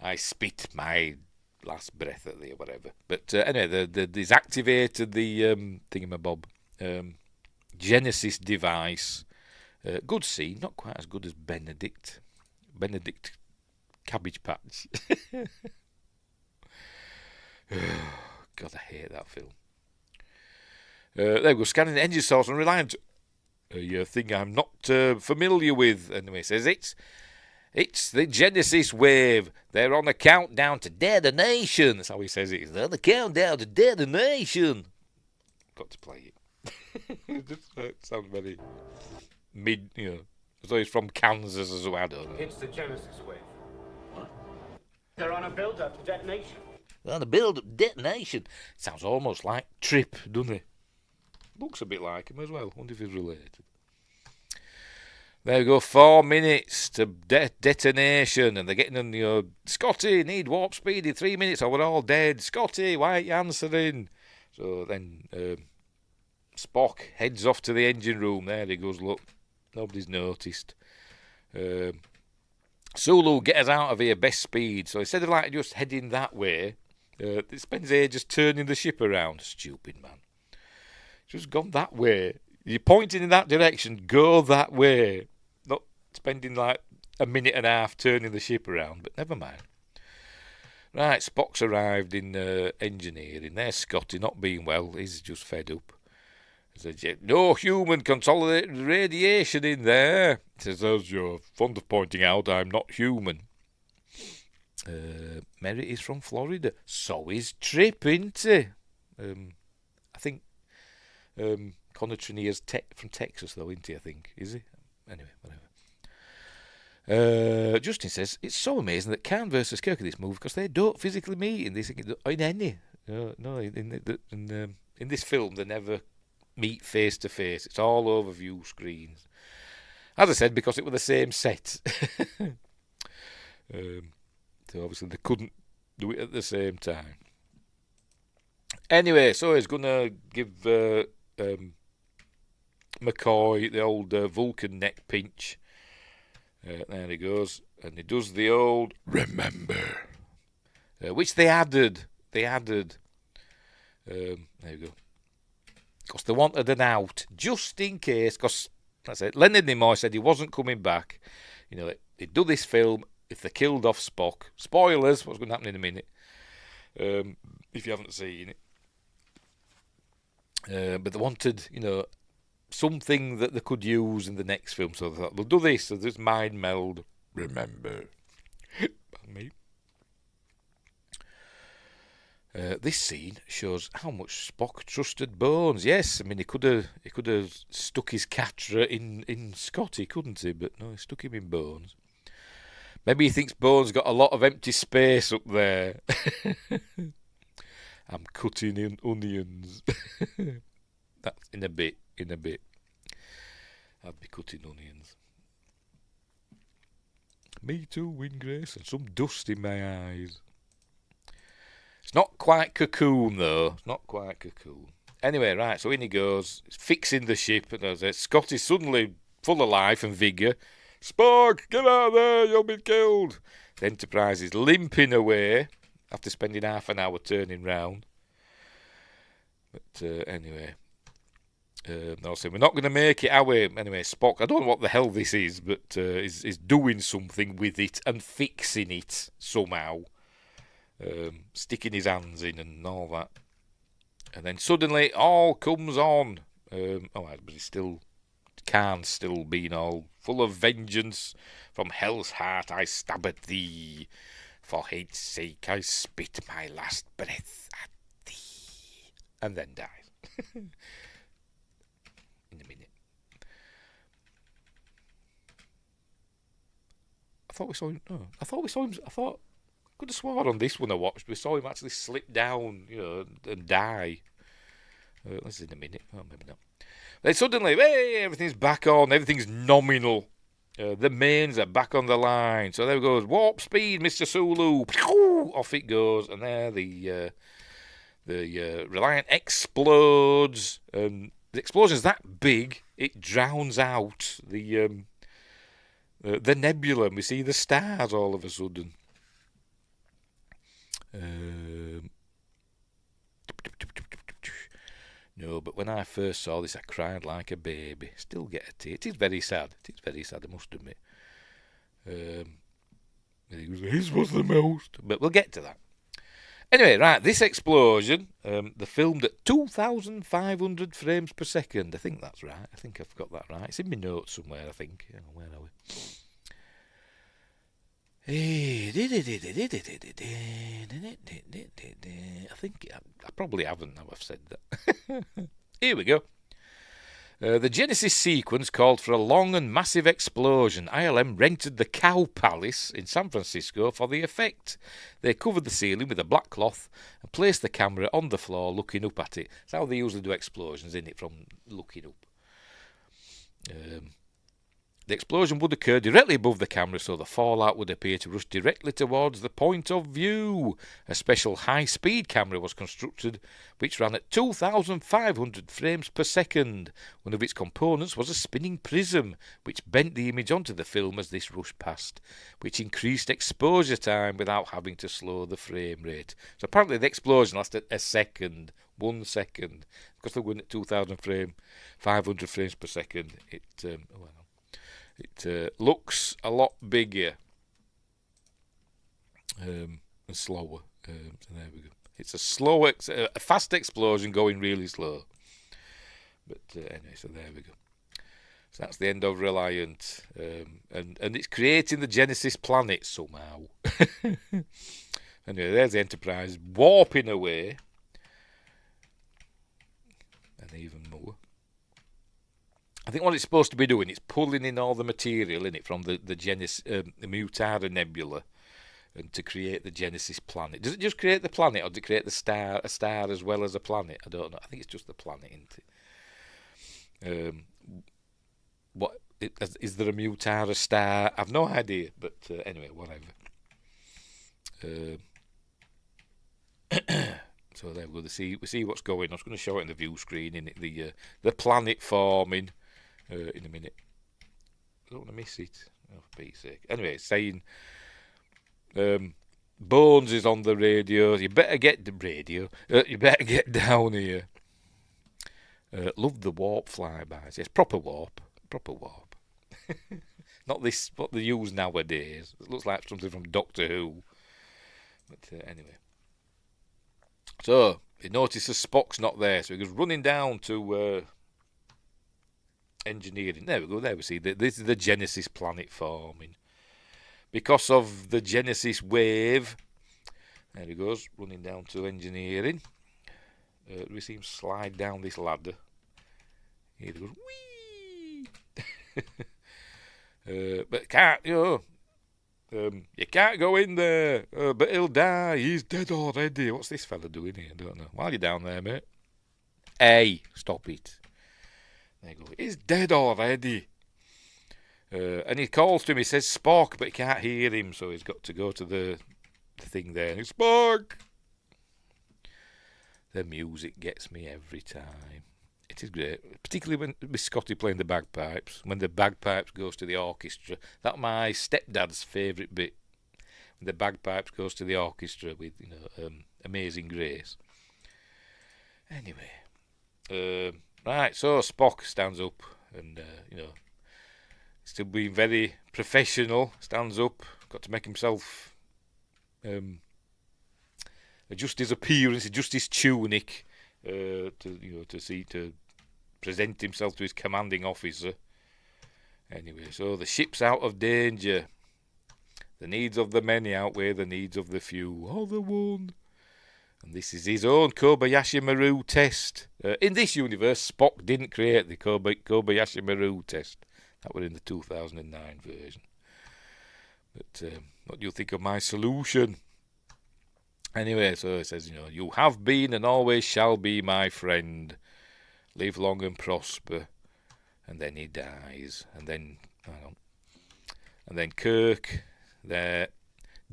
I spit my last breath at thee or whatever. But anyway, he's activated the thingamabob. Genesis device. Good scene. Not quite as good as Benedict Cabbage Patch. God, I hate that film. There we go, scanning the engine source and Reliant. A thing I'm not familiar with. Anyway, says it's the Genesis wave. They're on a countdown to detonation. That's how he says it. They're on the countdown to detonation. Got to play it. It just sounds very mid, as though he's from Kansas as well. I don't know. It's the Genesis wave. What? They're on a build-up to detonation. They're on a build-up detonation. Sounds almost like Trip, doesn't it? Looks a bit like him as well. Wonder if he's related. There we go. 4 minutes to detonation, and they're getting on. Scotty, need warp speed in 3 minutes, or we're all dead. Scotty, why aren't you answering? So then Spock heads off to the engine room. There he goes. Look, nobody's noticed. Sulu, get us out of here, best speed. So instead of like just heading that way, it spends ages turning the ship around. Stupid man. Just gone that way. You're pointing in that direction, go that way. Not spending like a minute and a half turning the ship around, but never mind. Right, Spock's arrived in engineering. There's Scotty, not being well. He's just fed up. He says, no human consolidated radiation in there. He says, as you're fond of pointing out, I'm not human. Merritt is from Florida. So is Trip, isn't he? I think Connor Trinneer's from Texas, though, isn't he? I think. Is he? Anyway, whatever. Justin says, it's so amazing that Khan versus Kirk in this movie because they don't physically meet in any. In this film, they never meet face to face. It's all over view screens. As I said, because it was the same set. So obviously they couldn't do it at the same time. Anyway, so he's going to give McCoy the old Vulcan neck pinch. There he goes. And he does the old remember, which they added. There you go. Because they wanted an out, just in case. Because, that's it, Leonard Nimoy said he wasn't coming back. They'd do this film if they killed off Spock. Spoilers, what's going to happen in a minute. If you haven't seen it. But they wanted, something that they could use in the next film. So they thought, we'll do this. So this mind meld. Remember. Pardon me. This scene shows how much Spock trusted Bones. Yes, I mean he could have stuck his Catra in Scotty, couldn't he? But no, he stuck him in Bones. Maybe he thinks Bones got a lot of empty space up there. I'm cutting in onions. That's in a bit. I'll be cutting onions. Me too, Wingrace, and some dust in my eyes. It's not quite Cocoon, though. Not quite Cocoon. Anyway, right, so in he goes, fixing the ship, and Scott is suddenly full of life and vigour. Spock, get out of there, you'll be killed. The Enterprise is limping away after spending half an hour turning round. But anyway, they'll say, we're not going to make it our way. Anyway, Spock, I don't know what the hell this is, but is doing something with it and fixing it somehow. Sticking his hands in and all that. And then suddenly it all comes on. But he's still, Khan's still being all full of vengeance. From hell's heart I stab at thee. For hate's sake, I spit my last breath at thee. And then dies. In a minute. I thought we saw him. Oh, I thought I could have swore on this one I watched. We saw him actually slip down, and die. This is in a minute. Oh, maybe not. Then suddenly, hey, everything's back on. Everything's nominal. The mains are back on the line. So there goes warp speed, Mr. Sulu. Off it goes, and there the Reliant explodes. And the explosion's that big it drowns out the nebula. And we see the stars all of a sudden. No, but when I first saw this, I cried like a baby. Still get a tear. It is very sad. I must admit. His was the most. But we'll get to that. Anyway, right, this explosion, they filmed at 2,500 frames per second. I think that's right. I think I've got that right. It's in my notes somewhere, I think. Where are we? I think I probably haven't now I've said that. Here we go. The Genesis sequence called for a long and massive explosion. ILM rented the Cow Palace in San Francisco for the effect. They covered the ceiling with a black cloth and placed the camera on the floor looking up at it. That's how they usually do explosions, isn't it, from looking up. The explosion would occur directly above the camera, so the fallout would appear to rush directly towards the point of view. A special high-speed camera was constructed, which ran at 2,500 frames per second. One of its components was a spinning prism, which bent the image onto the film as this rushed past, which increased exposure time without having to slow the frame rate. So apparently the explosion lasted a second, 1 second. Because they're going at 2,500 frames per second, it looks a lot bigger and slower. So there we go. It's a fast explosion going really slow. But anyway, so there we go. So that's the end of Reliant. And it's creating the Genesis planet somehow. Anyway, there's the Enterprise warping away. And even more. I think what it's supposed to be doing is pulling in all the material in it from the Genesis, the Mutara Nebula, and to create the Genesis planet. Does it just create the planet, or does it create a star as well as a planet? I don't know. I think it's just the planet, isn't it? Is there a Mutara star? I've no idea, but anyway, whatever. So there we go. We see what's going on. I was going to show it in the view screen in the planet forming. In a minute. I don't want to miss it. Oh, for Pete's sake. Anyway, it's saying Bones is on the radio. You better get the radio. You better get down here. Love the warp flybys. Yes, proper warp. Not this, what they use nowadays. It looks like something from Doctor Who. But anyway. So, he notices Spock's not there. So he goes running down to... engineering. There we go. There we see. This is the Genesis planet forming. Because of the Genesis wave. There he goes. Running down to engineering. We see him slide down this ladder. Here he goes. Whee! But can't, you can't go in there. But he'll die. He's dead already. What's this fella doing here? I don't know. While you're down there, mate. Hey, stop it. There you go. He's dead already. And he calls to him. He says Spock, but he can't hear him, so he's got to go to the thing there. And he's Spock. The music gets me every time. It is great, particularly with Scotty playing the bagpipes. When the bagpipes goes to the orchestra, that's my stepdad's favourite bit. When the bagpipes goes to the orchestra with Amazing Grace. Anyway. Right, so Spock stands up and, still being very professional, stands up, got to make himself adjust his appearance, adjust his tunic to present himself to his commanding officer. Anyway, so the ship's out of danger. The needs of the many outweigh the needs of the few. Or the one. And this is his own Kobayashi Maru test. In this universe, Spock didn't create the Kobayashi Maru test. That was in the 2009 version. But what do you think of my solution? Anyway, so it says, you have been and always shall be my friend. Live long and prosper. And then he dies. And then, Kirk, they're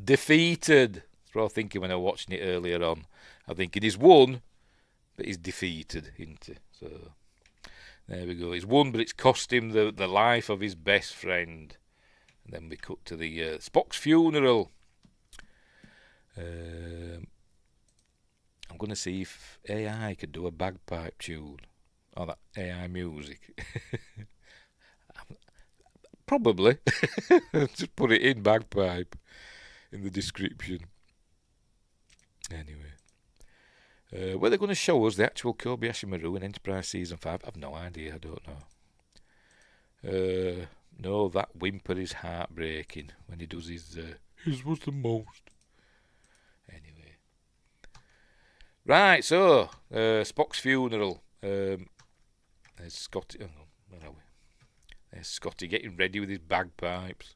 defeated. That's what I was thinking when I was watching it earlier on. I think he's won, but he's defeated, isn't he? So, there we go. He's won, but it's cost him the life of his best friend. And then we cut to the Spock's funeral. I'm going to see if AI could do a bagpipe tune. Or that AI music. Probably. Just put it in bagpipe in the description. Anyway. Were they going to show us the actual Kobayashi Maru in Enterprise Season 5? I've no idea. I don't know. No, that whimper is heartbreaking when he does his was the most. Anyway. Right, so, Spock's funeral. There's Scotty. Where are we? There's Scotty getting ready with his bagpipes.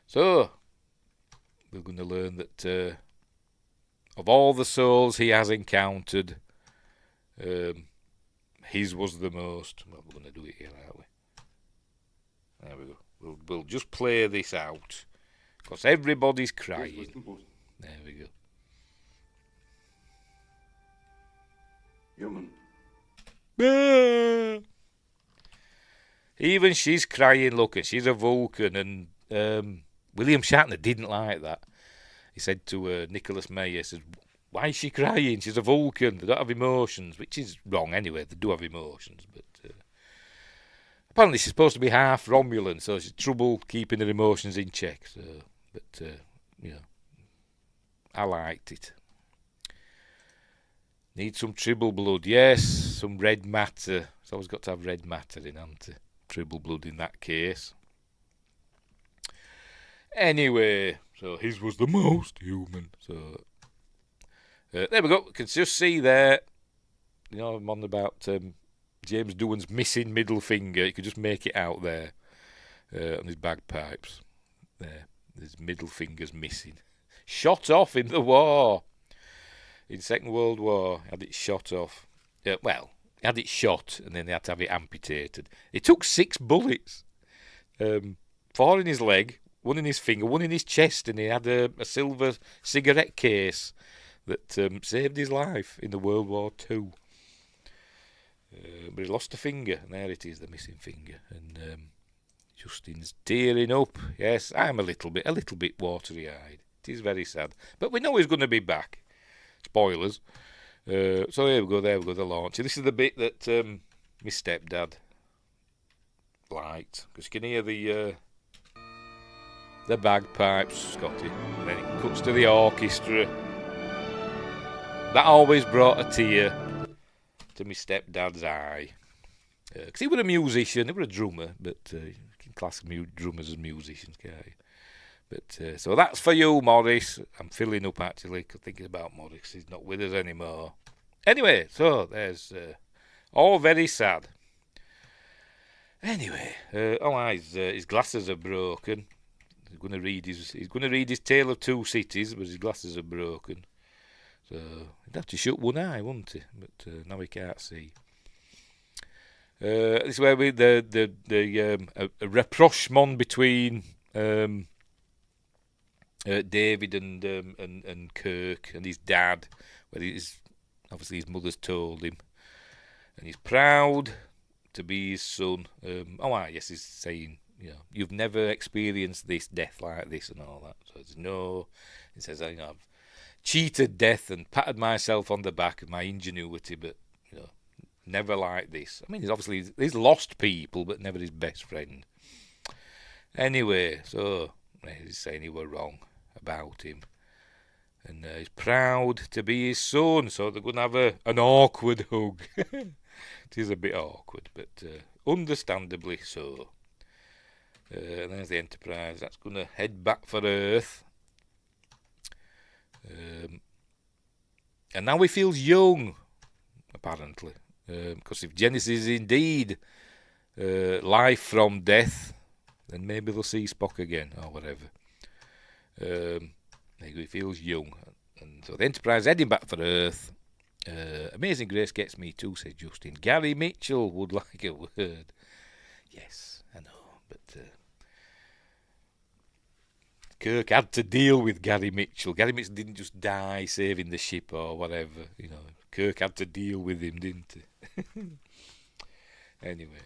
So, we're going to learn that of all the souls he has encountered, his was the most. Well, we're going to do it here, aren't we? There we go. We'll just play this out. Because everybody's crying. There we go. Human. Even she's crying, look, and she's a Vulcan, and William Shatner didn't like that. He said to Nicholas Meyer, says, why is she crying? She's a Vulcan, they don't have emotions, which is wrong anyway, they do have emotions, but apparently she's supposed to be half Romulan, so she's trouble keeping her emotions in check, so, but, I liked it. Need some tribble blood, yes, some red matter. It's always got to have red matter in, hasn't it? Tribble blood in that case. Anyway, so his was the most human. So there we go. You can just see there, I'm on about James Doohan's missing middle finger. You could just make it out there on his bagpipes. There, his middle finger's missing. Shot off in the war. In Second World War, had it shot off. Well, he had it shot, and then they had to have it amputated. It took 6 bullets. 4 in his leg, 1 in his finger, 1 in his chest, and he had a silver cigarette case that saved his life in the World War II. But he lost a finger, and there it is, the missing finger. And Justin's tearing up. Yes, I'm a little bit watery-eyed. It is very sad. But we know he's going to be back. Spoilers. So there we go, the launch. This is the bit that my stepdad liked, because you can hear the bagpipes, Scotty, and then it cuts to the orchestra. That always brought a tear to my stepdad's eye, because he was a musician, he was a drummer, but you can class drummers as musicians, can't you? But so that's for you, Morris. I'm filling up actually, thinking about Morris. He's not with us anymore. Anyway, so there's all very sad. Anyway, his glasses are broken. He's going to read his Tale of Two Cities, but his glasses are broken. So he'd have to shut one eye, wouldn't he? But now he can't see. This is where the rapprochement between David and Kirk and his dad, where obviously his mother's told him, and he's proud to be his son. Yes, he's saying, you've never experienced this death like this and all that. So he says, I've cheated death and patted myself on the back of my ingenuity, but never like this. I mean, he's lost people, but never his best friend. Anyway, so he's saying he were wrong about him, and he's proud to be his son, so they're going to have an awkward hug. It is a bit awkward, but understandably so. And there's the Enterprise. That's going to head back for Earth. And now he feels young, apparently. Because if Genesis is indeed life from death, then maybe they'll see Spock again, or whatever. He feels young. And so the Enterprise heading back for Earth. Amazing Grace gets me too, says Justin. Gary Mitchell would like a word. Yes, I know, but Kirk had to deal with Gary Mitchell. Gary Mitchell didn't just die saving the ship or whatever, you know. Kirk had to deal with him, didn't he? Anyway.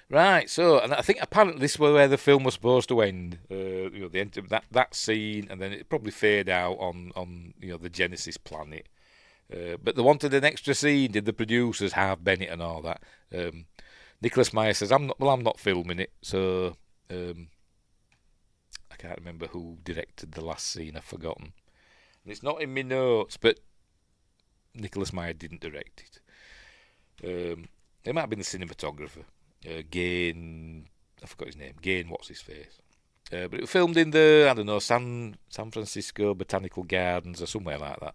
Right, so, and I think apparently this was where the film was supposed to end. You know, that scene, and then it probably fade out on you know, the Genesis planet. But they wanted an extra scene, did the producers, Harv Bennett and all that. Nicholas Meyer says, I'm not filming it, so I can't remember who directed the last scene, I've forgotten. And it's not in my notes, but Nicholas Meyer didn't direct it. It might have been the cinematographer. Gain, I forgot his name. Gain, what's his face? But it was filmed in the, I don't know, San Francisco Botanical Gardens or somewhere like that.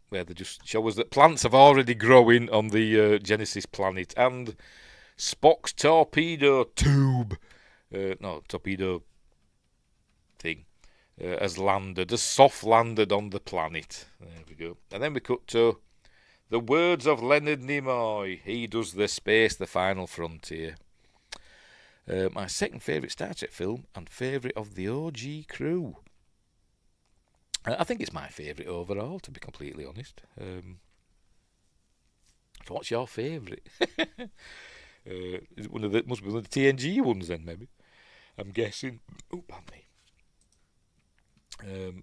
Where they just show us that plants have already growing on the Genesis planet, and Spock's torpedo tube, torpedo thing, has soft landed on the planet. There we go. And then we cut to the words of Leonard Nimoy. He does the space, the final frontier. My second favourite Star Trek film and favourite of the OG crew. I think it's my favourite overall, to be completely honest. So what's your favourite? Is it must be one of the TNG ones then, maybe. I'm guessing. Oh, pardon me.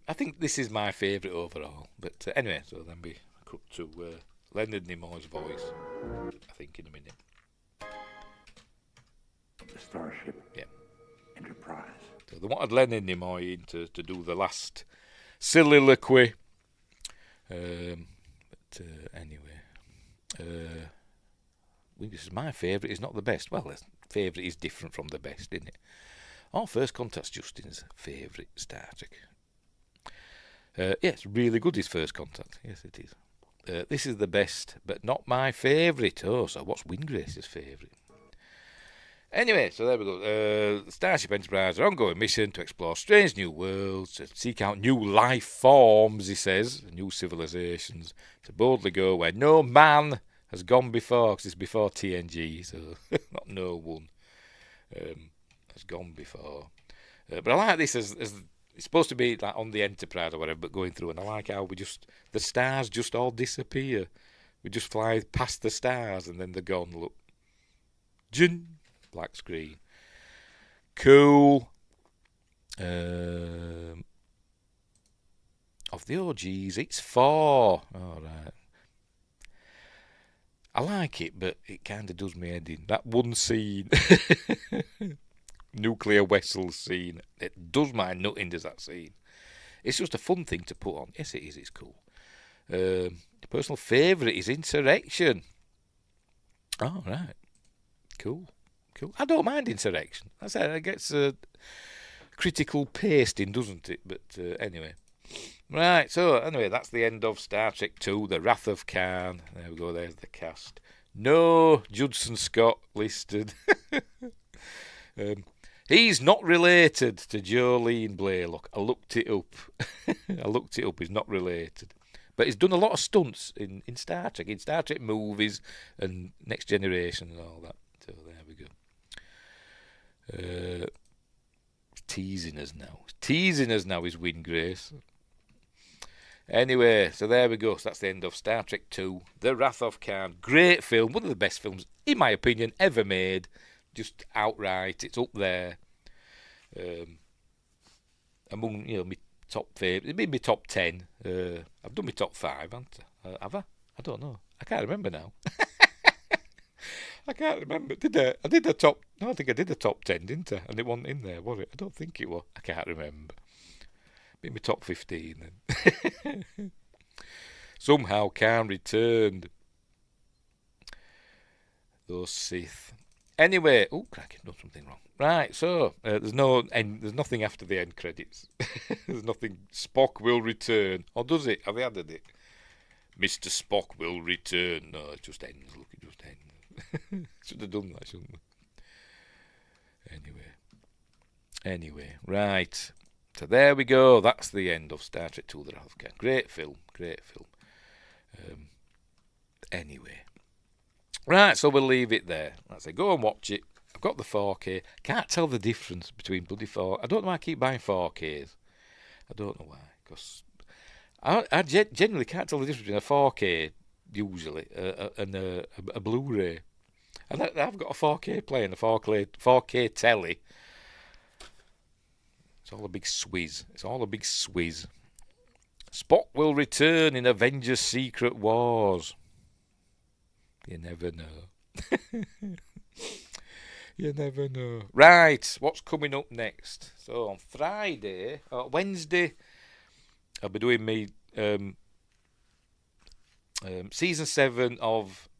I think this is my favourite overall. But anyway, so then we cut to Leonard Nimoy's voice, I think, in a minute. The Starship. Yeah. Enterprise. So they wanted Leonard Nimoy in to do the last soliloquy. But anyway, this is my favourite. It's not the best. Well, the favourite is different from the best, isn't it? Our First Contact's Justin's favourite Star Trek. Yes, really good, his First Contact. Yes, it is. This is the best, but not my favourite. Oh, so what's Windgrace's favourite? Anyway, so there we go. Starship Enterprise, an ongoing mission to explore strange new worlds, to seek out new life forms, he says, new civilizations, to boldly go where no man has gone before, because it's before TNG, so not no one has gone before. But I like this as it's supposed to be like on the Enterprise or whatever, but going through, and I like how the stars just all disappear. We just fly past the stars, and then they're gone. Look. Jin. Black screen. Cool. Of the OGs, it's 4. All right. I like it, but it kind of does me head in. That one scene, nuclear vessel scene, it does my nutting, does that scene. It's just a fun thing to put on. Yes, it is. It's cool. Personal favourite is Insurrection. All right. Cool. I don't mind Insurrection. I said it gets critical pasting, doesn't it? But anyway. Right, so anyway, that's the end of Star Trek 2, The Wrath of Khan. There we go, there's the cast. No Judson Scott listed. He's not related to Jolene Blaylock. I looked it up. He's not related. But he's done a lot of stunts in Star Trek movies and Next Generation and all that. So there we go. Teasing us now is Windgrace. Anyway, so there we go. So that's the end of Star Trek 2, The Wrath of Khan. Great film, one of the best films, in my opinion, ever made. Just outright, it's up there. Among, my top favourites. It'd be my top 10. I've done my top 5, haven't I? Have I? I don't know. I can't remember now. I can't remember. Did I? I did the top. No, I think I did the top 10, didn't I? And it wasn't in there, was it? I don't think it was. I can't remember. Be my top 15 then. Somehow Khan returned. Those Sith. Anyway, oh, cracking, done something wrong. Right, so there's nothing after the end credits. There's nothing. Spock will return, or does it? Have they added it? Mr. Spock will return. No, it just ends. Look, it just ends. Should have done that, shouldn't they? Anyway, right. So there we go. That's the end of Star Trek II: The Wrath of Khan. Great film. Anyway. Right, so we'll leave it there. Let's say, go and watch it. I've got the 4K. Can't tell the difference between bloody 4. I don't know why I keep buying 4Ks. I don't know why. Because I genuinely can't tell the difference between a 4K, usually, and a Blu-ray. And I've got a 4K player and a 4K telly. It's all a big swizz. Spock will return in Avengers Secret Wars. You never know. You never know. Right, what's coming up next? So on Wednesday, I'll be doing me season 7 of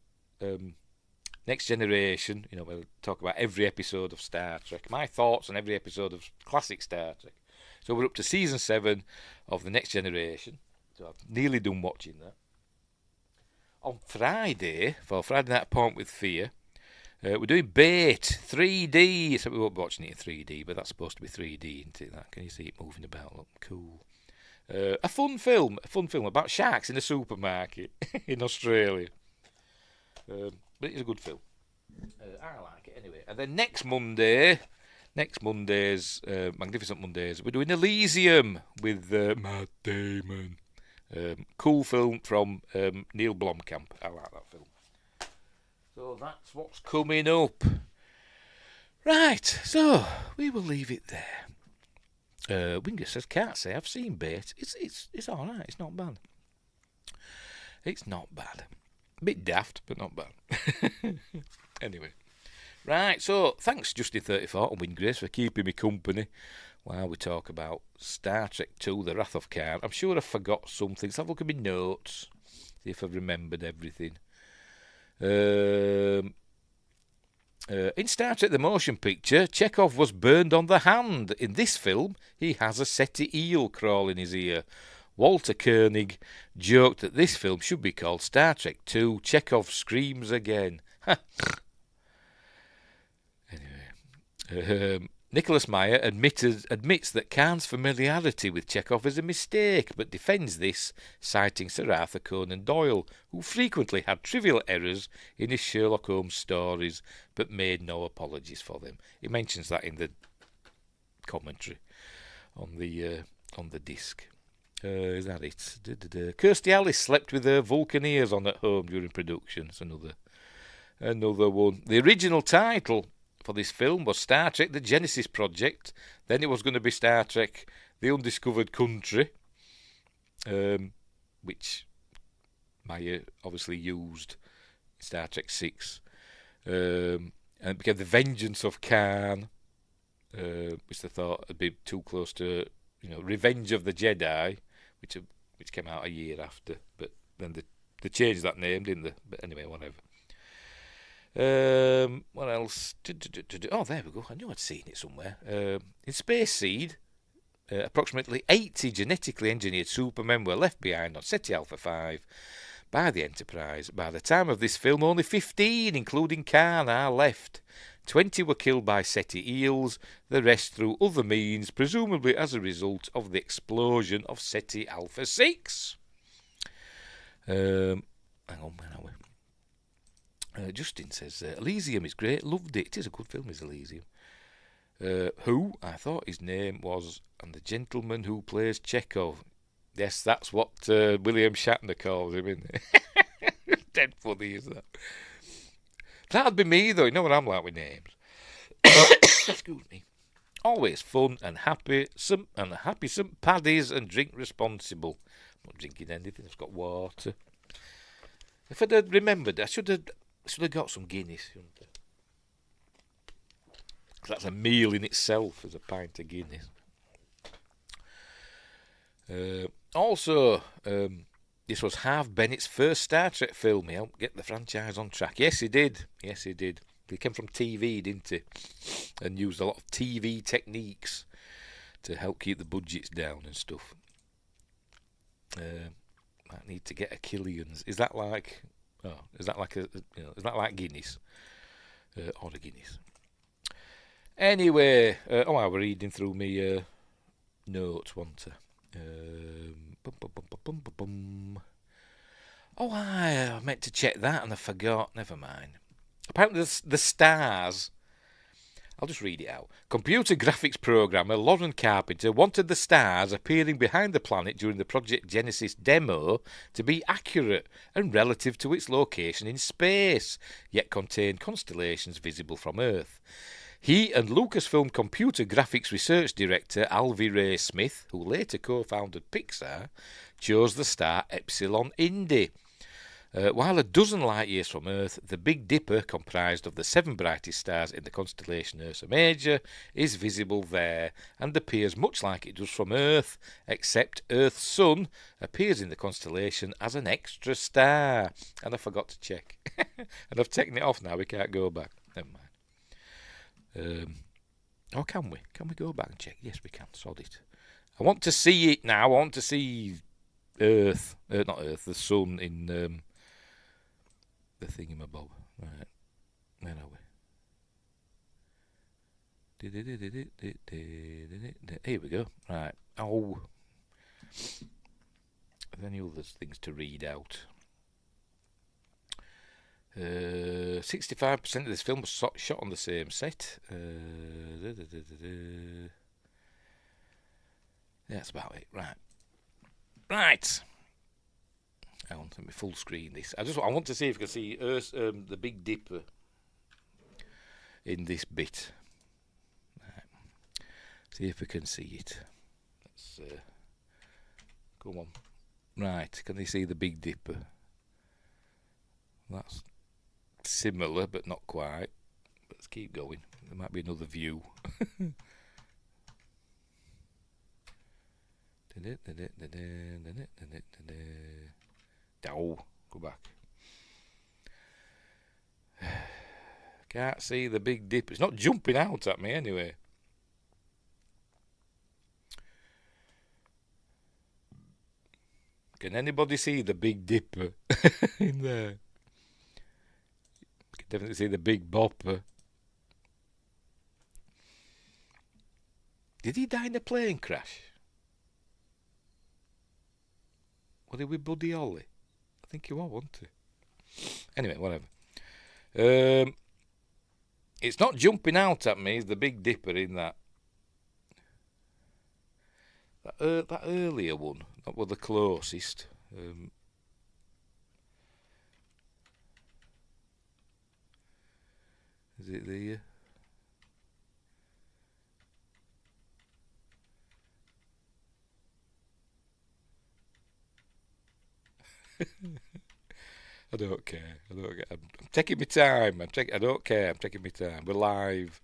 Next Generation. You know, we'll talk about every episode of Star Trek. My thoughts on every episode of classic Star Trek. So we're up to season 7 of the Next Generation. So I've nearly done watching that. On Friday, for Friday Night Point with Fear, we're doing Bait 3D. So we won't be watching it in 3D, but that's supposed to be 3D, isn't it? That, can you see it moving about? Look cool. A fun film about sharks in a supermarket in Australia. But it's a good film. I like it anyway. And then next Monday's Magnificent Mondays, we're doing Elysium with Matt Damon. Cool film from Neil Blomkamp. I like that film. So that's what's coming up. Right, so we will leave it there. Winger says, can't say I've seen Bait. It's all right. It's not bad. A bit daft, but not bad. Anyway. Right, so thanks Justin34 and Wingrace for keeping me company while we talk about Star Trek II: The Wrath of Khan. I'm sure I forgot something. Let's have a look at my notes, see if I've remembered everything. In Star Trek the Motion Picture, Chekhov was burned on the hand. In this film, he has a SETI eel crawl in his ear. Walter Koenig joked that this film should be called Star Trek II: Chekhov Screams Again. Anyway, Nicholas Meyer admits that Khan's familiarity with Chekhov is a mistake, but defends this, citing Sir Arthur Conan Doyle, who frequently had trivial errors in his Sherlock Holmes stories, but made no apologies for them. He mentions that in the commentary on the disc. Is that it? Kirstie Alley slept with her Vulcaneers on at home during production. It's another one. The original title for this film was Star Trek The Genesis Project. Then it was going to be Star Trek The Undiscovered Country, which Meyer obviously used in Star Trek 6. And it became The Vengeance of Khan, which they thought would be too close to, Revenge of the Jedi, which came out a year after. But then they changed that name, didn't they? But anyway, whatever. What else? Oh, there we go. I knew I'd seen it somewhere. In Space Seed, approximately 80 genetically engineered supermen were left behind on SETI Alpha 5 by the Enterprise. By the time of this film, only 15, including Khan, are left. 20 were killed by SETI eels, the rest through other means, presumably as a result of the explosion of SETI Alpha 6. Hang on, where are we? Justin says, Elysium is great, loved it. It is a good film, is Elysium. Who? I thought his name was, and the gentleman who plays Chekhov. Yes, that's what William Shatner calls him, isn't it? Dead funny, is that? That'd be me, though. You know what I'm like with names. Excuse me. Always fun and happy. Some paddies and drink responsible. I'm not drinking anything. I've got water. If I'd have remembered, I should have got some Guinness, shouldn't I? 'Cause that's a meal in itself, as a pint of Guinness. Also, this was Harve Bennett's first Star Trek film. He helped get the franchise on track. Yes, he did. They came from TV, didn't they? And used a lot of TV techniques to help keep the budgets down and stuff. Might need to get a Killian's. Is that like? Oh, is that like is that like Guinness? Or a Guinness? Anyway, I was reading through me notes, wasn't I? Oh, I meant to check that and I forgot. Never mind. Apparently, the stars. I'll just read it out. Computer graphics programmer Lauren Carpenter wanted the stars appearing behind the planet during the Project Genesis demo to be accurate and relative to its location in space, yet contain constellations visible from Earth. He and Lucasfilm computer graphics research director Alvy Ray Smith, who later co-founded Pixar, chose the star Epsilon Indi. While a dozen light years from Earth, the Big Dipper, comprised of the 7 brightest stars in the constellation Ursa Major, is visible there and appears much like it does from Earth, except Earth's sun appears in the constellation as an extra star. And I forgot to check. And I've taken it off now, we can't go back. Never mind. Or can we? Can we go back and check? Yes, we can. Sod it. I want to see it now. I want to see Earth. Not Earth, the sun in... the thingamabob. Right. Where are we? Here we go. Right. Oh. Are there any other things to read out? 65% of this film was shot on the same set. That's about it. Right. Right. I want to full screen this. I want to see if you can see the Big Dipper in this bit. Right. See if we can see it. Let's come on. Right, can they see the Big Dipper? That's similar, but not quite. Let's keep going. There might be another view. Oh, go back. Can't see the Big Dipper. It's not jumping out at me anyway. Can anybody see the Big Dipper in there? Can definitely see the Big Bopper. Did he die in a plane crash? Was he with Buddy Holly? I think he was, wasn't he? Anyway, whatever. It's not jumping out at me, the Big Dipper in that. That earlier one, that was the closest. Is it there? I don't care. I'm taking my time. I don't care. I'm taking my time. We're live.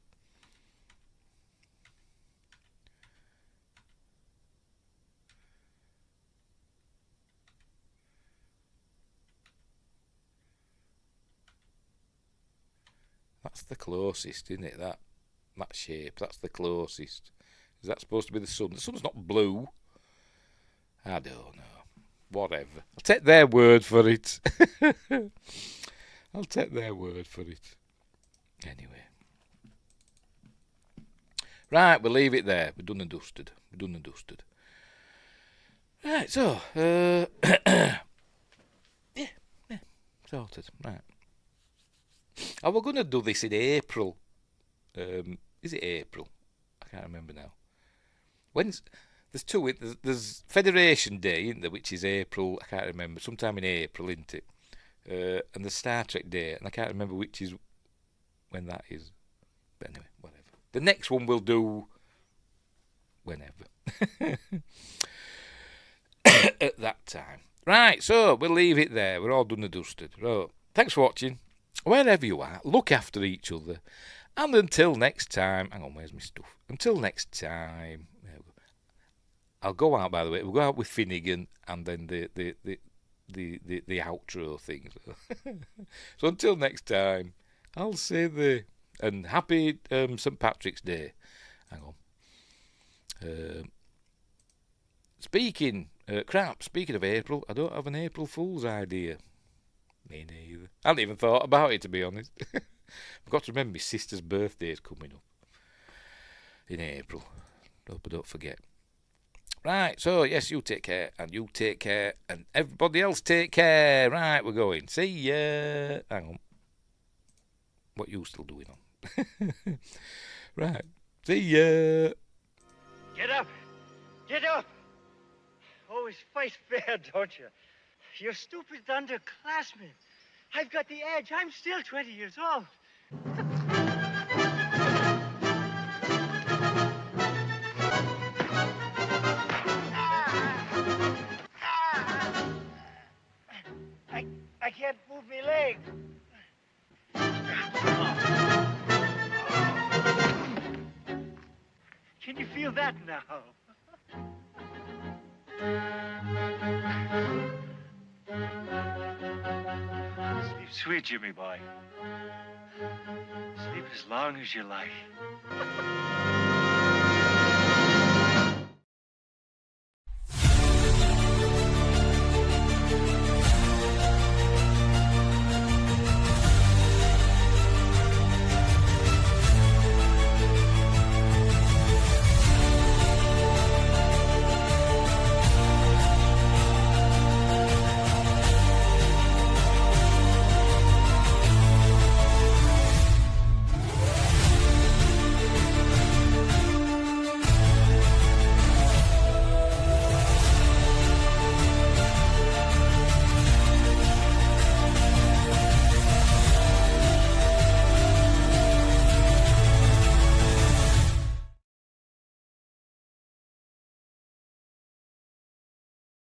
That's the closest, isn't it? That shape. That's the closest. Is that supposed to be the sun? The sun's not blue. I don't know. Whatever. I'll take their word for it. I'll take their word for it. Anyway. Right, we'll leave it there. We're done and dusted. Right, so. Yeah, sorted. Right. Oh, we're going to do this in April. Is it April? I can't remember now. When's... There's two. There's Federation Day, isn't there, which is April. I can't remember. Sometime in April, isn't it? And the Star Trek Day, and I can't remember which is when that is. But anyway, whatever. The next one we'll do whenever. At that time. Right, so we'll leave it there. We're all done and dusted. Right. Thanks for watching. Wherever you are, look after each other. And until next time... Hang on, where's my stuff? Until next time... I'll go out, by the way. We'll go out with Finnegan and then the outro thing. So until next time, I'll say the. And happy St. Patrick's Day. Hang on. Speaking of April, I don't have an April Fool's idea. Me neither. I hadn't even thought about it, to be honest. I've got to remember my sister's birthday is coming up in April. Hope I don't forget. Right, so yes, you take care, and you take care, and everybody else take care. Right, we're going. See ya. Hang on. What you still doing on? Right. See ya. Get up! Get up! Always fight fair, don't you? You're stupid underclassmen. I've got the edge. I'm still 20 years old. I can't move my leg. Can you feel that now? Sleep sweet, Jimmy boy. Sleep as long as you like.